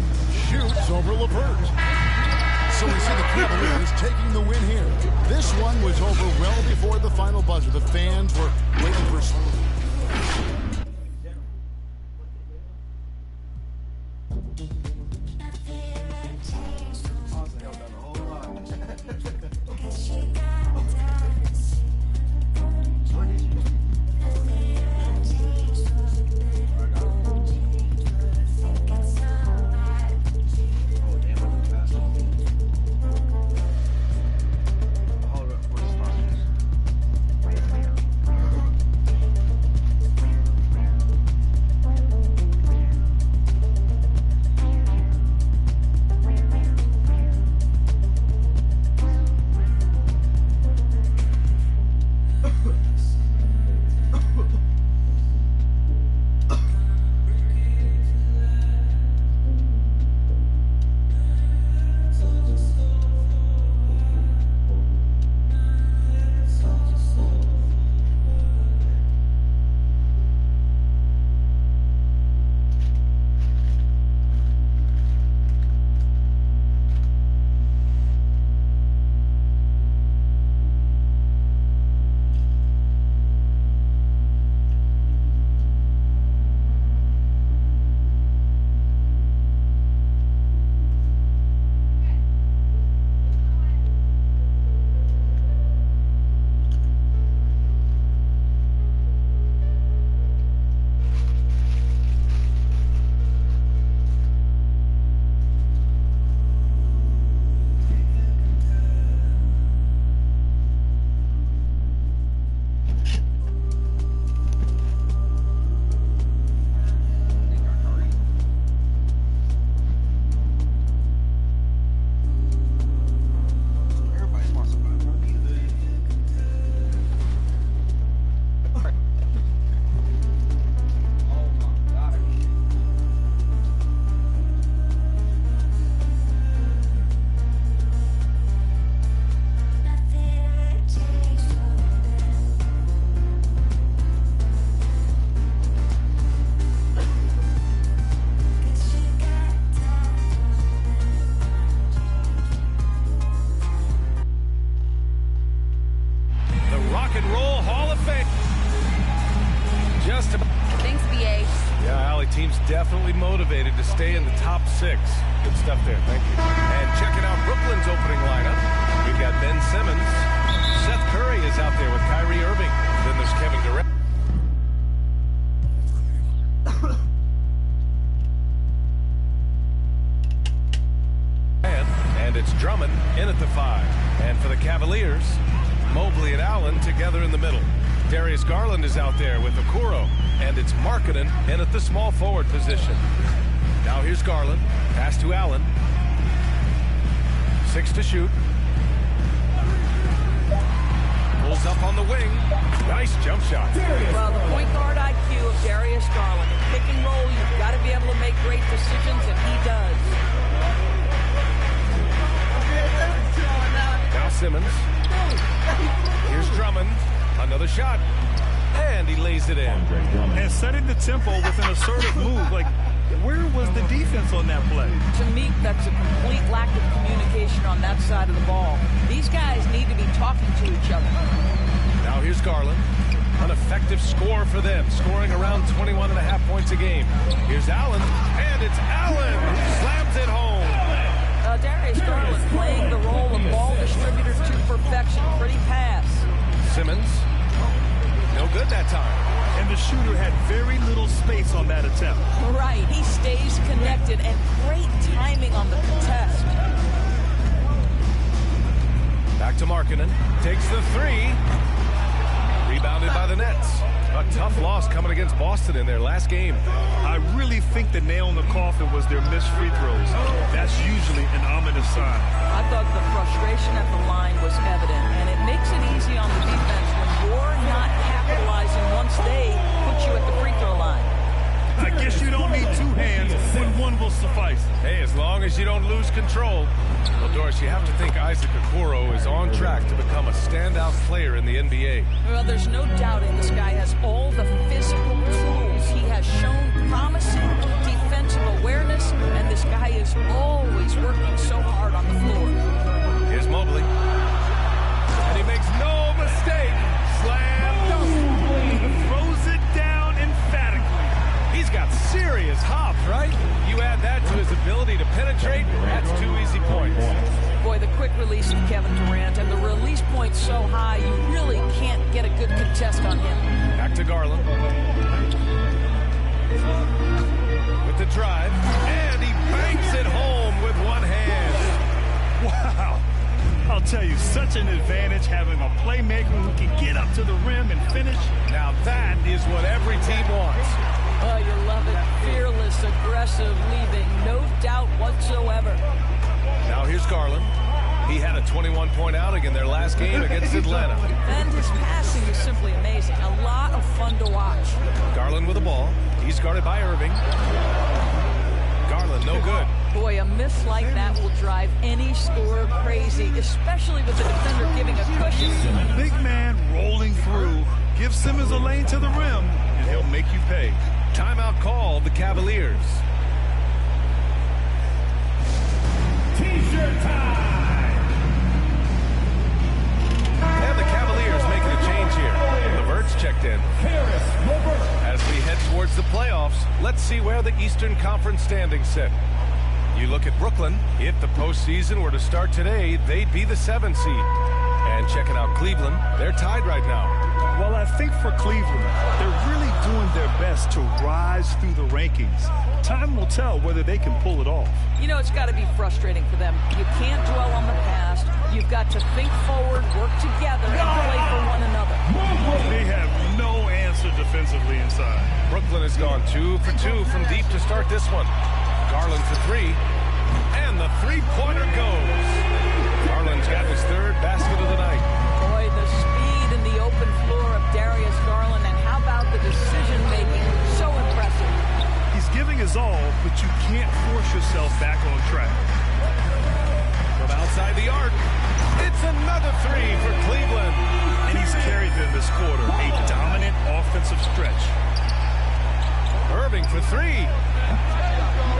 shoots over LeVert. So we see the Cavaliers taking the win here. This one was over well before the final buzzer. The fans were waiting for... Definitely motivated to stay in the top 6. Good stuff there. Thank you. And checking out Brooklyn's opening lineup, we've got Ben Simmons. Seth Curry is out there with Kyrie Irving. Then there's Kevin Durant. And it's Drummond in at the 5. And for the Cavaliers, Mobley and Allen together in the middle. Darius Garland is out there with Okoro, and it's Markkanen in at the small forward position. Now here's Garland, pass to Allen. 6 to shoot. Pulls up on the wing. Nice jump shot. Well, the point guard IQ of Darius Garland. In pick and roll, you've got to be able to make great decisions, and he does. Now Simmons. Here's Drummond. Another shot. And he lays it in. And setting the tempo with an assertive move. Like, where was the defense on that play? To me, that's a complete lack of communication on that side of the ball. These guys need to be talking to each other. Now here's Garland. An effective score for them, scoring around 21.5 points a game. Here's Allen, and it's Allen who slams it home. Darius Garland playing the role of ball distributor to perfection. Pretty pass. Simmons, no good that time. And the shooter had very little space on that attempt. Right, he stays connected, and great timing on the contest. Back to Markkanen, takes the 3. Rebounded by the Nets. A tough loss coming against Boston in their last game. I really think the nail in the coffin was their missed free throws. That's usually an ominous sign. I thought the frustration at the line was evident, and it makes it easy on the defense when you're not capitalizing once they put you at the free throw line. I guess you don't need two hands when one will suffice. Hey, as long as you don't lose control. Well, Doris, you have to think Isaac Okoro is on track to become a standout player in the NBA. Well, there's no doubting this guy has all the physical tools. He has shown promising defensive awareness, and this guy is always working so hard on the floor. Here's Mobley. And he makes no mistake. Slam dunk. Throws it down emphatically. He's got serious hop, right? You add that to his ability to penetrate, that's 2 easy points. Boy, the quick release of Kevin Durant and the release point so high, you really can't get a good contest on him. Back to Garland. With the drive, and he banks it home with one hand. Wow. I'll tell you, such an advantage having a playmaker who can get up to the rim and finish. Now that is what every team wants. Oh, you love it. Fearless, aggressive, leaving no doubt whatsoever. Now here's Garland. He had a 21-point outing in their last game against Atlanta. And his passing is simply amazing. A lot of fun to watch. Garland with the ball. He's guarded by Irving. Garland, no good. Boy, a miss like that will drive any scorer crazy, especially with the defender giving a cushion. Big man rolling through. Give Simmons a lane to the rim, and he'll make you pay. Timeout call, the Cavaliers. T-shirt time! And the Cavaliers making a change here. LeVert's checked in. As we head towards the playoffs, let's see where the Eastern Conference standings sit. You look at Brooklyn. If the postseason were to start today, they'd be the 7th seed. And checking out Cleveland, they're tied right now. Well, I think for Cleveland, they're really doing their best to rise through the rankings. Time will tell whether they can pull it off. You know, it's got to be frustrating for them. You can't dwell on the past. You've got to think forward, work together, and play for one another. They have no answer defensively inside. Brooklyn has gone 2 for 2 from deep to start this one. Garland for 3, and the three-pointer goes. Garland's got his 3rd basket of the night. Boy, the speed and the open floor of Darius Garland, and how about the decision-making? So impressive. He's giving his all, but you can't force yourself back on track. From outside the arc, it's another 3 for Cleveland. And he's carried them this quarter, a dominant offensive stretch. Irving for 3.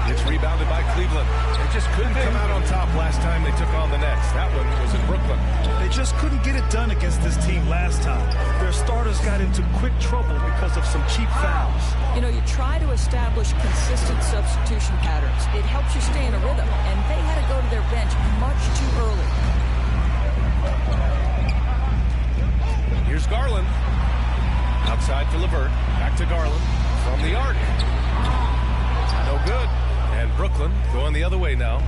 It's rebounded by Cleveland. They just couldn't come out on top last time they took on the Nets. That one was in Brooklyn. They just couldn't get it done against this team last time. Their starters got into quick trouble because of some cheap fouls. You know, you try to establish consistent substitution patterns. It helps you stay in a rhythm, and they had to go to their bench much too early. Here's Garland. Outside to LeVert. Back to Garland. From the arc. No good. And Brooklyn going the other way now.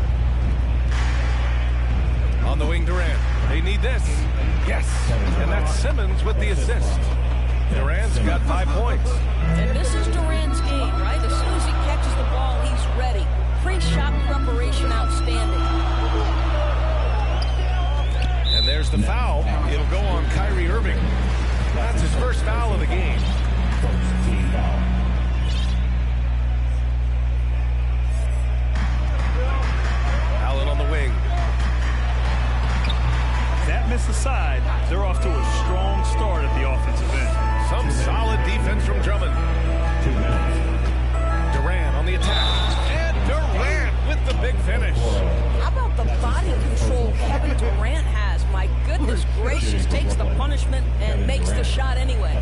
On the wing, Durant. They need this. Yes. And that's Simmons with the assist. Durant's got 5 points. And this is Durant's game, right? As soon as he catches the ball, he's ready. Pre-shot preparation outstanding. And there's the foul. It'll go on Kyrie Irving. That's his first foul of the game. Allen on the wing. That miss aside, they're off to a strong start at the offensive end. Some solid defense from Drummond. Durant on the attack. And Durant with the big finish. How about the body control Kevin Durant has? My goodness gracious, takes the punishment and makes the shot anyway.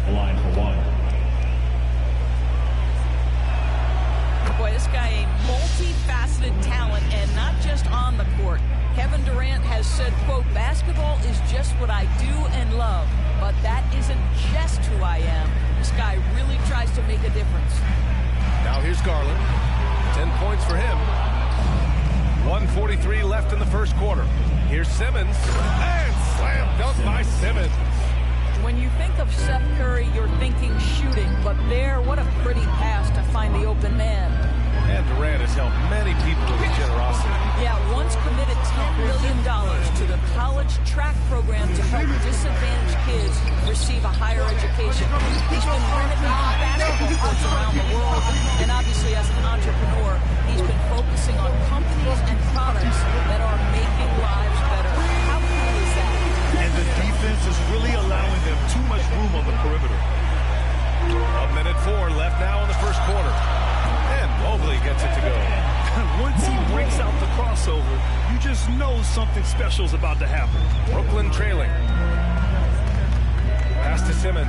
Boy, this guy a multifaceted talent, and not just on the court. Kevin Durant has said, quote, basketball is just what I do and love, but that isn't just who I am. This guy really tries to make a difference. Now here's Garland. 10 points for him. 1:43 left in the first quarter. Here's Simmons. And slam dunk by Simmons. When you think of Seth Curry, your playmaking, shooting. But there, what a pretty pass to find the open man. And Durant has helped many people with his generosity. Yeah, once committed $10 million to the college track program to help disadvantaged kids receive a higher education. He's been renovating basketball courts around the world, and obviously as an entrepreneur, he's been focusing on companies and products that are making lives better. How cool is that? And the defense is really allowing them too much room on the perimeter. 1:04 left now in the first quarter. And Mobley gets it to go. Once he breaks out the crossover, you just know something special is about to happen. Brooklyn trailing. Pass to Simmons.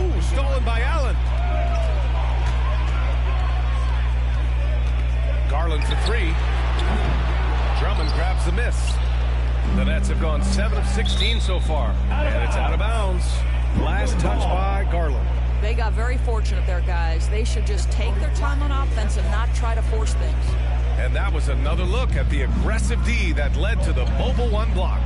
Ooh, stolen by Allen. Garland for three. Drummond grabs the miss. The Nets have gone 7 of 16 so far. And it's out of bounds. Last touch by Garland. They got very fortunate there, guys. They should just take their time on offense and not try to force things. And that was another look at the aggressive D that led to the mobile one block.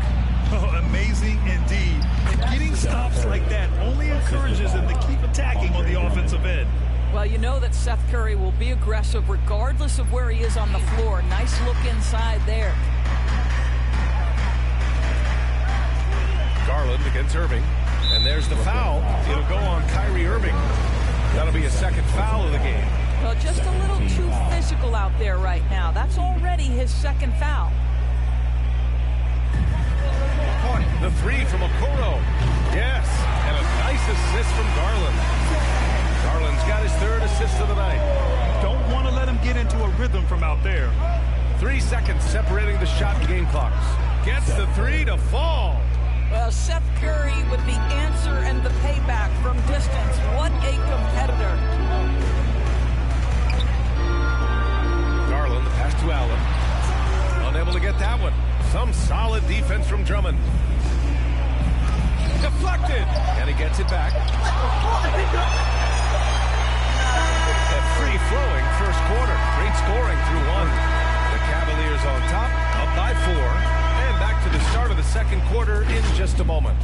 Oh, amazing indeed. And getting stops like that only encourages them to keep attacking on the offensive end. Well, you know that Seth Curry will be aggressive regardless of where he is on the floor. Nice look inside there. Garland against Irving. And there's the foul. It'll go on Kyrie Irving. That'll be a second foul of the game. Well, just a little too physical out there right now. That's already his second foul. The three from Okoro. Yes, and a nice assist from Garland. Garland's got his third assist of the night. Don't want to let him get into a rhythm from out there. 3 seconds separating the shot and game clocks. Gets the three to fall. Well, Seth Curry with the answer and the payback from distance. What a competitor. Garland, the pass to Allen. Unable to get that one. Some solid defense from Drummond. Deflected. And he gets it back. A free-flowing first quarter. Great scoring through one. The Cavaliers on top, up by 4. And back to the start of the second quarter in just a moment.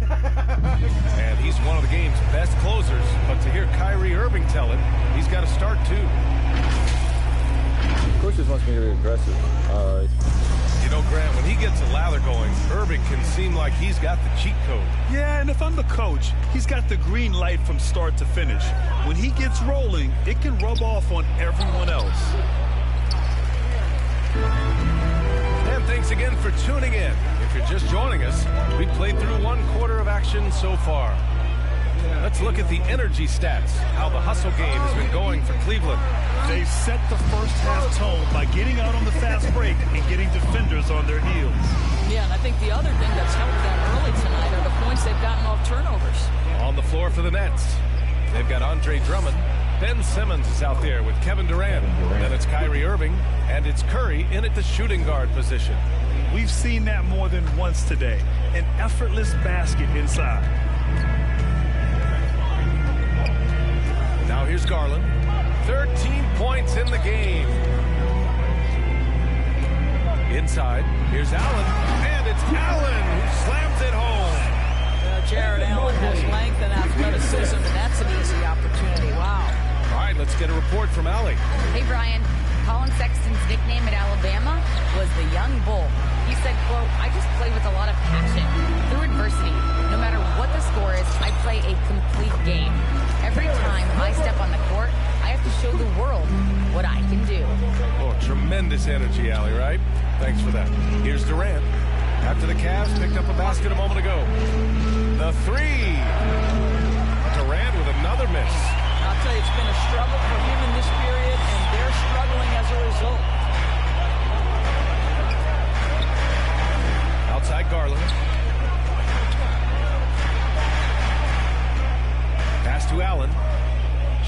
And he's one of the game's best closers, but to hear Kyrie Irving tell it, he's got to start too. Coach just wants me to be aggressive. You know, Grant, when he gets a lather going, Irving can seem like he's got the cheat code. Yeah, and if I'm the coach, he's got the green light from start to finish. When he gets rolling, it can rub off on everyone else. And thanks again for tuning in. If you're just joining us, we played through 1 quarter of action so far. Let's look at the energy stats, how the hustle game has been going for Cleveland. They set the first half tone by getting out on the fast break and getting defenders on their heels. Yeah, and I think the other thing that's helped them early tonight are the points they've gotten off turnovers. On the floor for the Nets, they've got Andre Drummond. Ben Simmons is out there with Kevin Durant. Then it's Kyrie Irving, and it's Curry in at the shooting guard position. We've seen that more than once today. An effortless basket inside. Now here's Garland. 13 points in the game. Inside, here's Allen, and it's Allen who slams it home. Jared Allen has length and athleticism, and that's an easy opportunity. Wow. All right, let's get a report from Allie. Hey, Brian. Colin Sexton's nickname at Alabama was the Young Bull. He said, quote, I just play with a lot of passion. Through adversity, no matter what the score is, I play a complete game. Every time I step on the court, I have to show the world what I can do. Oh, tremendous energy, Allie, right? Thanks for that. Here's Durant. After the Cavs picked up a basket a moment ago. The three. Durant with another miss. I'll tell you, it's been a struggle for him in this period, and they're struggling as a result. Outside Garland. Pass to Allen.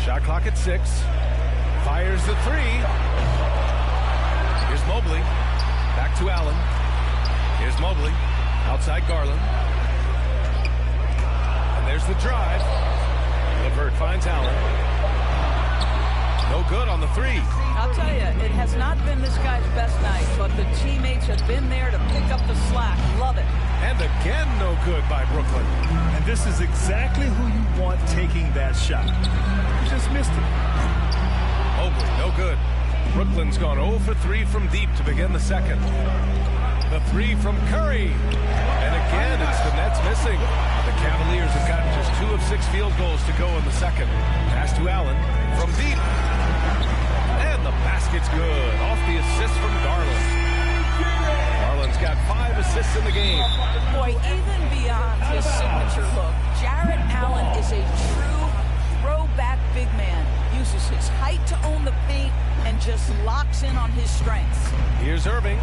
Shot clock at 6. Fires the three. Here's Mobley. Back to Allen. Here's Mobley. Outside Garland. And there's the drive. LeVert finds Allen. No good on the three. I'll I'll tell you, it has not been this guy's best night, but the teammates have been there to pick up the slack. Love it. And again, no good by Brooklyn. And this is exactly who you want taking that shot. You just missed it. Mobley, no good. Brooklyn's gone 0 for 3 from deep to begin the second. The three from Curry. And again, it's the Nets missing. The Cavaliers have gotten just 2 of 6 field goals to go in the second. Pass to Allen from deep. And the basket's good. Off the assist from Garland. Garland's got 5 assists in the game. Boy, even beyond his signature look, Jarrett Allen is a true throwback big man. Uses his height to own the paint and just locks in on his strengths. Here's Irving.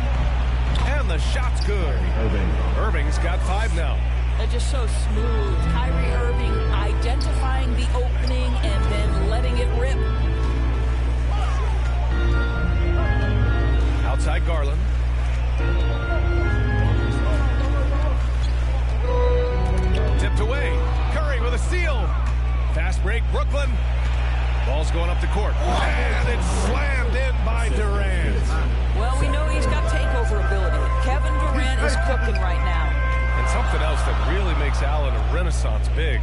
And the shot's good. Irving's got 5 now. They're just so smooth. Kyrie Irving identifying the opening and then letting it rip. Outside Garland. Tipped away. Curry with a steal. Fast break, Brooklyn. Ball's going up the court. And it's slammed in by Durant. Well, we know he's got takeover ability. Kevin Durant is cooking right now. And something else that really makes Allen a renaissance big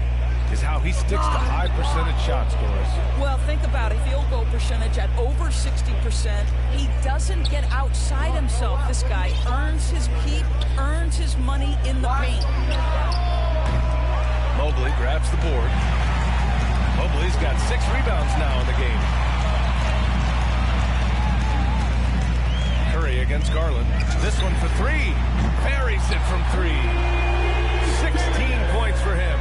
is how he sticks to high percentage shots, Doris. Well, think about it. Field goal percentage at over 60%. He doesn't get outside himself. This guy earns his keep, earns his money in the paint. Mobley grabs the board. Mobley's got 6 rebounds now in the game. Curry against Garland. This one for 3. Buries it from 3. 16 points for him.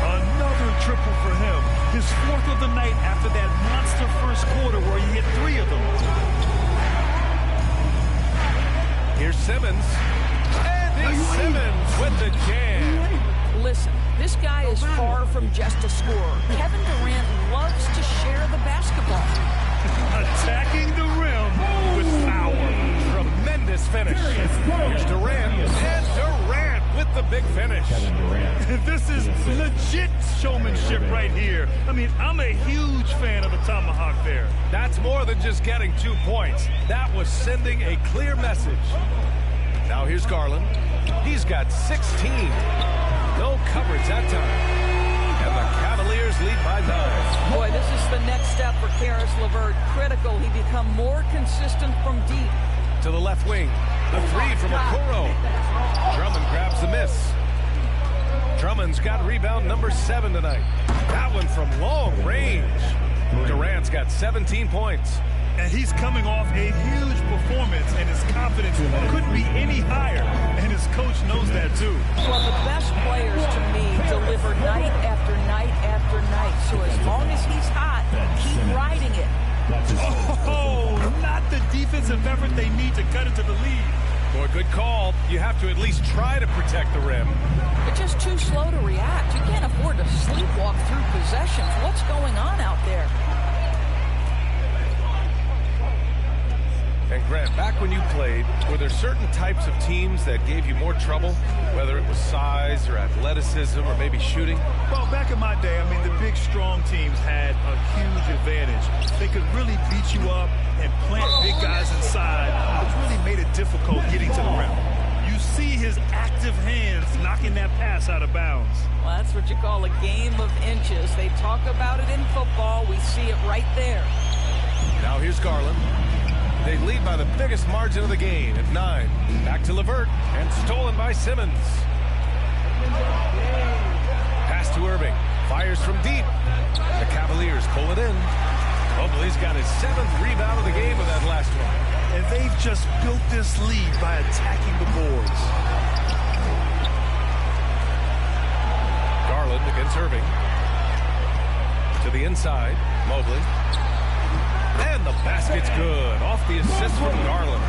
Another triple for him. His 4th of the night after that monster first quarter where he hit 3 of them. Here's Simmons. Andy Simmons with the jam. Listen, this guy is far from just a scorer. Kevin Durant loves to share the basketball. Attacking the rim with power. Tremendous finish. Here's Durant. And Durant with the big finish. This is legit showmanship right here. I mean, I'm a huge fan of the tomahawk there. That's more than just getting 2 points. That was sending a clear message. Now here's Garland. He's got 16. No coverage that time. And the Cavaliers lead by 9. Boy, this is the next step for Karis LeVert. Critical. He become more consistent from deep. To the left wing. The 3 from Okoro. Drummond grabs the miss. Drummond's got rebound number 7 tonight. That one from long range. Durant's got 17 points. And he's coming off a huge performance, and his confidence couldn't be any higher. And his coach knows that, too. Well, the best players, to me, deliver night after night after night. So as long as he's hot, keep riding it. Oh, not the defensive effort they need to cut into the lead. Boy, good call. You have to at least try to protect the rim. They're just too slow to react. You can't afford to sleepwalk through possessions. What's going on out there? And Grant, back when you played, were there certain types of teams that gave you more trouble, whether it was size or athleticism or maybe shooting? Well, back in my day, I mean, the big, strong teams had a huge advantage. They could really beat you up and plant big guys inside, which really made it difficult getting to the rim. You see his active hands knocking that pass out of bounds. Well, that's what you call a game of inches. They talk about it in football. We see it right there. Now here's Garland. They lead by the biggest margin of the game at 9. Back to LeVert, and stolen by Simmons. Pass to Irving. Fires from deep. The Cavaliers pull it in. Mobley's got his 7th rebound of the game with that last one. And they've just built this lead by attacking the boards. Garland against Irving. To the inside. Mobley. And the basket's good. Off the assist from Garland.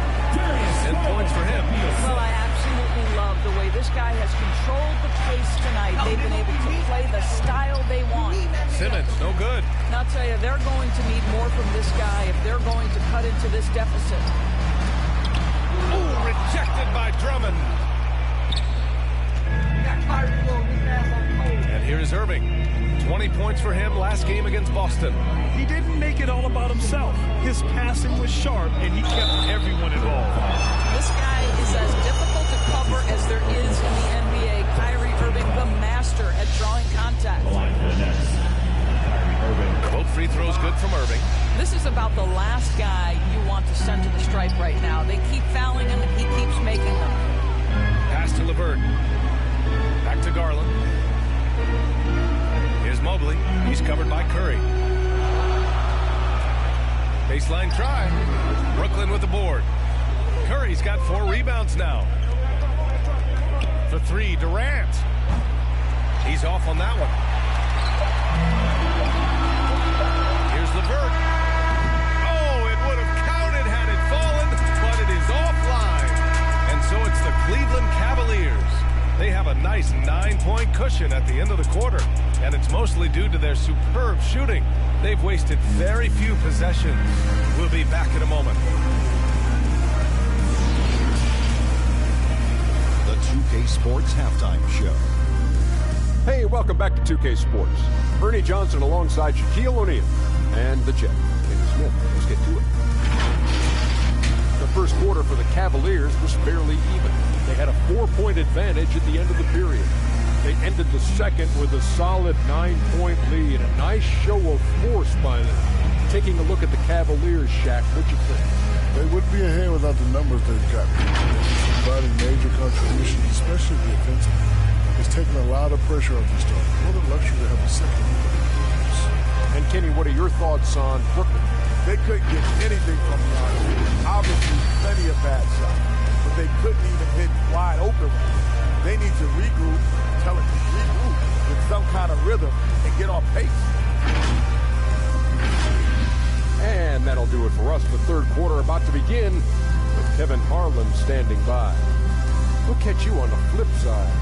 10 points for him. Well, I absolutely love the way this guy has controlled the pace tonight. They've been able to play the style they want. Simmons, no good. And I'll tell you, they're going to need more from this guy if they're going to cut into this deficit. Ooh, rejected by Drummond. And here is Irving. 20 points for him last game against Boston. He didn't make it all about himself. His passing was sharp, and he kept everyone involved. This guy is as difficult to cover as there is in the NBA. Kyrie Irving, the master at drawing contact. Both free throws good from Irving. This is about the last guy you want to send to the stripe right now. They keep fouling him, and he keeps making them. Pass to LeVert. Back to Garland. Here's Mobley. He's covered by Curry. Baseline try. Brooklyn with the board. Curry's got 4 rebounds now. For 3, Durant. He's off on that one. Here's LeVert. Oh, it would have counted had it fallen, but it is offline. And so it's the Cleveland Cavaliers. They have a nice 9-point cushion at the end of the quarter, and it's mostly due to their superb shooting. They've wasted very few possessions. We'll be back in a moment. The 2K Sports Halftime Show. Hey, welcome back to 2K Sports. Ernie Johnson alongside Shaquille O'Neal and the Jet, Kenny Smith. Let's get to it. The first quarter for the Cavaliers was fairly even. They had a 4-point advantage at the end of the period. They ended the second with a solid 9-point lead. A nice show of force by them. Taking a look at the Cavaliers, Shaq, what you think? They wouldn't be ahead without the numbers they've got. Providing major contributions, especially defensively. It's taking a lot of pressure off the start. What a luxury to have a second. And Kenny, what are your thoughts on Brooklyn? They couldn't get anything from the offense. Obviously, plenty of bad shots, but they couldn't even hit wide open ones. They need to regroup, tell it to regroup with some kind of rhythm and get off pace. And that'll do it for us. The third quarter about to begin with Kevin Harlan standing by. We'll catch you on the flip side.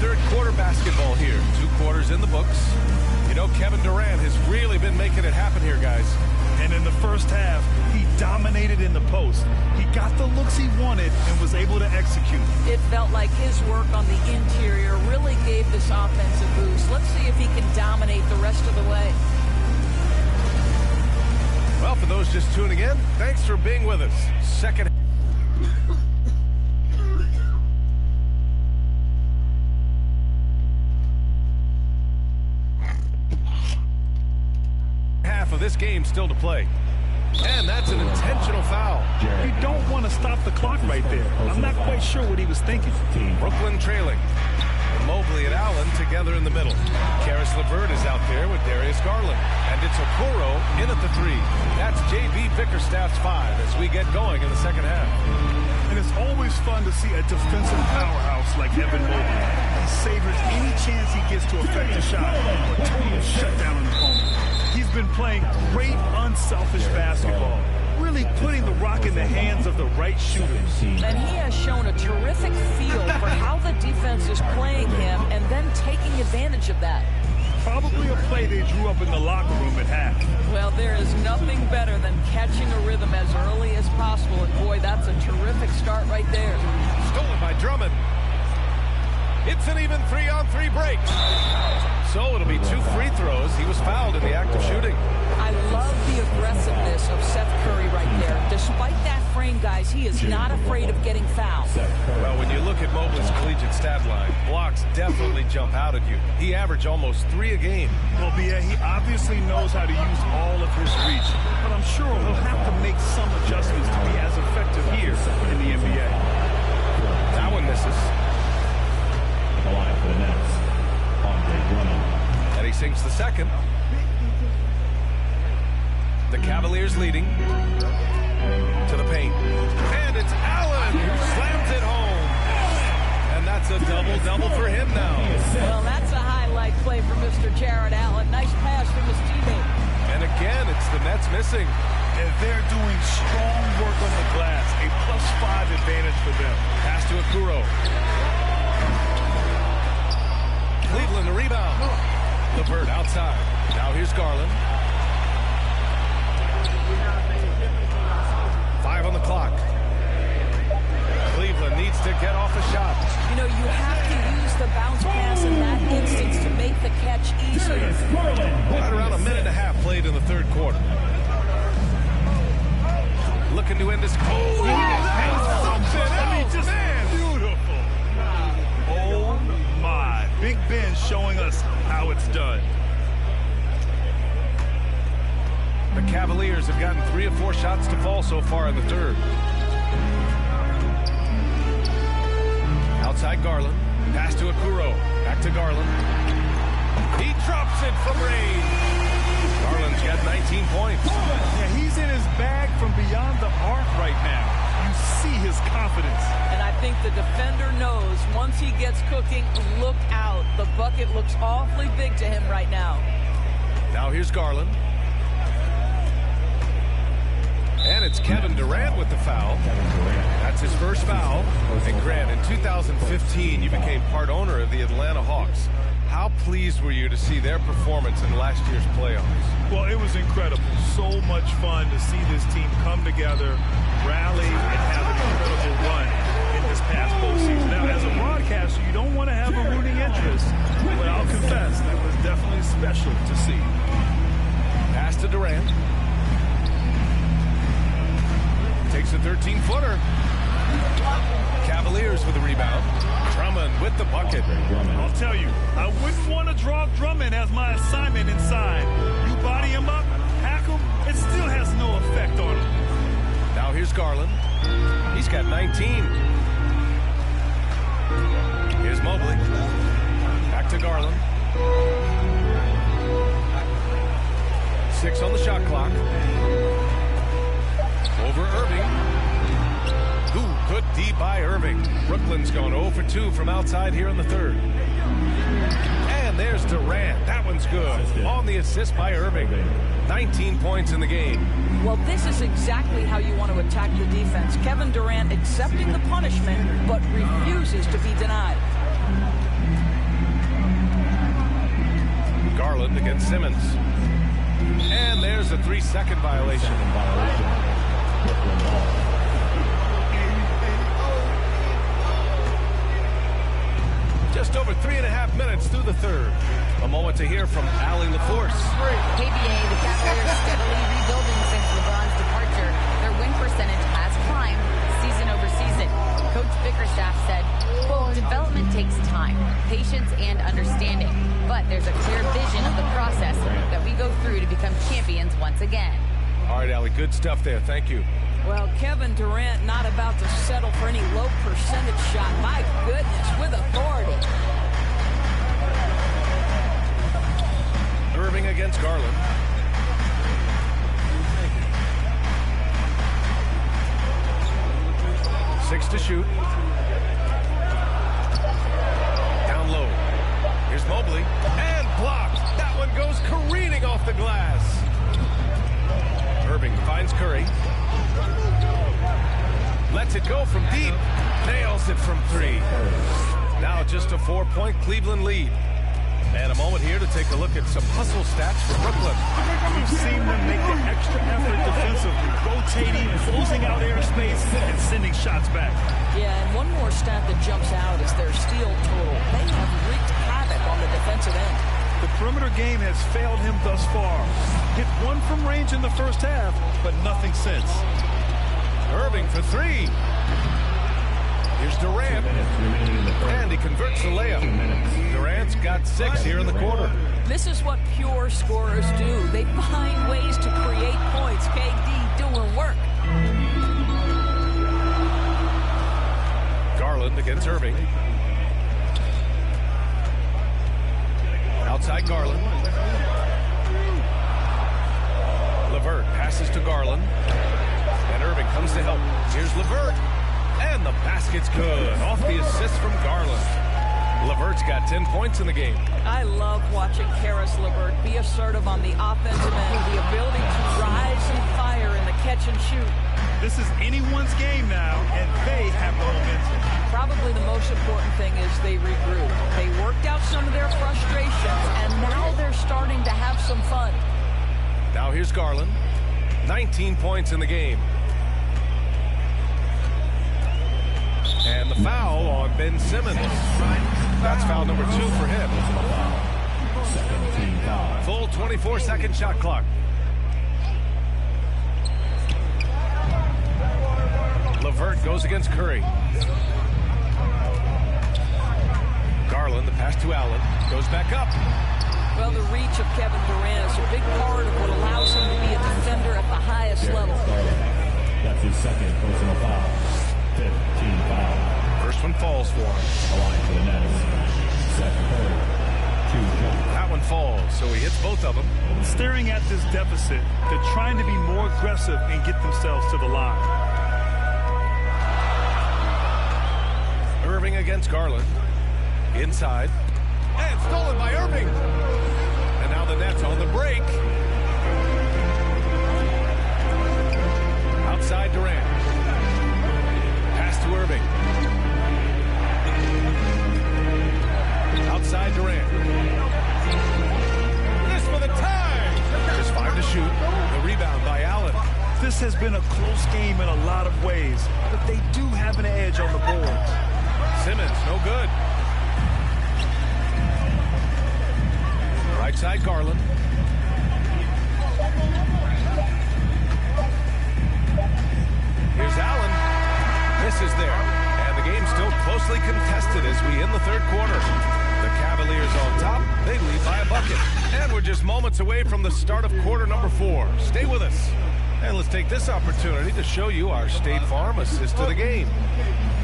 Third quarter basketball here. 2 quarters in the books. You know, Kevin Durant has really been making it happen here, guys. And in the first half, he dominated in the post. He got the looks he wanted and was able to execute. It felt like his work on the interior really gave this offense a boost. Let's see if he can dominate the rest of the way. Well, for those just tuning in, thanks for being with us. Second half of this game still to play. And that's an intentional foul. You don't want to stop the clock right there. I'm not quite sure what he was thinking. Brooklyn trailing. Mobley and Allen together in the middle. Karis LeVert is out there with Darius Garland. And it's Okoro in at the 3. That's J.B. Bickerstaff's 5 as we get going in the second half. And it's always fun to see a defensive powerhouse like Evan Mobley. He savors any chance he gets to affect a shot or total shutdown an opponent. He's been playing great, unselfish basketball, really putting the rock in the hands of the right shooters. And he has shown a terrific feel for how the defense is playing him and then taking advantage of that. Probably a play they drew up in the locker room at half. Well, there is nothing better than catching a rhythm as early as possible, and boy, that's a terrific start right there. Stolen by Drummond. It's an even 3-on-3 break. So it'll be 2 free throws. He was fouled in the act of shooting. I love the aggressiveness of Seth Curry right there. Despite that frame, guys, he is not afraid of getting fouled. Well, when you look at Mobley's collegiate stat line, blocks definitely jump out at you. He averaged almost 3 a game. Well, B.A., he obviously knows how to use all of his reach, but I'm sure he'll have to make some adjustments to be as effective here in the NBA. That one misses. The line for the Nets, Andre Drummond. And he sinks the second. The Cavaliers leading to the paint. And it's Allen who slams it home. And that's a double-double for him now. Well, that's a highlight play for Mr. Jared Allen. Nice pass from his teammate. And again, it's the Nets missing. And they're doing strong work on the glass. A +5 advantage for them. Pass to Okoro. Cleveland, the rebound. LeVert outside. Now here's Garland. 5 on the clock. Cleveland needs to get off a shot. You know, you have to use the bounce pass in that instance to make the catch easier. Right around a minute and a half played in the third quarter. Looking to end this. Oh, Beautiful. Oh, my. Big Ben showing us how it's done. The Cavaliers have gotten 3 of 4 shots to fall so far in the third. Outside Garland. Pass to Okoro. Back to Garland. He drops it from range. Garland's got 19 points. Yeah, he's in his bag from beyond the arc right now. You see his confidence. And I think the defender knows once he gets cooking, look out. The bucket looks awfully big to him right now. Now here's Garland. And it's Kevin Durant with the foul. That's his first foul. And Grant, in 2015, you became part owner of the Atlanta Hawks. How pleased were you to see their performance in last year's playoffs? Well, it was incredible. So much fun to see this team come together, rally, and have an incredible run in this past postseason. Now, as a broadcaster, you don't want to have a rooting interest, but I'll confess that was definitely special to see. Pass to Durant. Takes a 13-footer. Cavaliers with the rebound. Drummond with the bucket. I'll tell you, I wouldn't want to draw Drummond as my assignment inside. You body him up, hack him, it still has no effect on him. Now here's Garland. He's got 19. Here's Mobley. Back to Garland. 6 on the shot clock. Over Irving. Ooh, good D by Irving. Brooklyn's gone 0 for 2 from outside here in the third. And there's Durant. That one's good. On the assist by Irving. 19 points in the game. Well, this is exactly how you want to attack the defense. Kevin Durant accepting the punishment, but refuses to be denied. Garland against Simmons. And there's a 3-second violation. Just over 3.5 minutes through the third. A moment to hear from Allie LaForce. KBA, the Cavaliers steadily rebuilding since LeBron's departure. Their win percentage has climbed season over season. Coach Bickerstaff said, quote, development takes time, patience, and understanding. But there's a clear vision of the process that we go through to become champions once again. All right, Allie, good stuff there. Thank you. Well, Kevin Durant not about to settle for any low percentage shot. My goodness, with authority. Irving against Garland. Six to shoot. Down low. Here's Mobley. And blocked. That one goes careening off the glass. Irving finds Curry. Lets it go from deep. Nails it from 3. Now just a 4-point Cleveland lead. And a moment here to take a look at some hustle stats for Brooklyn. We've seen them make the extra effort defensively, rotating, closing out airspace, and sending shots back. Yeah, and one more stat that jumps out is their steal total. They have wreaked havoc on the defensive end. The perimeter game has failed him thus far. Hit 1 from range in the first half, but nothing since. Irving for 3. Here's Durant. And he converts the layup. Durant's got 6 here in the quarter. This is what pure scorers do. They find ways to create points. KD doing work. Garland against Irving. Outside Garland. LeVert passes to Garland. And Irving comes to help. Here's LeVert. And the basket's good. Off the assist from Garland. LeVert's got 10 points in the game. I love watching Karis LeVert be assertive on the offensive end. The ability to rise and fire in the catch and shoot. This is anyone's game now, and they have the momentum. Probably the most important thing is they regroup. They worked out some of their frustrations, and now they're some fun. Now here's Garland. 19 points in the game. And the foul on Ben Simmons. That's foul number 2 for him. Full 24-second shot clock. LeVert goes against Curry. Garland, the pass to Allen, goes back up. Well, the reach of Kevin Durant is a big part of what allows him to be a defender at the highest level. That's his second personal foul. 15 foul. First one falls for him. A line for the Nets. Second third. 2 shots. That one falls, so he hits both of them. Staring at this deficit, they're trying to be more aggressive and get themselves to the line. Irving against Garland. Inside. And stolen by Irving. And now the Nets on the break. Outside Durant. Pass to Irving. Outside Durant. This for the tie. Just 5 to shoot. The rebound by Allen. This has been a close game in a lot of ways, but they do have an edge on the boards. Simmons, no good. Right side Garland. Here's Allen. Misses there. And the game's still closely contested as we end the third quarter. The Cavaliers on top. They lead by a bucket. And we're just moments away from the start of quarter number 4. Stay with us. And let's take this opportunity to show you our State Farm assist to the game.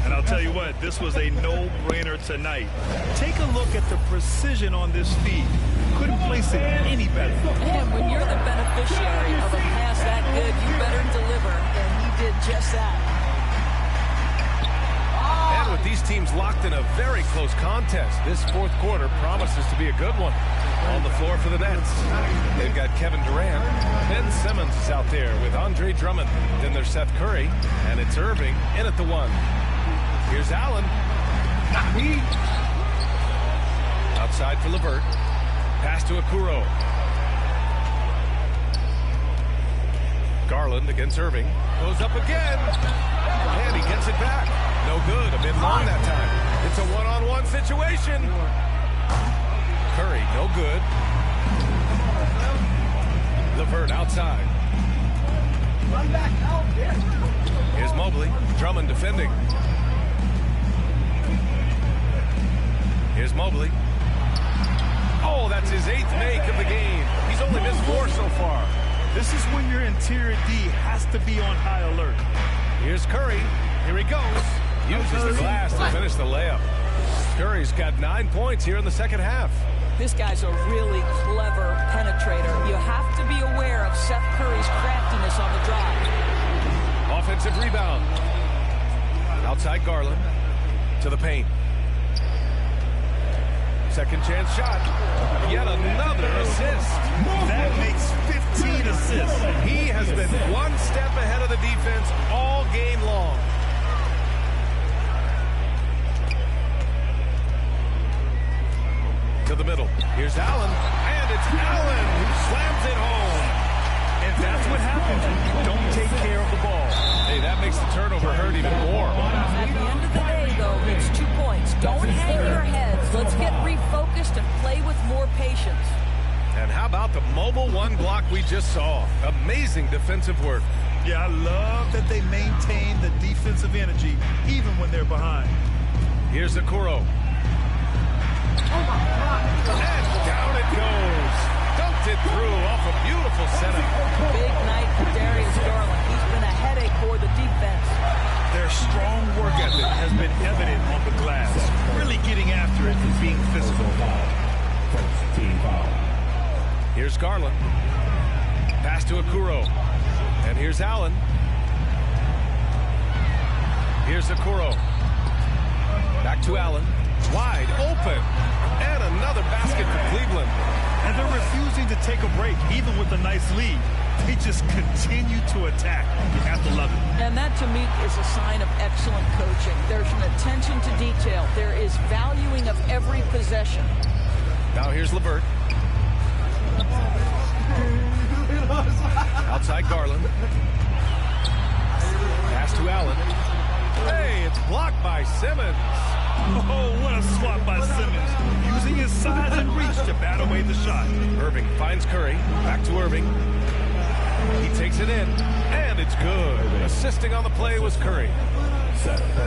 And I'll tell you what, this was a no-brainer tonight. Take a look at the precision on this feed. Couldn't place it any better. And when you're the beneficiary of a pass that good, you better deliver, and he did just that. And with these teams locked in a very close contest, this fourth quarter promises to be a good one. On the floor for the Nets, they've got Kevin Durant. Ben Simmons is out there with Andre Drummond. Then there's Seth Curry, and it's Irving in at the 1. Here's Allen. Outside for LeVert. Pass to Okoro. Garland against Irving. Goes up again. And he gets it back. No good. A bit long that time. It's a one-on-one situation. Curry, no good. LeVert outside. Here's Mobley. Drummond defending. Here's Mobley. Oh, that's his 8th make of the game. He's only missed 4 so far. This is when your interior D has to be on high alert. Here's Curry. Here he goes. Uses the glass to finish the layup. Curry's got 9 points here in the second half. This guy's a really clever penetrator. You have to be aware of Seth Curry's craftiness on the drive. Offensive rebound. Outside Garland. To the paint. Second chance shot. Yet another assist. That makes 15 assists. He has been one step ahead of the defense all game long. To the middle. Here's Allen. And it's Allen who slams it home. And that's what happens when you don't take care of the ball. Hey, that makes the turnover hurt even more. At the end of the day, though, it's 2 points. Don't hang your heads. Let's get refocused and play with more patience. And how about the mobile 1 block we just saw? Amazing defensive work. Yeah, I love that they maintain the defensive energy even when they're behind. Here's Okoro. And down it goes. Dunked it through off a beautiful setup. Big night for Darius Garland. He's been a headache for the defense. Their strong work ethic has been evident on the glass. Really getting after it and being physical. First team foul. Here's Garland. Pass to Okoro. And here's Allen. Here's Okoro. Back to Allen. Wide open. And another basket for Cleveland. And they're refusing to take a break, even with a nice lead. They just continue to attack. You have to love it. And that, to me, is a sign of excellent coaching. There's an attention to detail. There is valuing of every possession. Now here's LeVert. Outside Garland. Pass to Allen. Hey, it's blocked by Simmons. Oh, what a swat by Simmons. Using his size and reach to bat away the shot. Irving finds Curry. Back to Irving. He takes it in, and it's good. Assisting on the play was Curry.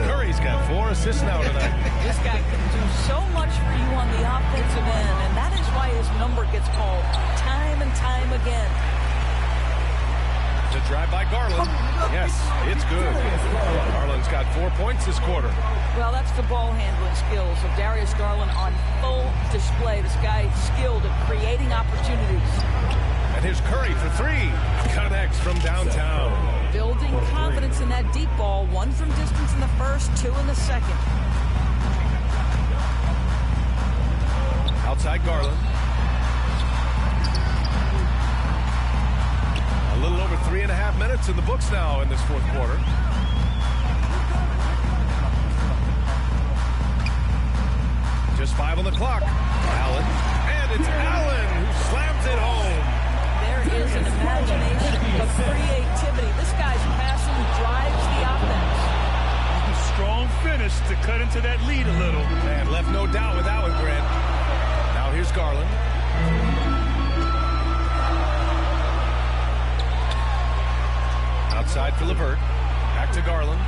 Curry's got 4 assists now tonight. This guy can do so much for you on the offensive end, and that is why his number gets called time and time again. The drive by Garland. Yes, it's good. Garland's got 4 points this quarter. Well, that's the ball handling skills of Darius Garland on full display. This guy is skilled at creating opportunities. And here's Curry for 3. Connects from downtown. Building confidence in that deep ball. 1 from distance in the first, 2 in the second. Outside Garland. A little over 3.5 minutes in the books now in this fourth quarter. Just 5 on the clock. Allen. And it's Allen who slams it home. There is an imagination of creativity. This guy's passing drives the offense. A strong finish to cut into that lead a little. And left no doubt with that one, Grant. Now here's Garland. Outside for LeVert. Back to Garland.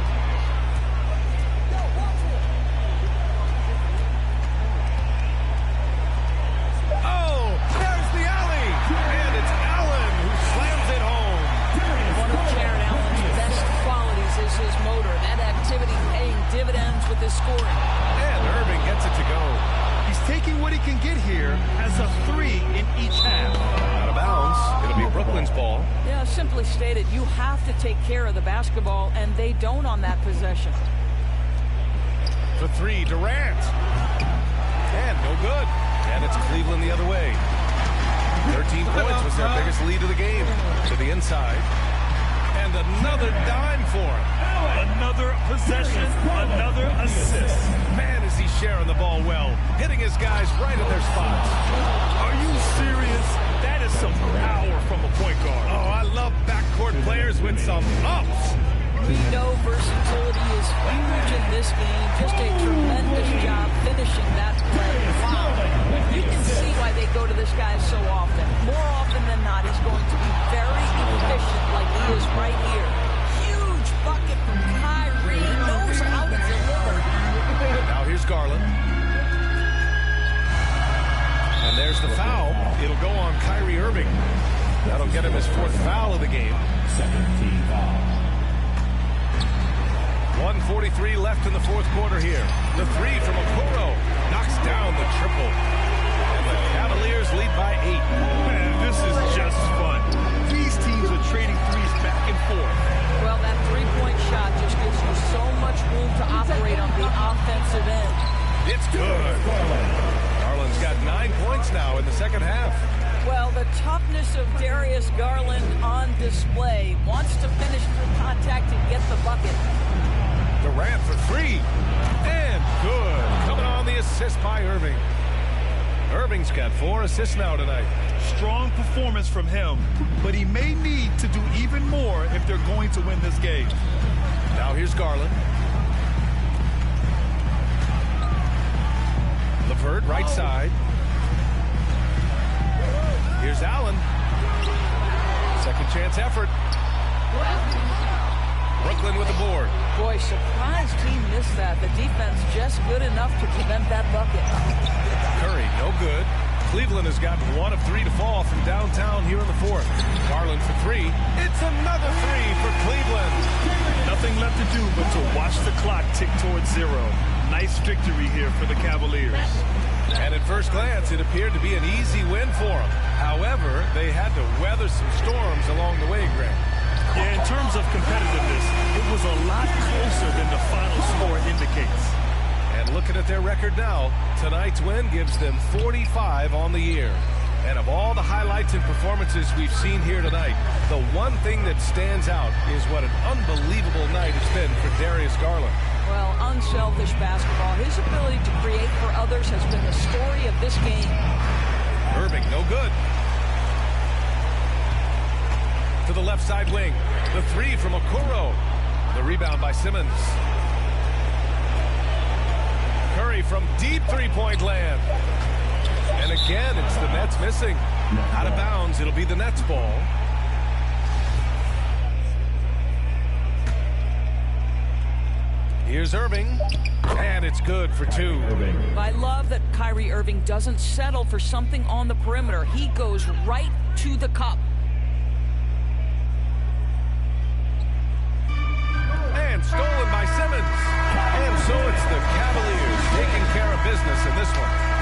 Oh, there's the alley. And it's Allen who slams it home. One of Jarrett Allen's best qualities is his motor. That activity paying dividends with his scoring. And Irving gets it to go. He's taking what he can get here as a 3 in each half. Out of bounds. It'll be Brooklyn's ball. Yeah, simply stated, you have to take care of the basketball, and they don't on that possession. For 3, Durant. And no good. And it's Cleveland the other way. 13 points was their biggest lead of the game. To the inside. And another dime for him. Another possession, another assist. Man, is he sharing the ball well. Hitting his guys right in their spots. Are you serious? That is some power from a point guard. Oh, I love backcourt players with some ups. We know versatility is huge in this game. Just a tremendous job finishing that play. Wow. You can see why they go to this guy so often. More often than not, he's going to be very efficient like he is right here. Huge bucket from Kyrie. Knows how to deliver. Now here's Garland. And there's the foul. It'll go on Kyrie Irving. That'll get him his 4th foul of the game. 1:43 left in the fourth quarter here. The 3 from Okoro knocks down the triple. And the Cavaliers lead by 8. Man, this is just fun. These teams are trading threes back and forth. Well, that 3-point shot just gives you so much room to operate on the offensive end. It's good. Garland's got 9 points now in the second half. Well, the toughness of Darius Garland on display. Wants to finish through contact and get the bucket. Durant for 3. And good. Coming on the assist by Irving. Irving's got 4 assists now tonight. Strong performance from him, but he may need to do even more if they're going to win this game. Now here's Garland. LeVert, right side. Here's Allen. Second chance effort. Brooklyn with the board. Boy, surprised he missed that. The defense just good enough to prevent that bucket. Curry, no good. Cleveland has got 1 of 3 to fall from downtown here in the fourth. Garland for 3. It's another 3 for Cleveland. Nothing left to do but to watch the clock tick towards 0. Nice victory here for the Cavaliers. And at first glance, it appeared to be an easy win for them. However, they had to weather some storms along the way, Greg. Yeah, in terms of competitiveness, it was a lot closer than the final score indicates. And looking at their record now, tonight's win gives them 45 on the year. And of all the highlights and performances we've seen here tonight, the one thing that stands out is what an unbelievable night it's been for Darius Garland. Well, unselfish basketball. His ability to create for others has been the story of this game. Irving, no good. to the left side wing. The three from Okoro. The rebound by Simmons. Curry from deep three-point land. And again, it's the Nets missing. Out of bounds, it'll be the Nets ball. Here's Irving, and it's good for two. I love that Kyrie Irving doesn't settle for something on the perimeter. He goes right to the cup. And stolen by Simmons. And so it's the Cavaliers taking care of business in this one.